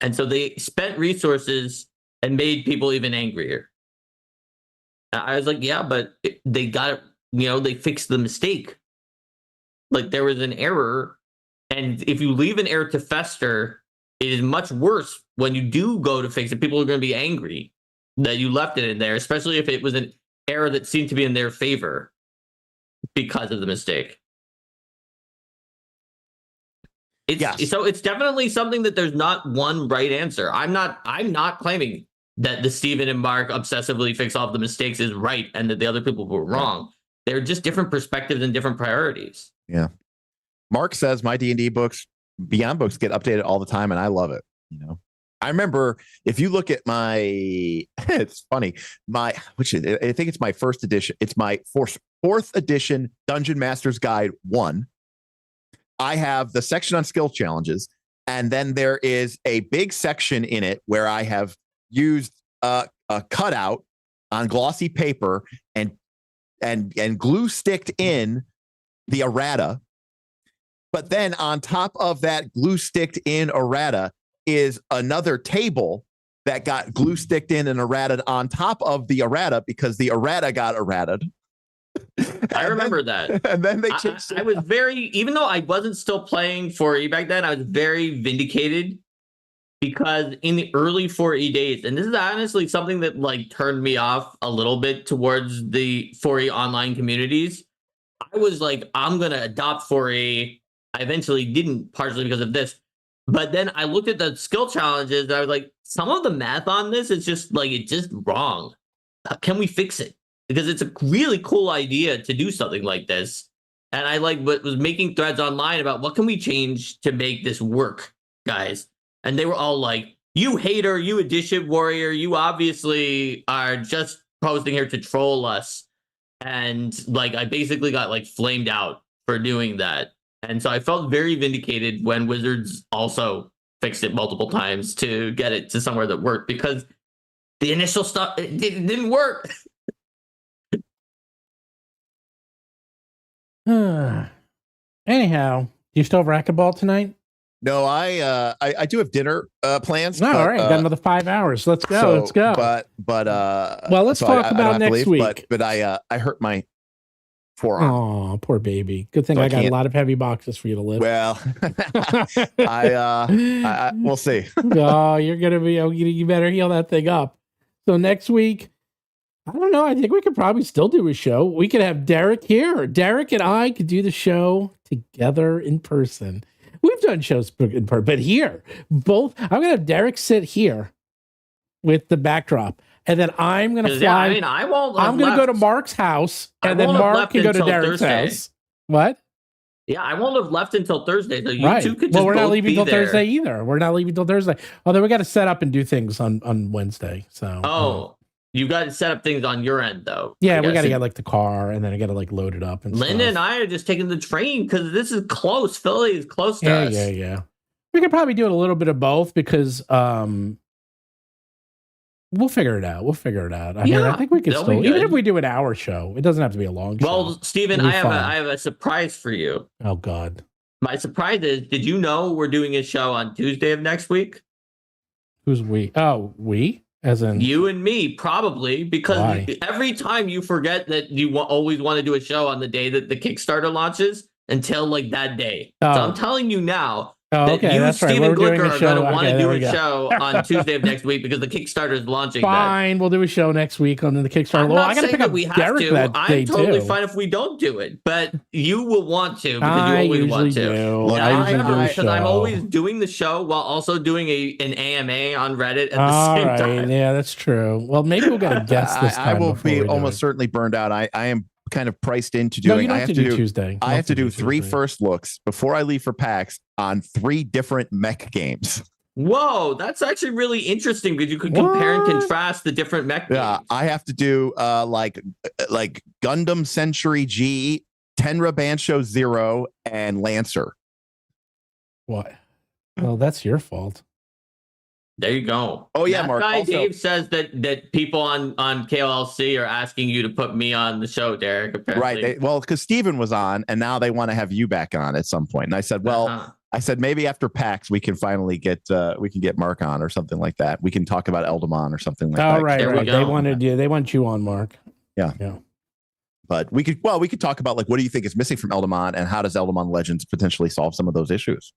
And so they spent resources and made people even angrier. I was like, yeah, but they got it, they fixed the mistake. Like, there was an error, and if you leave an error to fester, it is much worse when you do go to fix it. People are going to be angry that you left it in there, especially if it was an error that seemed to be in their favor because of the mistake. So it's definitely something that there's not one right answer. I'm not claiming that the Steven and Mark obsessively fix all of the mistakes is right and that the other people were wrong. They're just different perspectives and different priorities. Yeah. Mark says my D&D books, Beyond books, get updated all the time, and I love it. I remember, if you look at my, it's funny, I think it's my first edition. It's my fourth edition Dungeon Master's Guide 1. I have the section on skill challenges, and then there is a big section in it where I have used a cutout on glossy paper and glue sticked in the errata. But then on top of that glue sticked in errata is another table that got glue sticked in and errata on top of the errata because the errata got errataed. I remember that. And then they changed I was even though I wasn't still playing 4E back then, I was very vindicated because in the early 4E days, and this is honestly something that like turned me off a little bit towards the 4E online communities. I was like, I'm going to adopt 4E. I eventually didn't, partially because of this. But then I looked at the skill challenges and I was like, some of the math on this is just like, it's just wrong. Can we fix it? Because it's a really cool idea to do something like this. And I was making threads online about what can we change to make this work, guys. And they were all like, you hater, you addition warrior, you obviously are just posting here to troll us. And like, I basically got like flamed out for doing that. And so I felt very vindicated when Wizards also fixed it multiple times to get it to somewhere that worked, because the initial stuff, it didn't work. Anyhow, do you still have racquetball tonight? No, I do have dinner plans. No, all right, got another 5 hours. Let's go. Let's go. Well, let's talk about next week. But I hurt my forearm. Oh, poor baby. Good thing I got a lot of heavy boxes for you to lift. Well, I we'll see. Oh, you're gonna be. You better heal that thing up. So next week, I don't know. I think we could probably still do a show. We could have Derik here. Derik and I could do the show together in person. We've done shows in person, but here, both. I'm gonna have Derik sit here with the backdrop. And then I'm going to fly. Yeah, I won't. I'm going to go to Mark's house, and then Mark can go to Derik's house. What? Yeah, I won't have left until Thursday. So you two could just Well, we're not leaving till there. Thursday either. We're not leaving till Thursday. Although we got to set up and do things on Wednesday. So. You got to set up things on your end, though. Yeah, we got to get like the car, and then I got to like load it up. And Linda and I are just taking the train because this is close. Philly is close to us. Yeah. We could probably do it a little bit of both because we'll figure it out. I mean, I think we could still, even if we do an hour show, it doesn't have to be a long show. Well, Steven, I have a surprise for you. Oh, God. My surprise is, did you know we're doing a show on Tuesday of next week? Who's we? Oh, we? As in you and me, probably, because every time you forget that you always want to do a show on the day that the Kickstarter launches until like that day. So I'm telling you now. Oh, okay, that's Steven right. Glicker are going to want to do a show on Tuesday of next week because the Kickstarter is launching. Fine, we'll do a show next week on the Kickstarter. I'm not I got to pick up Derik that day too. I'm totally fine if we don't do it, but you will want to because you always want to. Because I'm always doing the show while also doing an AMA on Reddit at the same time. Yeah, that's true. Well, maybe we'll get a guest this time. I will be almost certainly burned out. I am kind of priced into No, doing. you don't I have have to to do Tuesday. I have to do 3 Tuesday. first looks before I leave for PAX on 3 different mech games. Whoa, that's actually really interesting because you could compare and What? contrast the different mech Yeah, games. I have to do like Gundam Century G, Tenra Bansho Zero, and Lancer. What? Well, that's your fault. There you go. Oh, yeah, That Mark, guy also- Dave says that people on KLC are asking you to put me on the show, Derek. Apparently. Right. Well, because Steven was on, and now they want to have you back on at some point. And I said, well, I said maybe after PAX we can finally get Mark on or something like that. We can talk about Eldamon or something like that. Oh, right, There we right. go. They wanted you. They want you on, Mark. Yeah. Yeah. But we could talk about like what do you think is missing from Eldamon and how does Eldamon Legends potentially solve some of those issues?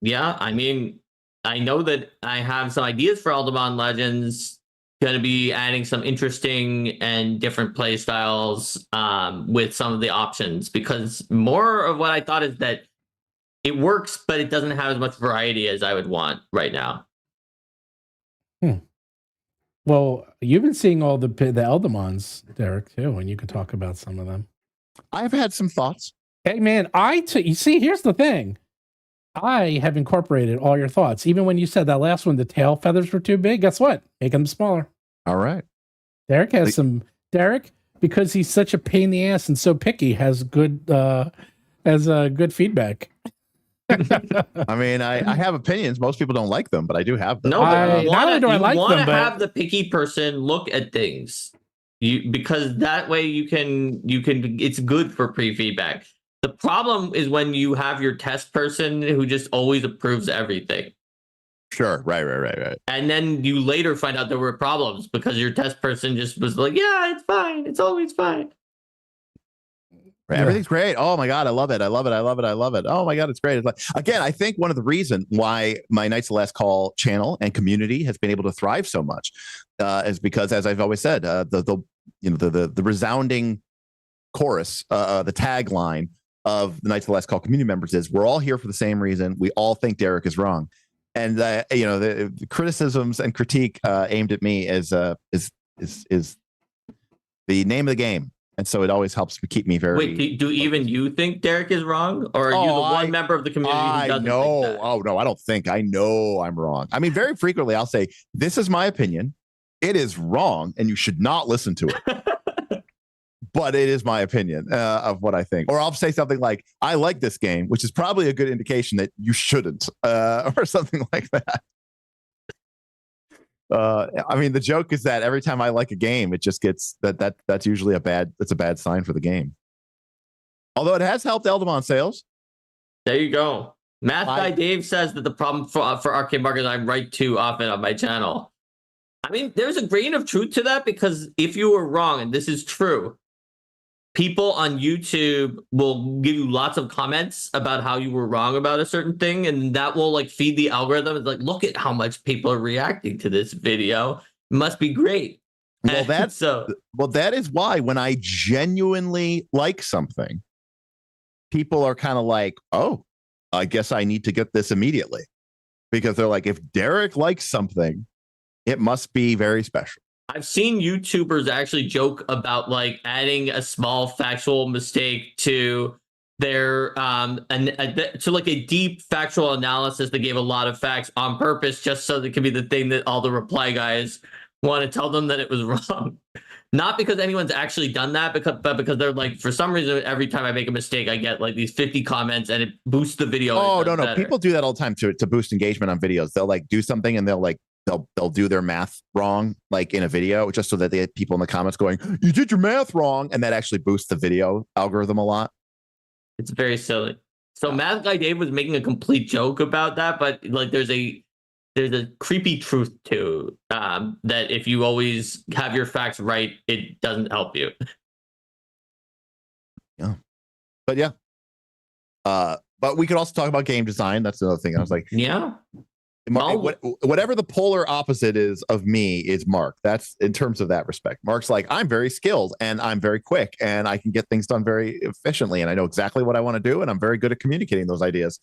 Yeah, I mean, I know that I have some ideas for Eldamon Legends. Going to be adding some interesting and different play styles with some of the options, because more of what I thought is that it works, but it doesn't have as much variety as I would want right now. Well, you've been seeing all the Eldamons, Derek, too, and you can talk about some of them. I've had some thoughts. Hey, man, you see, here's the thing. I have incorporated all your thoughts. Even when you said that last one, the tail feathers were too big, guess what? Make them smaller. All right. Derek has Derek, because he's such a pain in the ass and so picky, has good good feedback. I mean, I have opinions. Most people don't like them, but I do have them. No, but not only do I like them, but have the picky person look at things, because that way you can. It's good for pre-feedback. The problem is when you have your test person who just always approves everything. Sure. Right. And then you later find out there were problems because your test person just was like, yeah, it's fine. It's always fine. Right. Everything's great. Oh my God, I love it. I love it. I love it. I love it. Oh my God, it's great. It's like, again, I think one of the reasons why my Knights of the Last Call channel and community has been able to thrive so much is because, as I've always said, the resounding chorus, the tagline of the Knights of the Last Call community members is, we're all here for the same reason. We all think Derik is wrong. And the criticisms and critique aimed at me is the name of the game. And so it always helps keep me very. Wait, do even you think Derik is wrong, or are you the one member of the community who doesn't think that? Oh no, I don't think. I know I'm wrong. I mean, very frequently I'll say, "This is my opinion. It is wrong, and you should not listen to it." But it is my opinion of what I think. Or I'll say something like, "I like this game," which is probably a good indication that you shouldn't, or something like that. I mean, the joke is that every time I like a game, it just gets that's usually a bad sign for the game. Although it has helped Eldamon sales. There you go. Math Guy Dave says that the problem for arcade markets I write too often on my channel. I mean, there's a grain of truth to that, because if you were wrong, and this is true, people on YouTube will give you lots of comments about how you were wrong about a certain thing, and that will like feed the algorithm. It's like, look at how much people are reacting to this video. It must be great. Well, that is why when I genuinely like something, people are kind of like, oh, I guess I need to get this immediately, because they're like, if Derik likes something, it must be very special. I've seen YouTubers actually joke about like adding a small factual mistake to their to like a deep factual analysis that gave a lot of facts on purpose, just so that it could be the thing that all the reply guys want to tell them that it was wrong. Not because anyone's actually done that, but because they're like, for some reason, every time I make a mistake, I get like these 50 comments and it boosts the video. Oh, no. Better. People do that all the time to boost engagement on videos. They'll like do something and they'll do their math wrong, like in a video, just so that they get people in the comments going, you did your math wrong. And that actually boosts the video algorithm a lot. It's very silly. So Math Guy Dave was making a complete joke about that, but like there's a creepy truth to that if you always have your facts right, it doesn't help you. Yeah. But yeah. But we could also talk about game design. That's another thing. I was like, yeah. Whatever the polar opposite is of me is Mark. That's in terms of that respect. Mark's like, I'm very skilled and I'm very quick and I can get things done very efficiently and I know exactly what I want to do and I'm very good at communicating those ideas.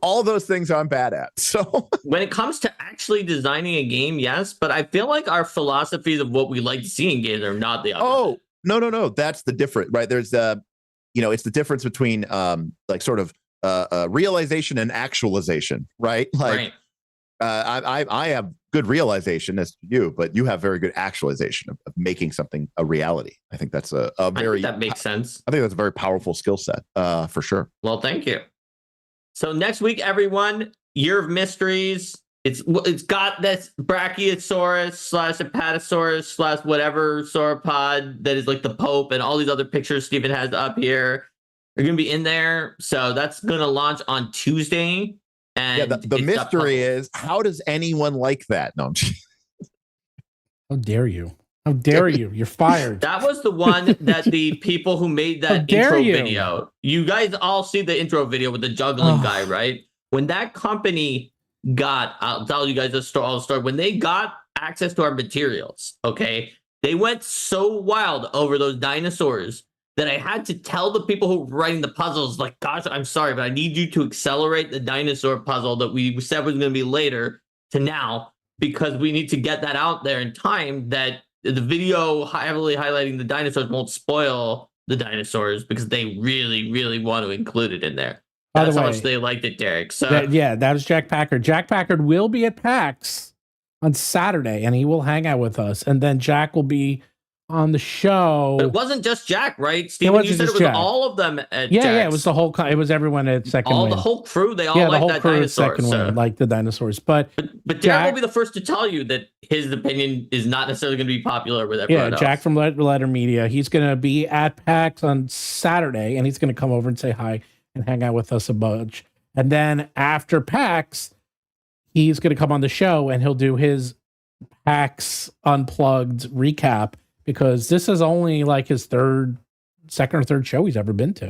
All those things I'm bad at. So when it comes to actually designing a game, yes, but I feel like our philosophies of what we like to see in games are not the opposite. No. That's the difference, right? There's it's the difference between like sort of realization and actualization, right? Like, Right. I have good realization as you, but you have very good actualization of making something a reality. I think that's a I very think that makes sense. I think that's a very powerful skill set, for sure. Well, thank you. So next week, everyone, Year of Mysteries. It's got this Brachiosaurus / Apatosaurus / whatever sauropod that is like the Pope, and all these other pictures Stephen has up here are going to be in there. So that's going to launch on Tuesday. And the mystery is, how does anyone like that? No, How dare you? How dare you? You're fired. that was the one that the people who made that intro video, you guys all see the intro video with the juggling guy, right? When that company I'll tell you guys the story. When they got access to our materials, okay, they went so wild over those dinosaurs that I had to tell the people who were writing the puzzles, like, gosh, I'm sorry, but I need you to accelerate the dinosaur puzzle that we said was going to be later to now, because we need to get that out there in time, that the video heavily highlighting the dinosaurs won't spoil the dinosaurs, because they really, really want to include it in there. That's how much they liked it, Derik. So that was Jack Packard. Jack Packard will be at PAX on Saturday, and he will hang out with us. And then Jack will be on the show. But it wasn't just Jack, right? Steven, you said it was Jack. All of them at Jack's. Yeah, it was the whole. It was everyone at Second Wind. The whole crew. They all liked that dinosaur. Second Wind liked the dinosaurs, but Jack will be the first to tell you that his opinion is not necessarily going to be popular with everyone else. Jack from Letter Media. He's going to be at PAX on Saturday, and he's going to come over and say hi and hang out with us a bunch. And then after PAX, he's going to come on the show and he'll do his PAX Unplugged recap, because this is only like his second or third show he's ever been to.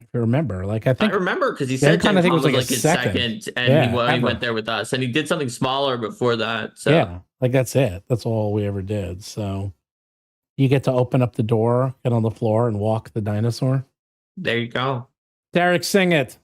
If you remember, like I remember, because he said Gen Con was like his second, and he went there with us, and he did something smaller before that. So yeah, like that's it. That's all we ever did. So you get to open up the door, get on the floor, and walk the dinosaur. There you go. Derik, sing it.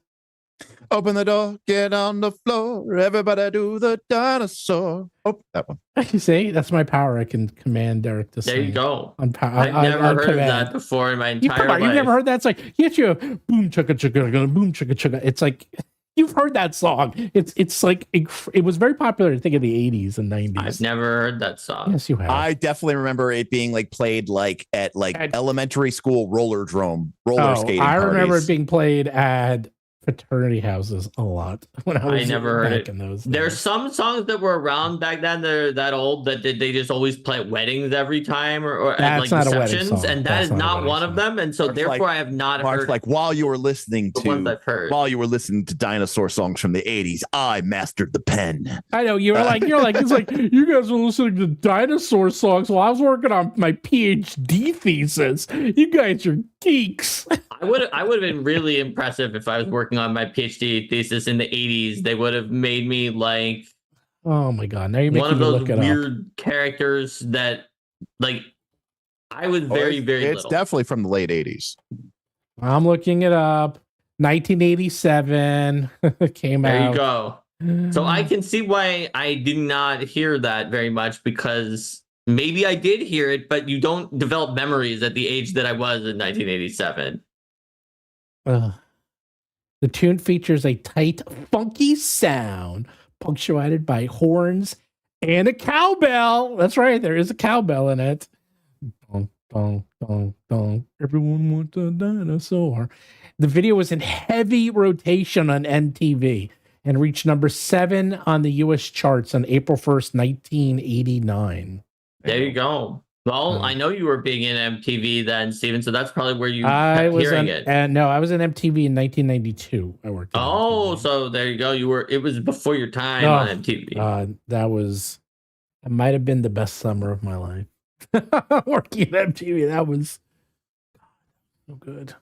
Open the door, get on the floor, everybody do the dinosaur. Oh, that one. You see, that's my power. I can command Derik to sing. There you go. I've never heard of that before in my entire life. You've never heard that? It's like, yes, you boom chugga chugga, boom chugga chugga. It's like, you've heard that song. It's like, it was very popular, I think, in the 80s and 90s. I've never heard that song. Yes, you have. I definitely remember it being like played like at elementary school roller skating I parties. remember it being played at fraternity houses a lot when I never heard it. In those There's some songs that were around back then, they're that old, that they just always play at weddings every time, or at like receptions, and that is not one of them. And so therefore I have not heard, like, while you were listening to dinosaur songs from the 80s, I mastered the pen. I know, you're like it's like, you guys were listening to dinosaur songs while I was working on my PhD thesis. You guys are geeks. I would have been really impressive if I was working on my PhD thesis in the 80s. They would have made me like, oh my god, now you're making one of those weird up. Characters that, like, I was very it's little. Definitely from the late 80s. I'm looking it up. 1987 came out. There you go. So I can see why I did not hear that very much, because maybe I did hear it, but you don't develop memories at the age that I was in 1987. The tune features a tight, funky sound, punctuated by horns and a cowbell. That's right, there is a cowbell in it. Dong, dong, dong, dong. Everyone wants a dinosaur. The video was in heavy rotation on MTV and reached number 7 on the US charts on April 1st, 1989. There you go. Well, I know you were big in MTV then, Steven, so that's probably where you kept hearing it. No, I was in MTV in 1992. I worked. So there you go. It was before your time on MTV. It might have been the best summer of my life. Working at MTV, that was so good.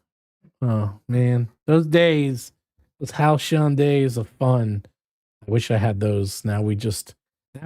Oh man, those days, those halcyon days of fun. I wish I had those. Now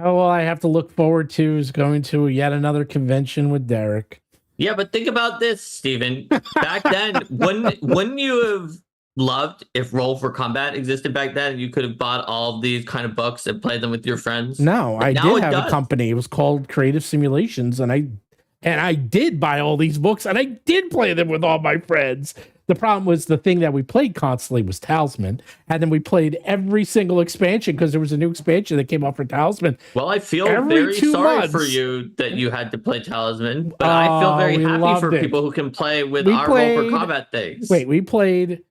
all I have to look forward to is going to yet another convention with Derik. Yeah, but think about this, Steven. Back then, wouldn't you have loved if Roll for Combat existed back then, and you could have bought all of these kind of books and played them with your friends? No, I did have a company. It was called Creative Simulations, and And I did buy all these books and I did play them with all my friends. The problem was the thing that we played constantly was Talisman. And then we played every single expansion because there was a new expansion that came out for Talisman. Well, I feel Every very 2 sorry months. for you that you had to play Talisman, but I feel very we happy loved for it. people who can play with We our Roll for played- Combat things. Wait, we played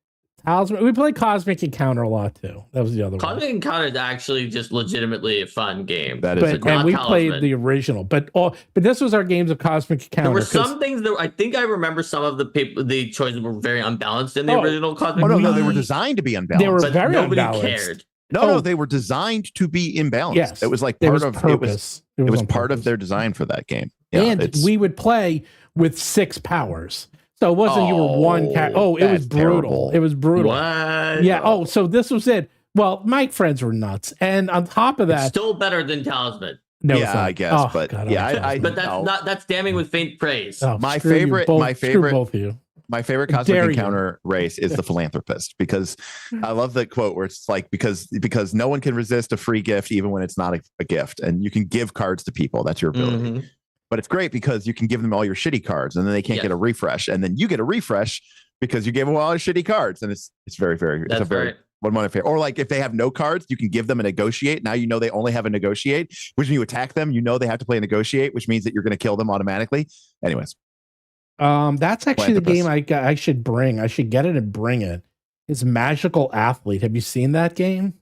Talisman. We played Cosmic Encounter a lot too. That was the other one. Cosmic Encounter is actually just legitimately a fun game. That is a But great and we Talisman. played the original. But this was our games of Cosmic Encounter. There were 'cause- some things that I think I remember some of the choices were very unbalanced in the Oh. original Cosmic Oh no, Encounter. they were designed to be unbalanced. They were but very nobody unbalanced. cared. no, Oh. they were designed to be imbalanced. Yes, It was like There part was of purpose. it was on part of purpose. their design for that game. Yeah, And it's- we would play with 6 powers. So it wasn't you were one cat. Oh, Oh, it was that's brutal. terrible. It was brutal. What? Yeah. Oh, so this was it. Well, my friends were nuts. And on top of It's that, still better than Talisman. no, yeah, it's not. I guess, Oh, but God, yeah, I'm I But that's no. that's damning with faint praise. Oh, My screw you favorite- both. my Screw favorite- both of you. My favorite Dare Cosmic you. Encounter race is the philanthropist because I love that quote where it's like because no one can resist a free gift even when it's not a gift, and you can give cards to people. That's your ability. Mhm. But it's great because you can give them all your shitty cards, and then they can't Yes. get a refresh, and then you get a refresh because you gave them all your shitty cards, and it's very it's That's a very right. one of my favorite. Or like if they have no cards, you can give them a negotiate. Now you know they only have a negotiate, which when you attack them, you know they have to play a negotiate, which means that you're going to kill them automatically. Anyways, That's actually the Philanthropist. game I should bring. I should get it and bring it. It's Magical Athlete. Have you seen that game?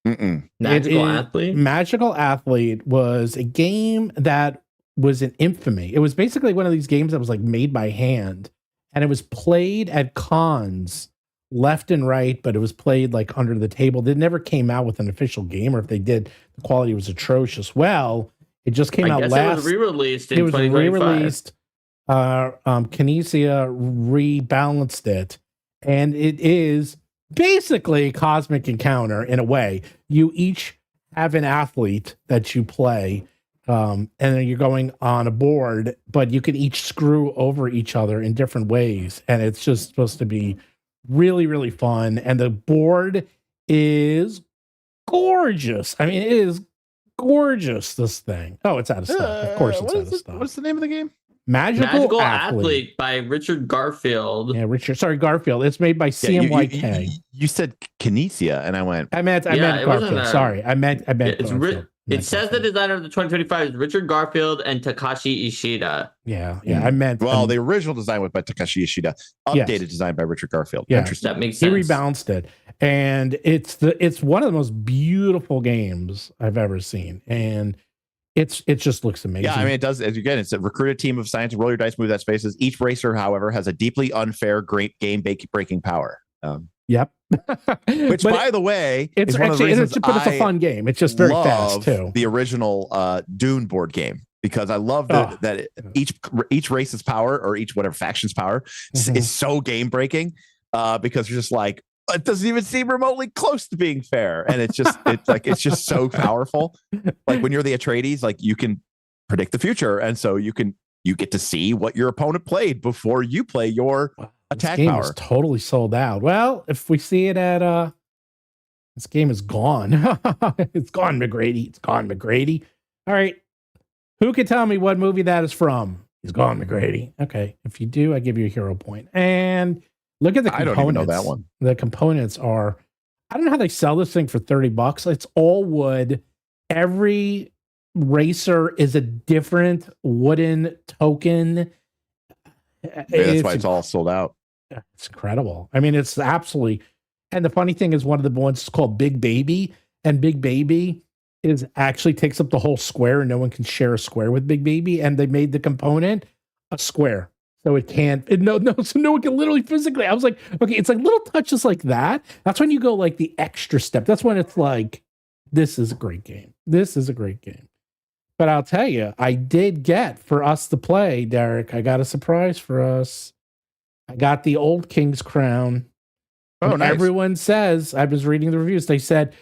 mm-mm. Magical It- Athlete. Magical Athlete was a game that was an infamy. It was basically one of these games that was like made by hand, and it was played at cons left and right, but it was played like under the table. They never came out with an official game, or if they did, the quality was atrocious. Well, it just came I out guess last. it was re-released in It was 2025. re-released. Kinesia rebalanced it, and it is basically Cosmic Encounter in a way. You each have an athlete that you play, and then you're going on a board, but you can each screw over each other in different ways, and it's just supposed to be really, really fun. And the board is gorgeous. I mean, it is gorgeous. This thing. Oh, it's out of stock. Of course, it's out of stock. What's the name of the game? Magical, Athlete. Athlete. by Richard Garfield. Yeah, Richard. Sorry, Garfield. It's made by Yeah, CMYK. you said Kinesia, and I went, I meant Yeah, it wasn't Garfield. a- Sorry, I meant It's Garfield. it says the designer of the 2025 is Richard Garfield and Takashi Ishida. Yeah, I meant. well, the original design was by Takashi Ishida, updated design by Richard Garfield. Yeah. Interesting. That makes he sense. rebalanced it, and it's one of the most beautiful games I've ever seen, and it just looks amazing. Yeah, I mean, it does. As again, it's a recruited team of science. Roll your dice, move that spaces. Each racer, however, has a deeply unfair, great game breaking power. Yep. Which, But by the way, it's is one of the actually, reasons but it's a I fun game. It's just very fast love too. the original Dune board game because I love Oh. that each race's power or each whatever faction's power Mhm. is so game breaking because you're just like it doesn't even seem remotely close to being fair, and it's just so powerful. Like when you're the Atreides, like you can predict the future, and so you get to see what your opponent played before you play your attack This game power. is totally sold out. Well, if we see it at this game is gone. It's gone, McGrady. It's gone, McGrady. All right. Who can tell me what movie that is from? He's gone, McGrady. Okay. If you do, I give you a hero point. And look at the I components. don't even know that one. The components are, I don't know how they sell this thing for $30. It's all wood. Every racer is a different wooden token. Maybe that's why it's all sold out. It's incredible. I mean, it's absolutely. And the funny thing is, one of the ones is called Big Baby, and Big Baby is actually takes up the whole square, and no one can share a square with Big Baby. And they made the component a square, so it can't. So no one can literally physically. I was like, okay, it's like little touches like that. That's when you go like the extra step. That's when it's like, this is a great game. This is a great game. But I'll tell you, I did get for us to play, Derik. I got a surprise for us. I got the Old King's Crown. Oh, And nice. Everyone says, I was reading the reviews. They said,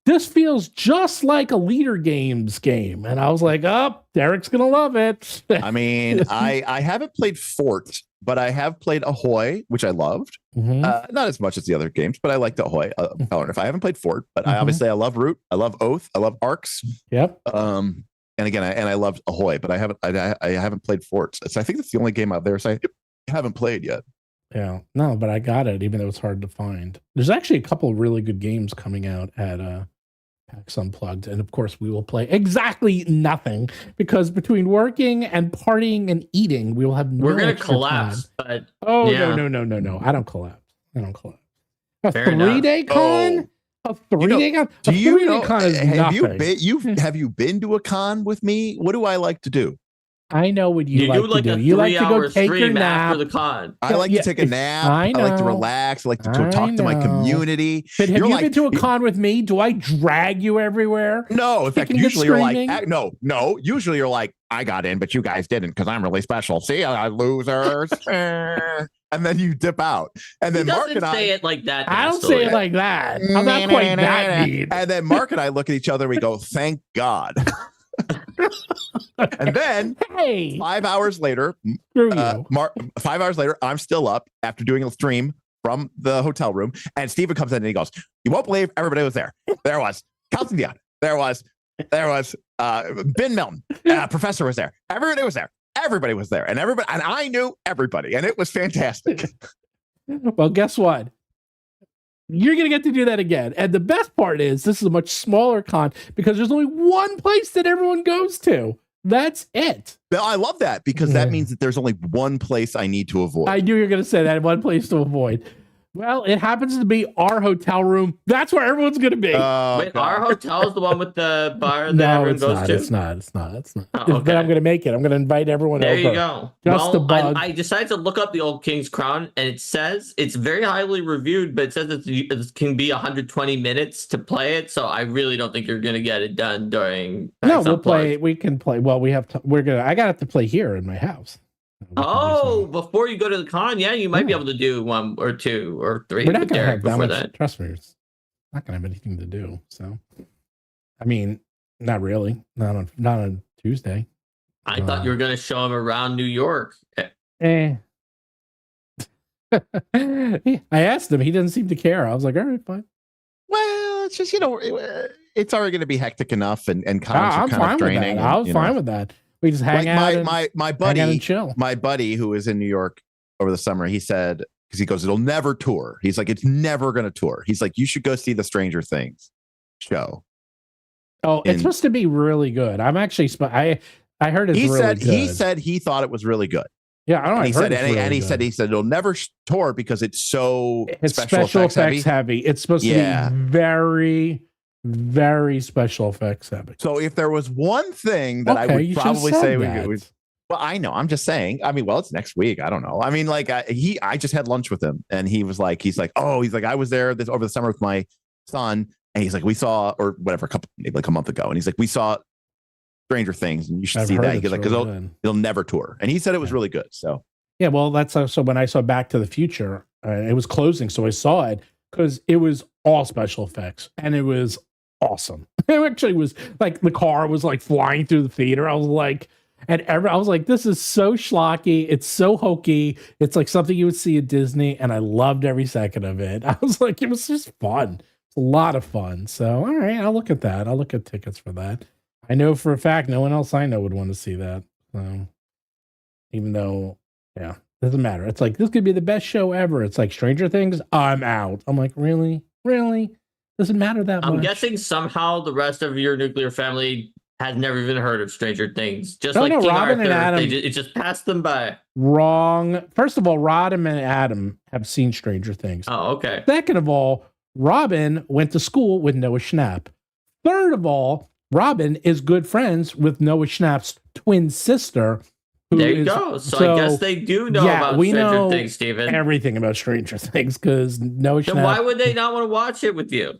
this feels just like a Leader Games game. And I was like, oh, Derek's going to love it. I mean, I haven't played Fort, but I have played Ahoy, which I loved. Mhm. Not as much as the other games, but I liked Ahoy. If I haven't played Fort, but Mhm. I love Root. I love Oath. I love Arcs. Yep. And again, I loved Ahoy, but I haven't played Forts. So I think that's the only game out there so I haven't played yet. Yeah, no, but I got it, even though it's hard to find. There's actually a couple of really good games coming out at PAX Unplugged, and of course, we will play exactly nothing because between working and partying and eating, we will have no We're gonna extra collapse, time. but Oh yeah. no! I don't collapse. A Fair 3-day con? A 3-day con? Do A you 3-day know? con is Have you nothing. have you been to a con with me? What do I like to do? I know what you You like do like to a do. You like to go 3-hour take your stream nap. after the con. I like Yeah, to take a nap. I I like to know. relax. I like to I talk to my know. community. But have You're you like- been to a con with me? Do I drag you everywhere? No, in fact, Kicking and usually you're like, screaming? no. Usually you're like, I got in, but you guys didn't because I'm really special. See, losers. And then you dip out. And He then Mark doesn't and say I, it like that. I don't say it like that. I'm not quite that mean. and then Mark and I look at each other. We go, thank God. And then Hey, 5 hours later, screw you. 5 hours later, I'm still up after doing a stream from the hotel room. And Steven comes in and he goes, you won't believe everybody was there. There was Kelsey Dion. There was Ben Milton. Professor was there. Everybody was there. Everybody was there. And I knew everybody. And it was fantastic. Well, guess what? You're going to get to do that again. And the best part is this is a much smaller con because there's only one place that everyone goes to. That's it. But I love that because that Yeah. means that there's only one place I need to avoid. I knew you were going to say that. One place to avoid. Well, it happens to be our hotel room. That's where everyone's going to be. Wait, God. our hotel is the one with the bar that no, everyone it's goes not, to? it's not. It's not. Oh, But okay. I'm going to make it. I'm going to invite everyone There over. you go. Just the bug. I decided to look up the old King's Crown, and it says it's very highly reviewed, but it says it can be 120 minutes to play it. So I really don't think you're going to get it done during. No, PAX we'll Unplugged. play. We can play. Well, we have to. I got to play here in my house. We can do Oh, something. before you go to the con, yeah, you might be Yeah. able to do 1 or 2 or 3 We're not with going to Derik have that before much. that. Trust me, it's not going to have anything to do. So, I mean, not really. Not on Tuesday. I thought you were going to show him around New York. Eh. I asked him. He doesn't seem to care. I was like, all right, fine. Well, it's just, it's already going to be hectic enough and cons are I'm kind fine of with draining. that. I was fine with that. We just hang out. And, my hang out buddy, and chill. my buddy who is in New York over the summer, he said, because he goes, it'll never tour. He's like, it's never going to tour. He's like, you should go see the Stranger Things show. Oh, it's supposed to be really good. I'm actually. I heard it's He really said good. he said he thought it was really good. Yeah, I don't know. And he I've heard said, it's and, really he good. said it'll never tour because it's so It's special effects heavy. It's supposed Yeah. to be very, very special effects heavy. So if there was one thing that I Okay, would you should've probably said say that. well, I know. I'm just saying. I mean, well, it's next week. I don't know. I mean, like I just had lunch with him, and he was like, I was there over the summer with my son, and he's like, we saw or whatever, like a month ago, and he's like, we saw Stranger Things, and you should I've see heard that. it's He's like, really because good. it'll never tour, and he said it was really good. So Yeah, well, that's so when I saw Back to the Future, it was closing, so I saw it because it was all special effects, and it was awesome. It actually was like the car was like flying through the theater. I was like, I was like, this is so schlocky. It's so hokey. It's like something you would see at Disney, and I loved every second of it. I was like, it was just fun. It's a lot of fun. So, all right, I'll look at that. I'll look at tickets for that. I know for a fact no one else I know would want to see that. So, even though, yeah, doesn't matter. It's like, this could be the best show ever. It's like Stranger Things. I'm out. I'm like, really? Doesn't matter that much. I'm guessing somehow the rest of your nuclear family has never even heard of Stranger Things. Just Oh, like no, King Robin and Arthur, Adam- it just passed them by. Wrong. First of all, Rodham and Adam have seen Stranger Things. Oh, okay. Second of all, Robin went to school with Noah Schnapp. Third of all, Robin is good friends with Noah Schnapp's twin sister. Who There you is- go. So I guess they do know yeah, about we Stranger know Things, Steven. everything about Stranger Things because Noah Then why Schnapp. would they not want to watch it with you?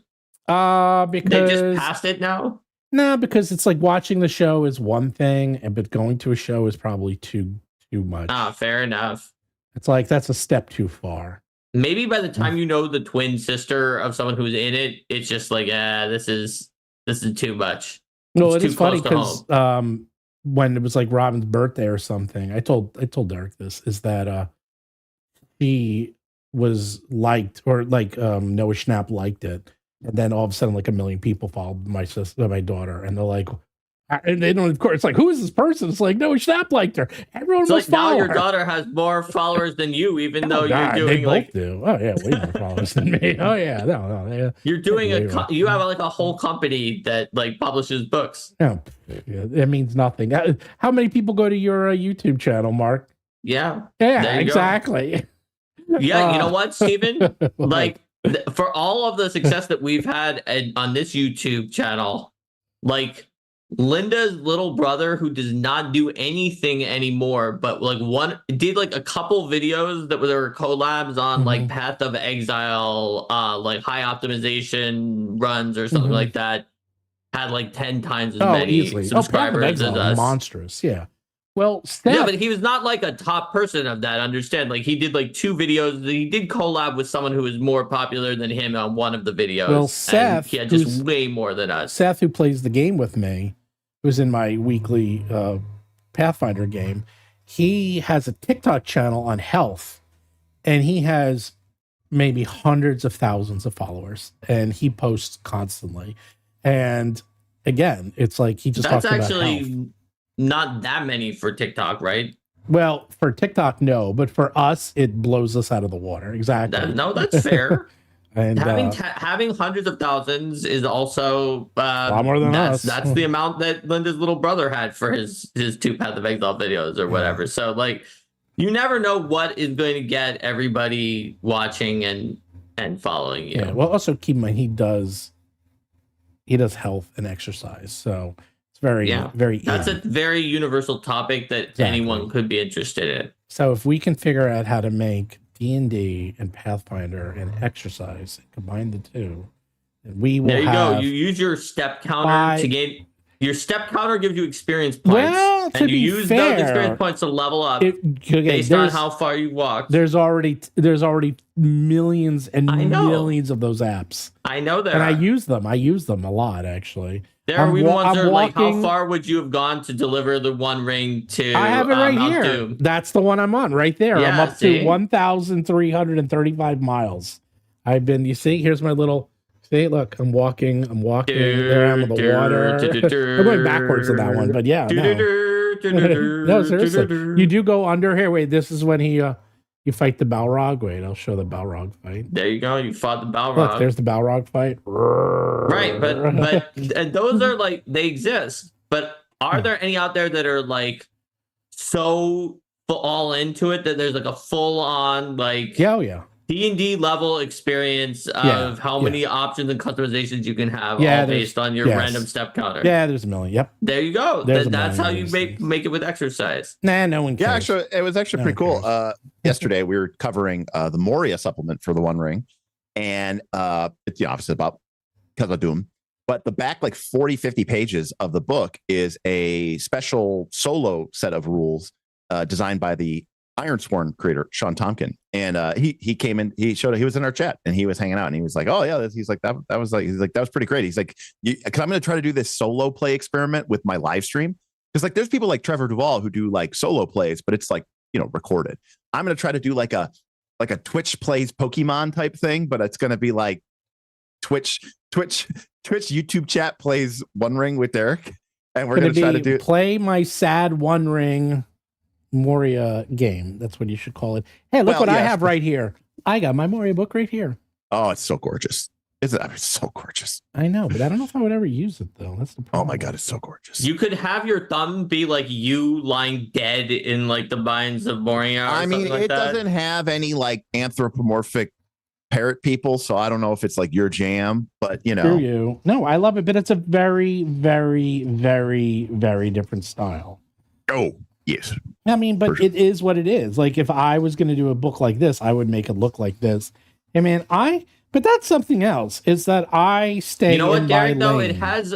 They Because just passed it now? no, because it's like watching the show is one thing, but going to a show is probably too much. Ah, fair enough. It's like that's a step too far. Maybe by the time you know the twin sister of someone who's in it, it's just like, this is too much. No, It's it too is funny close to because when it was like Robin's birthday or something, I told Derik this is that she was liked or like Noah Schnapp liked it, and then all of a sudden like 1 million people followed my sister, my daughter, and they're like, And then, of course, it's like, who is this person? It's like, no, Schnapp liked her. Everyone It's must like now follow your her. daughter has more followers than you, even though God, you're they doing both like do. Oh yeah, way more followers than me. Oh yeah, no, yeah. you're doing Way more. you have like a whole company that like publishes books. No, yeah, it means nothing. How many people go to your YouTube channel, Mark? Yeah. Yeah, There you go. exactly. Yeah, you know what, Steven? Like, For all of the success that we've had on this YouTube channel, like Linda's little brother, who does not do anything anymore, but like did like a couple videos that were collabs on like Path of Exile, like high optimization runs or something like that, had like 10 times as many easily. subscribers as us. Monstrous, yeah. Well, Steph, yeah, but he was not like a top person of that. Understand? Like he did like 2 videos. He did collab with someone who was more popular than him on one of the videos. Well, Seth, he had just way more than us. Seth, who plays the game with me, who's in my weekly Pathfinder game, he has a TikTok channel on health, and he has maybe hundreds of thousands of followers, and he posts constantly. And again, it's like he just That's talks about actually health. Not that many for TikTok, right? Well, for TikTok, no, but for us, it blows us out of the water. Exactly. No, that's fair. And having hundreds of thousands is also a lot more than us. That's the amount that Linda's little brother had for his 2 Path of Exile videos or whatever. So like, you never know what is going to get everybody watching and following you. Yeah. Well, also keep in mind he does health and exercise, so it's very That's a very universal topic that anyone could be interested in. So if we can figure out how to make D&D and Pathfinder and exercise, combine the two, we will. There you go. You use your step counter to gain. Your step counter gives you experience points, and you use those experience points to level up based on how far you walked. There's already millions and millions of those apps. I know that, and I use them. I use them a lot, actually. There are even ones that are like, how far would you have gone to deliver the One Ring to? I have it right here. Doom? That's the one I'm on right there. Yeah, I'm up to 1,335 miles. I've been. You see, here's my little. See, look, I'm walking. There I am with the water. I'm going backwards to that one, but yeah, no, seriously, you do go under here. Wait, this is when you fight the Balrog. Wait, I'll show the Balrog fight. There you go. You fought the Balrog. Look, there's the Balrog fight. Right, but those are like, they exist. But are there any out there that are like so all into it that there's like a full on like D&D level experience of how many options and customizations you can have, all based on your random step counter? Yeah, there's a million. Yep. There you go. That's how you make it with exercise. Nah, no one cares. Yeah, actually, it was actually pretty cool. Yesterday, we were covering the Moria supplement for the One Ring, and it's obviously about Doom. But the back, like 40, 50 pages of the book is a special solo set of rules designed by the Ironsworn creator Sean Tompkin, and he came in. He was in our chat, and he was hanging out, and he was like, "Oh yeah," he's like, "That was pretty great." He's like, "Because I'm going to try to do this solo play experiment with my live stream, because like there's people like Trevor Duvall who do like solo plays, but it's like recorded. I'm going to try to do like a Twitch plays Pokemon type thing, but it's going to be like Twitch YouTube chat plays One Ring with Derik, and we're going to try to play my sad One Ring Moria game. That's what you should call it. Hey, look what I have right here. I got my Moria book right here. Oh, it's so gorgeous. It's so gorgeous. I know, but I don't know if I would ever use it though. That's the problem. Oh my god, it's so gorgeous. You could have your thumb be like you lying dead in like the Mines of Moria. I mean, it doesn't have any like anthropomorphic parrot people, so I don't know if it's like your jam, but Screw you. No, I love it, but it's a very, very, very, very different style. Oh. Yes. I mean, but it is what it is. Like if I was going to do a book like this, I would make it look like this. I mean, but that's something else. Is that I stay. You know what, in Derik? my Though lane.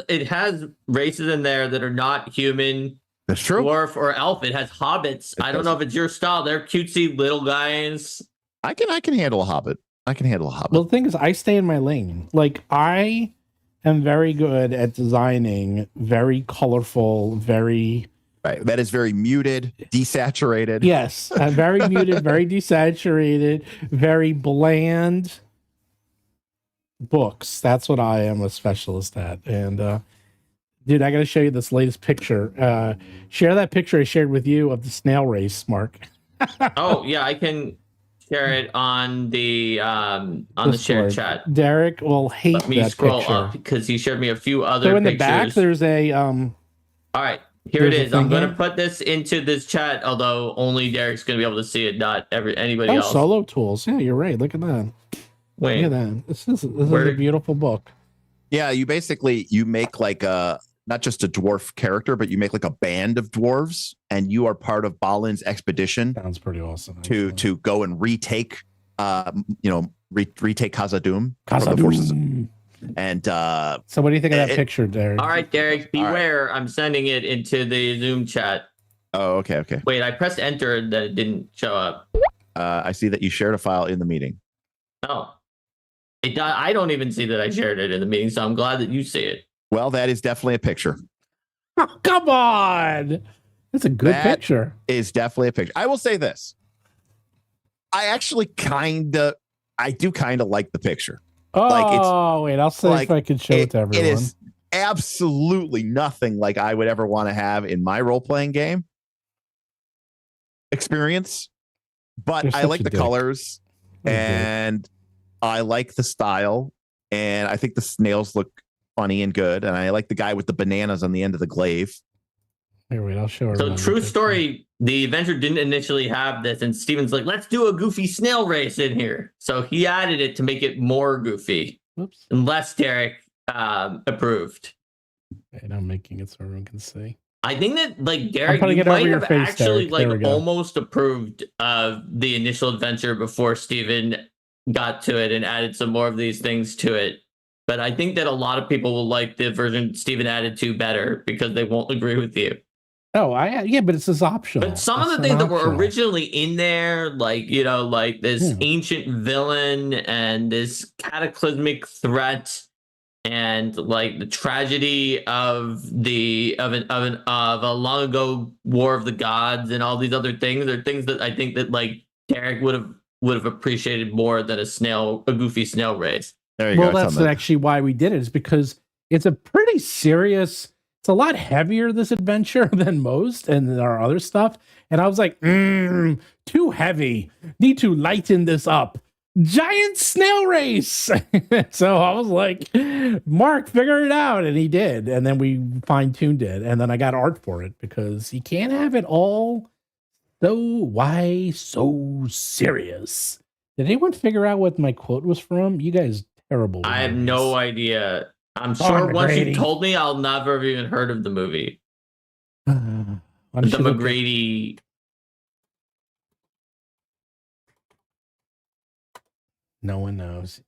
it has races in there that are not human. That's true. Dwarf or elf. It has hobbits. I don't know if it's your style. They're cutesy little guys. I can handle a hobbit. Well, the thing is, I stay in my lane. Like I am very good at designing very colorful, very. Right. That is very muted, desaturated. Yes. Very muted, very desaturated, very bland books. That's what I am a specialist at. And Dude, I got to show you this latest picture. Share that picture I shared with you of the snail race, Mark. Oh yeah, I can share it on the shared chat. Derik will hate Let me that scroll picture. up because he showed me a few other So in pictures. the back, there's a All right, here it there's a is. I'm thing gonna here? put this into this chat, although only Derik's gonna be able to see it, not anybody else. solo tools. Yeah, you're right. Look at that. Wait, Look at that. This is a beautiful book. Yeah, you make like a not just a dwarf character, but you make like a band of dwarves, and you are part of Balin's expedition Sounds pretty awesome. to go and retake retake Khazad-dûm from the Khazad-dûm. forces. And So what do you think of that picture, Derik? all right, Derik, beware. I'm sending it into the Zoom chat. oh, okay. Wait, I pressed enter and then it didn't show up. I see that you shared a file in the meeting. Oh, I don't even see that I shared it in the meeting, so I'm glad that you see it. Well, that is definitely a picture. Oh, come on. That's a good picture. Is definitely a picture. I will say this. I actually I do kind of like the picture. Oh, wait, I'll see if I can show it to everyone. It is absolutely nothing like I would ever want to have in my role-playing game experience. But I like the colors and I like the style. And I think the snails look funny and good. And I like the guy with the bananas on the end of the glaive. Here, wait, I'll show her. So true story, the adventure didn't initially have this, and Steven's like, let's do a goofy snail race in here. So he added it to make it more goofy. Whoops. Unless Derik approved. And I'm making it so everyone can see. I think that like Derik, putting you it over might your have face, actually Derik. There we like go. almost approved of the initial adventure before Steven got to it and added some more of these things to it. But I think that a lot of people will like the version Steven added to better because they won't agree with you. Oh, yeah, but it's optional. But some of the things that were originally in there, like, you know, like this ancient villain and this cataclysmic threat and like the tragedy of a long ago war of the gods and all these other things are things that I think that like Derik would have appreciated more than a goofy snail race. There you go. Well, that's actually why we did it, is because it's a pretty serious. It's a lot heavier, this adventure, than most and our other stuff. And I was like, too heavy. Need to lighten this up. Giant snail race. So I was like, Mark, figure it out. And he did. And then we fine-tuned it. And then I got art for it because you can't have it all. So why so serious? Did anyone figure out what my quote was from? You guys terrible. I have no idea. I'm sure once you told me, I'll never have even heard of the movie. The McGrady. No one knows.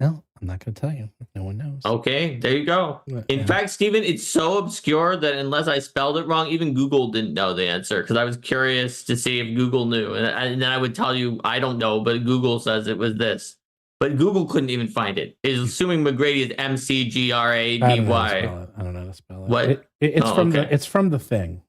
No, I'm not going to tell you. No one knows. Okay, there you go. In fact, Steven, it's so obscure that unless I spelled it wrong, even Google didn't know the answer because I was curious to see if Google knew. And then I would tell you, I don't know, but Google says it was this. But Google couldn't even find it. It's assuming McGrady is McGrady. I don't know how to spell it. What? It's from the thing.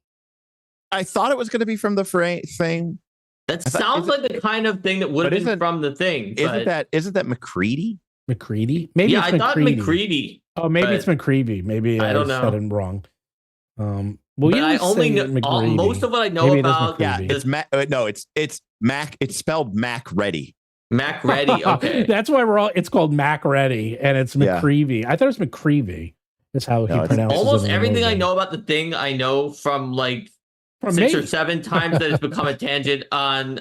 I thought it was going to be from the thing. That sounds like the kind of thing that would have been from the thing. Isn't that McCready? McCready? Maybe I thought McCready. Oh, maybe it's McCreevy. Maybe I don't know. Said it wrong. Well, I only know most of what I know about. Yeah, it's Mac. No, it's Mac. It's spelled Mac Ready. Mac Ready. Okay, that's why it's called Mac Ready, and it's McCreevy. I thought it was McCreevy. That's how he pronounced it. Almost everything I know about the thing, I know from like 6 or 7 times that it's become a tangent on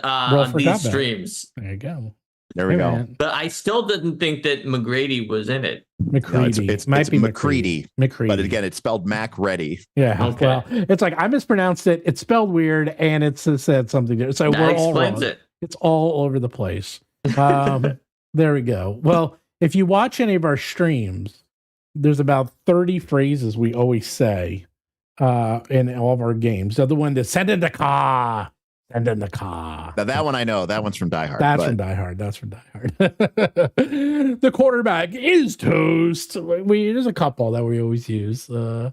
these streams. There you go. There we go. But I still didn't think that McGrady was in it. McCready. No, it's might be McCready. McCready. But again, it's spelled Mac Ready. Yeah. Okay. Well, it's like I mispronounced it. It's spelled weird, and it said something there. So that we're all explains wrong. it. It's all over the place. There we go. Well, if you watch any of our streams, there's about 30 phrases we always say in all of our games. The other one that send in the car. Send in the car. Now that one I know. That one's from Die Hard. That's from Die Hard. The quarterback is toast. There's a couple that we always use. I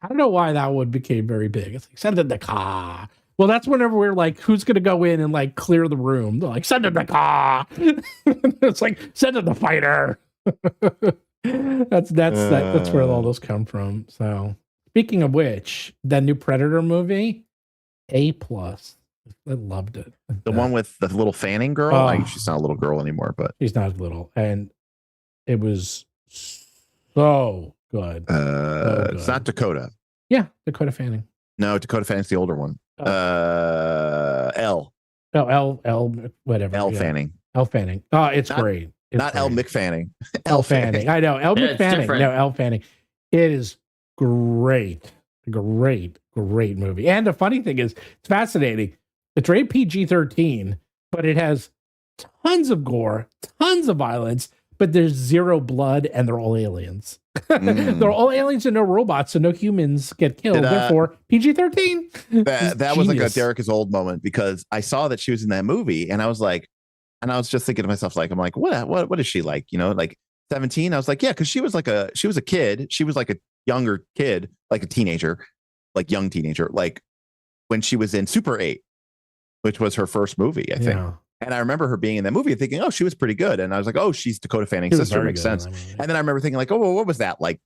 don't know why that one became very big. It's like, send in the car. Well, that's whenever we're like, who's going to go in and like clear the room? They're like, send in the car. It's like, send in the fighter. That's where all those come from. So speaking of which, that new Predator movie, A+. I loved it. The one with the little Fanning girl. Oh. She's not a little girl anymore, but She's not little, and it was so good. it's not Dakota. Yeah, Dakota Fanning. No, Dakota Fanning's the older one. L. Oh, L, whatever. L Fanning. L Fanning. Oh, it's Not- great. It's Not L great. McFanning. L Fanning. I know. L Yeah, it's McFanning. different. No, L Fanning. It is great. Great movie. And the funny thing is, it's fascinating. It's rated PG-13, but it has tons of gore, tons of violence, but there's zero blood, and they're all aliens. They're all aliens and no robots, so no humans get killed. Therefore, PG-13. That was like a Genius. Derik is old moment, because I saw that she was in that movie, and I was like, and I was just thinking to myself, like, I'm like, what is she like? You know, like 17. I was like, yeah, because she was a kid. She was like a younger kid, like a teenager, like young teenager, like when she was in Super 8, which was her first movie, I think. Yeah. And I remember her being in that movie and thinking, oh, she was pretty good. And I was like, oh, she's Dakota Fanning's She was sister. very Makes good in sense. that movie. And then I remember thinking, like, oh, well, what was that like?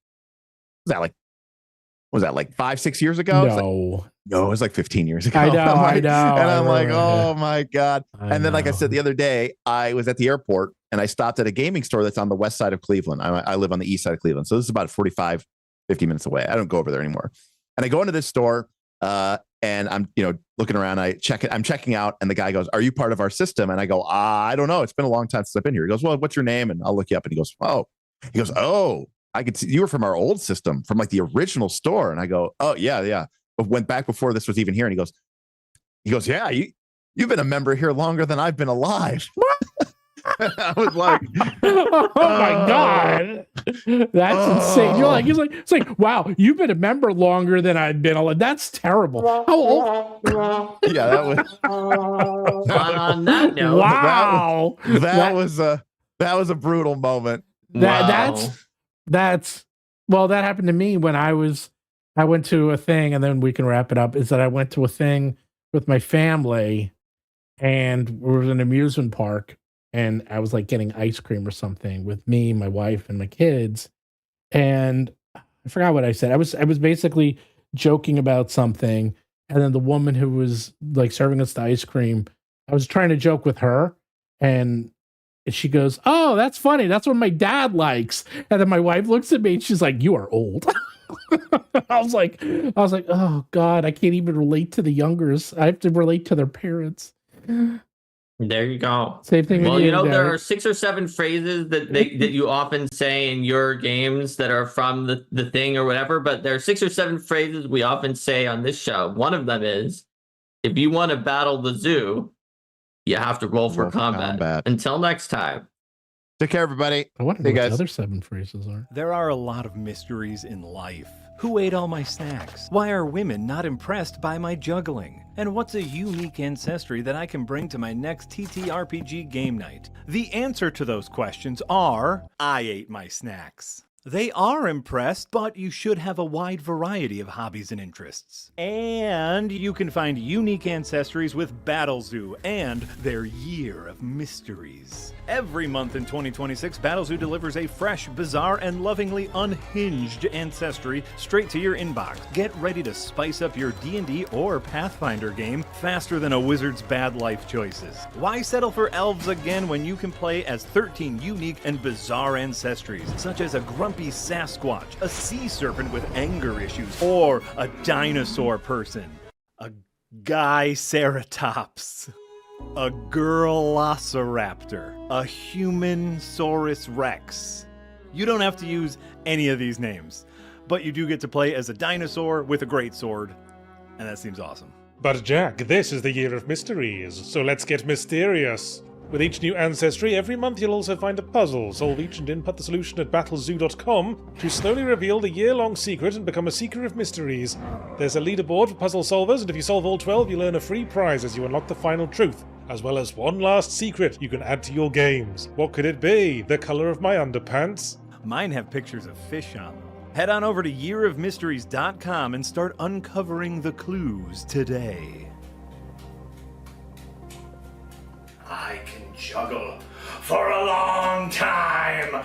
Was that like 5-6 years ago? It's like, No. no, it was like 15 years ago. I know, I'm like- I know. And I'm I like, remember, oh my God. And then, like I know. said, the other day, I was at the airport and I stopped at a gaming store that's on the west side of Cleveland. I live on the east side of Cleveland. So this is about 45, 50 minutes away. I don't go over there anymore. And I go into this store and I'm, looking around. I'm checking out. And the guy goes, are you part of our system? And I go, I don't know. It's been a long time since I've been here. He goes, well, what's your name? And I'll look you up. And he goes, oh, I could see you were from our old system, from like the original store. And I go, oh, yeah. But went back before this was even here. And he goes, yeah, you've been a member here longer than I've been alive. I was like, oh my God, that's insane. He's like, it's like, wow, you've been a member longer than I've been alive. That's terrible. How old? yeah, that was. On that note, Wow, That was a brutal moment. That's well, that happened to me when I went to a thing, and then we can wrap it up. Is that I went to a thing with my family, and we were in an amusement park, and I was like getting ice cream or something with me, my wife, and my kids, and I forgot what I said. I was basically joking about something, and then the woman who was like serving us the ice cream, I was trying to joke with her, and she goes, "Oh, that's funny. That's what my dad likes." And then my wife looks at me and she's like, "You are old." I was like, "Oh God, I can't even relate to the youngers. I have to relate to their parents." there you go. Same thing. Well, with you, there Derek. are 6 or 7 phrases that you often say in your games that are from the thing or whatever, but there are 6 or 7 phrases we often say on this show. One of them is, if you want to battle the zoo, you have to roll for combat. Until next time. Take care, everybody. I wonder Hey, what the guys. other 7 phrases are. There are a lot of mysteries in life. Who ate all my snacks? Why are women not impressed by my juggling? And what's a unique ancestry that I can bring to my next TTRPG game night? The answer to those questions are, I ate my snacks. They are impressed, but you should have a wide variety of hobbies and interests. And you can find unique ancestries with Battlezoo and their Year of Mysteries. Every month in 2026, Battlezoo delivers a fresh, bizarre, and lovingly unhinged ancestry straight to your inbox. Get ready to spice up your D&D or Pathfinder game faster than a wizard's bad life choices. Why settle for elves again when you can play as 13 unique and bizarre ancestries, such as a grumpy Sasquatch, a sea serpent with anger issues, or a dinosaur person, a guy ceratops, a girlosiraptor, a human saurus rex. You don't have to use any of these names, but you do get to play as a dinosaur with a great sword, and that seems awesome. But Jack, this is the Year of Mysteries, so let's get mysterious. With each new ancestry, every month you'll also find a puzzle. Solve each and input the solution at Battlezoo.com to slowly reveal the year-long secret and become a seeker of mysteries. There's a leaderboard for puzzle solvers, and if you solve all 12, you'll earn a free prize as you unlock the final truth, as well as one last secret you can add to your games. What could it be? The color of my underpants? Mine have pictures of fish on them. Head on over to yearofmysteries.com and start uncovering the clues today. I can juggle for a long time.